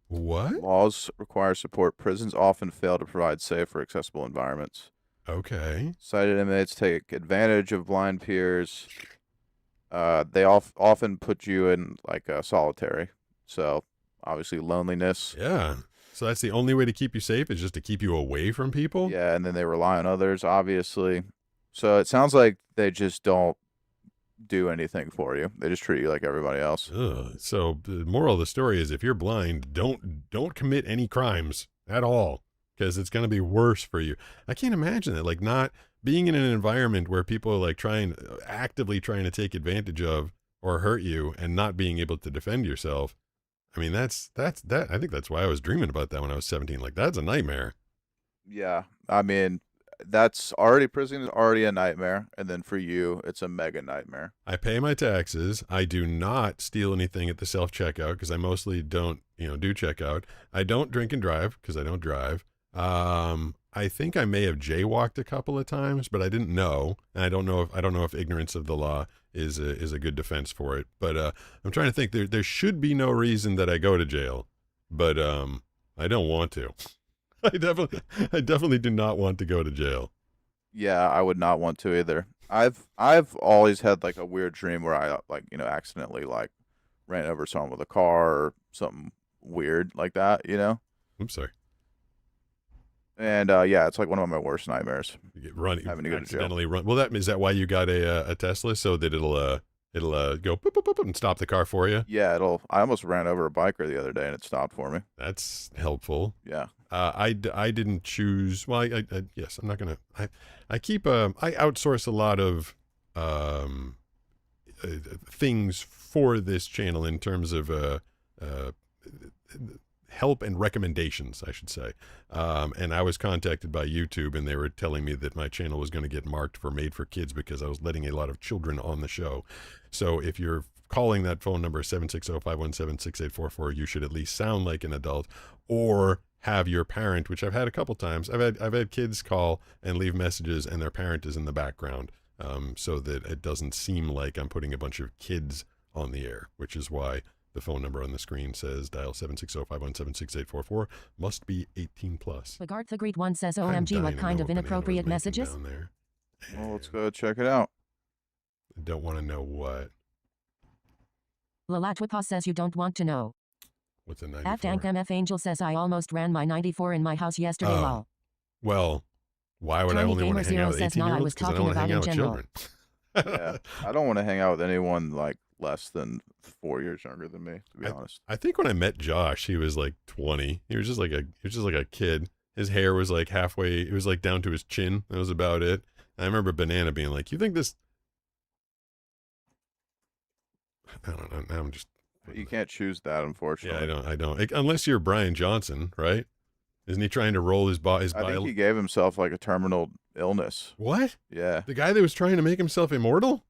What? Laws require support. Prisons often fail to provide safe or accessible environments. Okay. Sighted inmates take advantage of blind peers. They often put you in like a solitary. So obviously loneliness. Yeah. So that's the only way to keep you safe is just to keep you away from people? Yeah, and then they rely on others, obviously. So it sounds like they just don't do anything for you. They just treat you like everybody else. Ugh. So the moral of the story is if you're blind, don't commit any crimes at all because it's going to be worse for you. I can't imagine it, like not being in an environment where people are like actively trying to take advantage of or hurt you and not being able to defend yourself. I mean, that's I think that's why I was dreaming about that when I was 17. Like that's a nightmare. Yeah, I mean, prison is already a nightmare, and then for you, it's a mega nightmare. I pay my taxes. I do not steal anything at the self-checkout because I mostly don't, do checkout. I don't drink and drive because I don't drive. I think I may have jaywalked a couple of times, but I didn't know. And I don't know if ignorance of the law is a good defense for it. But I'm trying to think. There should be no reason that I go to jail, but I don't want to. I definitely do not want to go to jail. Yeah, I would not want to either. I've always had like a weird dream where I accidentally like ran over someone with a car or something weird like that, Oops, sorry. And yeah, it's like one of my worst nightmares. Having to go accidentally run. Well, is that why you got a Tesla so that it'll go boop, boop, boop, boop, and stop the car for you? Yeah, I almost ran over a biker the other day and it stopped for me. That's helpful. Yeah. I didn't choose. Well, yes, I'm not gonna. I outsource a lot of things for this channel in terms of help and recommendations, I should say. And I was contacted by YouTube, and they were telling me that my channel was going to get marked for made for kids because I was letting a lot of children on the show. So if you're calling that phone number 760-517-6844, you should at least sound like an adult, or have your parent, which I've had a couple times. I've had kids call and leave messages, and their parent is in the background, so that it doesn't seem like I'm putting a bunch of kids on the air, which is why the phone number on the screen says dial 760-517-6844, must be 18 plus. Lagartha Greet 1 says, OMG, what kind of inappropriate messages? Down there. Well, let's go check it out. I don't want to know what. Lalatwapa says you don't want to know. What's a 94? At Dank MF Angel says I almost ran my 94 in my house yesterday. Lol. Well, why would I Tony only want to hang Gamer out with Zero says, "No, I 18-year-olds? was Because I talking don't want to hang about out with in general." children. Yeah, I don't want to hang out with anyone like less than 4 years younger than me, to be honest. I think when I met Josh, he was like 20. He was just like a kid. His hair was like halfway. It was like down to his chin. That was about it. And I remember Banana being like, "You think this?" I don't know. Now I'm just. You can't choose that, unfortunately. Yeah, I don't. Unless you're Brian Johnson, right? Isn't he trying to roll his I think he gave himself like a terminal illness. What? Yeah. The guy that was trying to make himself immortal?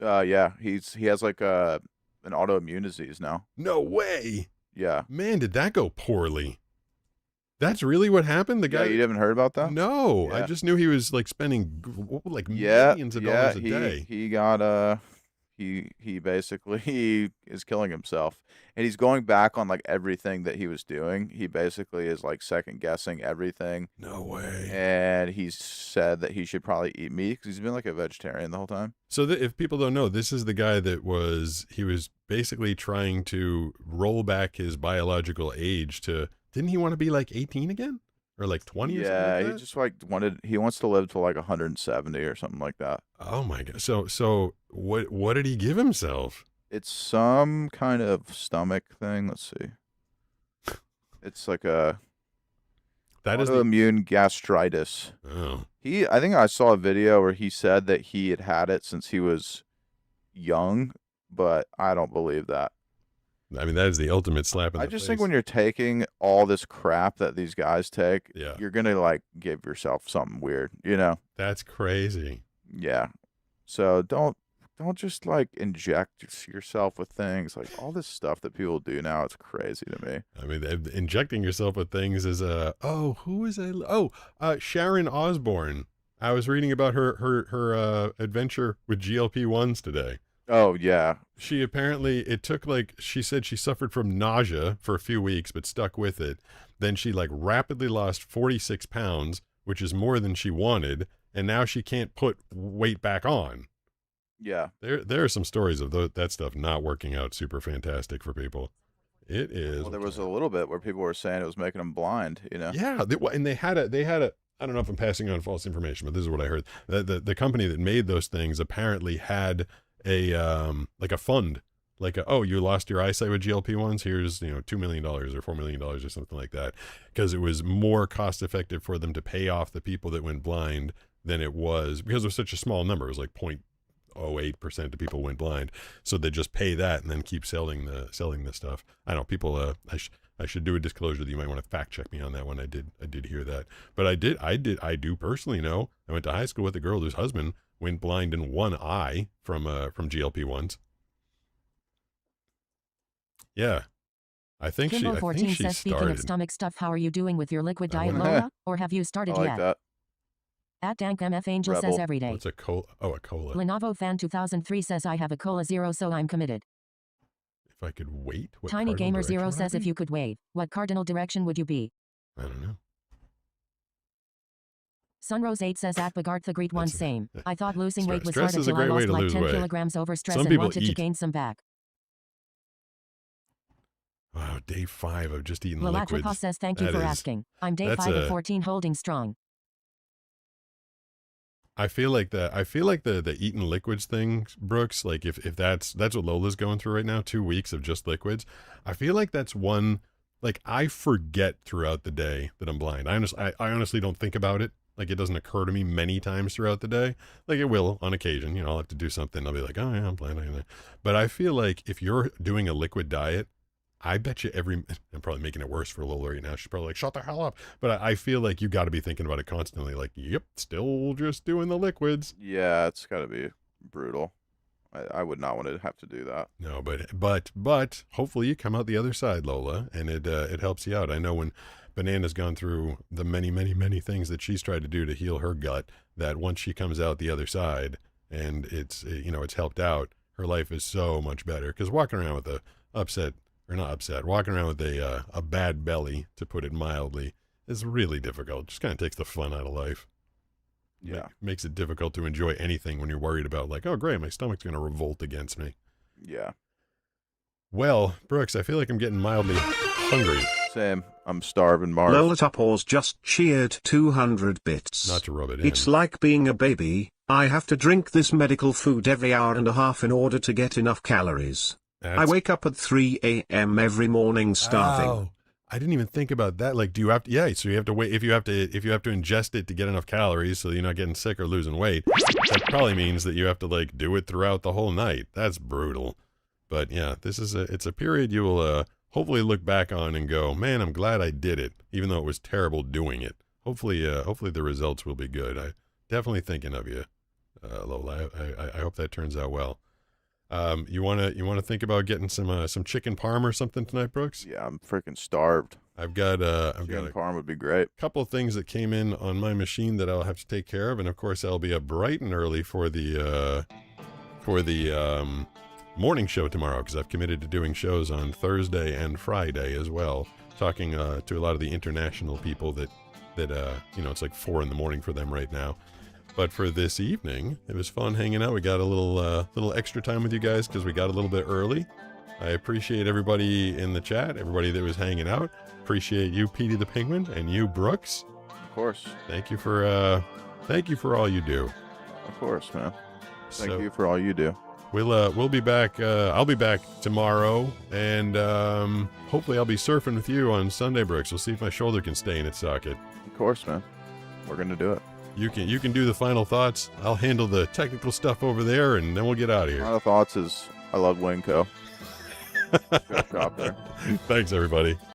Yeah. He has like an autoimmune disease now. No way. Yeah. Man, did that go poorly? That's really what happened? The guy. Yeah, you haven't heard about that? No, Yeah. I just knew he was like spending like millions of dollars a day. He got he basically is killing himself, and he's going back on like everything that he was doing. He basically is like second guessing everything. No way. And he's said that he should probably eat meat because he's been like a vegetarian the whole time. So if people don't know, this is the guy that was basically trying to roll back his biological age to. Didn't he want to be like 18 again? Or like 20 or something like that? Yeah, he just like he wants to live to like 170 or something like that. Oh my god. So what did he give himself? It's some kind of stomach thing. Let's see. It's like a autoimmune gastritis. Oh. I think I saw a video where he said that he had it since he was young, but I don't believe that. I mean, that is the ultimate slap in the I just face. think when you're taking all this crap that these guys take, Yeah. you're gonna like give yourself something weird, you know? That's crazy. Yeah. So don't just like inject yourself with things like all this stuff that people do now. It's crazy to me. I mean, injecting yourself with things is Sharon Osbourne. I was reading about her adventure with GLP-1s today. Oh yeah. She she said she suffered from nausea for a few weeks, but stuck with it. Then she like rapidly lost 46 pounds, which is more than she wanted. And now she can't put weight back on. Yeah. There are some stories of that stuff not working out super fantastic for people. It is. Well, there was a little bit where people were saying it was making them blind, you know? Yeah. They had a, I don't know if I'm passing on false information, but this is what I heard. The company that made those things apparently had like a fund, like you lost your eyesight with GLP-1s. Here's, $2 million or $4 million or something like that. Because it was more cost effective for them to pay off the people that went blind than it was, because it was such a small number. It was like 0.08% of people went blind. So they just pay that and then keep selling the stuff. I don't know, people, I should do a disclosure that you might want to fact check me on that one. I did hear that, but I do personally know. I went to high school with a girl whose husband went blind in one eye from GLP-1s. Yeah. I think Jimbo 14 she says, speaking started. of stomach stuff, how are you doing with your liquid diet, wanna- Lola? Or have you started I like yet? that. At Dank MF Angel says Rebel. every day. What's a cola? Oh, a cola. Lenovo Fan 2003 says I have a Cola Zero, so I'm committed. If I could wait. What Tiny cardinal Gamer direction Zero would I says if be? you could wave, what cardinal direction would you be? I don't know. Sunrose 8 says at Bagartha Greet one That's- same. I thought losing weight was stress hard is a until I great way lost to like lose 10 weight. kilograms over stress Some and people wanted to eat. gain some back. Wow, day 5 of just eating Lalatrika liquids. says thank you That for is- asking. I'm day that's 5 of a- 14 holding strong. I feel like the eating liquids thing, Brooks, like if that's what Lola's going through right now, 2 weeks of just liquids. I feel like that's one, like I forget throughout the day that I'm blind. I honestly don't think about it. Like it doesn't occur to me many times throughout the day. Like it will on occasion, I'll have to do something. I'll be like, oh yeah, I'm blind. But I feel like if you're doing a liquid diet, I bet you I'm probably making it worse for Lola right now. She's probably like, shut the hell up. But I feel like you got to be thinking about it constantly. Like, yep, still just doing the liquids. Yeah, it's got to be brutal. I would not want to have to do that. No, but hopefully you come out the other side, Lola, and it helps you out. I know when Banana's gone through the many, many, many things that she's tried to do to heal her gut, that once she comes out the other side and it's helped out, her life is so much better. Because walking around with walking around with a bad belly, to put it mildly, is really difficult. Just kind of takes the fun out of life. Yeah. Makes it difficult to enjoy anything when you're worried about like, oh great, my stomach's going to revolt against me. Yeah. Well, Brooks, I feel like I'm getting mildly hungry. Same. I'm starving, Marv. Lola Topors just cheered 200 bits. Not to rub it in. It's like being a baby. I have to drink this medical food every hour and a half in order to get enough calories. I wake up at 3 a.m. every morning starving. Oh, I didn't even think about that. Like, do you have to? Yeah, so you have to wait. If you have to ingest it to get enough calories, so you're not getting sick or losing weight. That probably means that you have to like do it throughout the whole night. That's brutal. But yeah, it's a period you will hopefully look back on and go, man, I'm glad I did it, even though it was terrible doing it. Hopefully the results will be good. I definitely thinking of you, Lola. I hope that turns out well. You wanna think about getting some chicken parm or something tonight, Brooks? Yeah, I'm freaking starved. I've got Chicken parm would be great. couple of things that came in on my machine that I'll have to take care of, and of course I'll be up bright and early for the morning show tomorrow, because I've committed to doing shows on Thursday and Friday as well, talking to a lot of the international people that it's like 4 a.m. for them right now. But for this evening, it was fun hanging out. We got a little extra time with you guys because we got a little bit early. I appreciate everybody in the chat, everybody that was hanging out. Appreciate you, Petey the Penguin, and you, Brooks. Of course. Thank you for all you do. Of course, man. Thank So- you for all you do. We'll be back. I'll be back tomorrow, and hopefully I'll be surfing with you on Sunday, Brooks. We'll see if my shoulder can stay in its socket. Of course, man. We're gonna do it. You can do the final thoughts. I'll handle the technical stuff over there, and then we'll get out of here. Final thoughts is I love Winco. Go shop there. Thanks, everybody.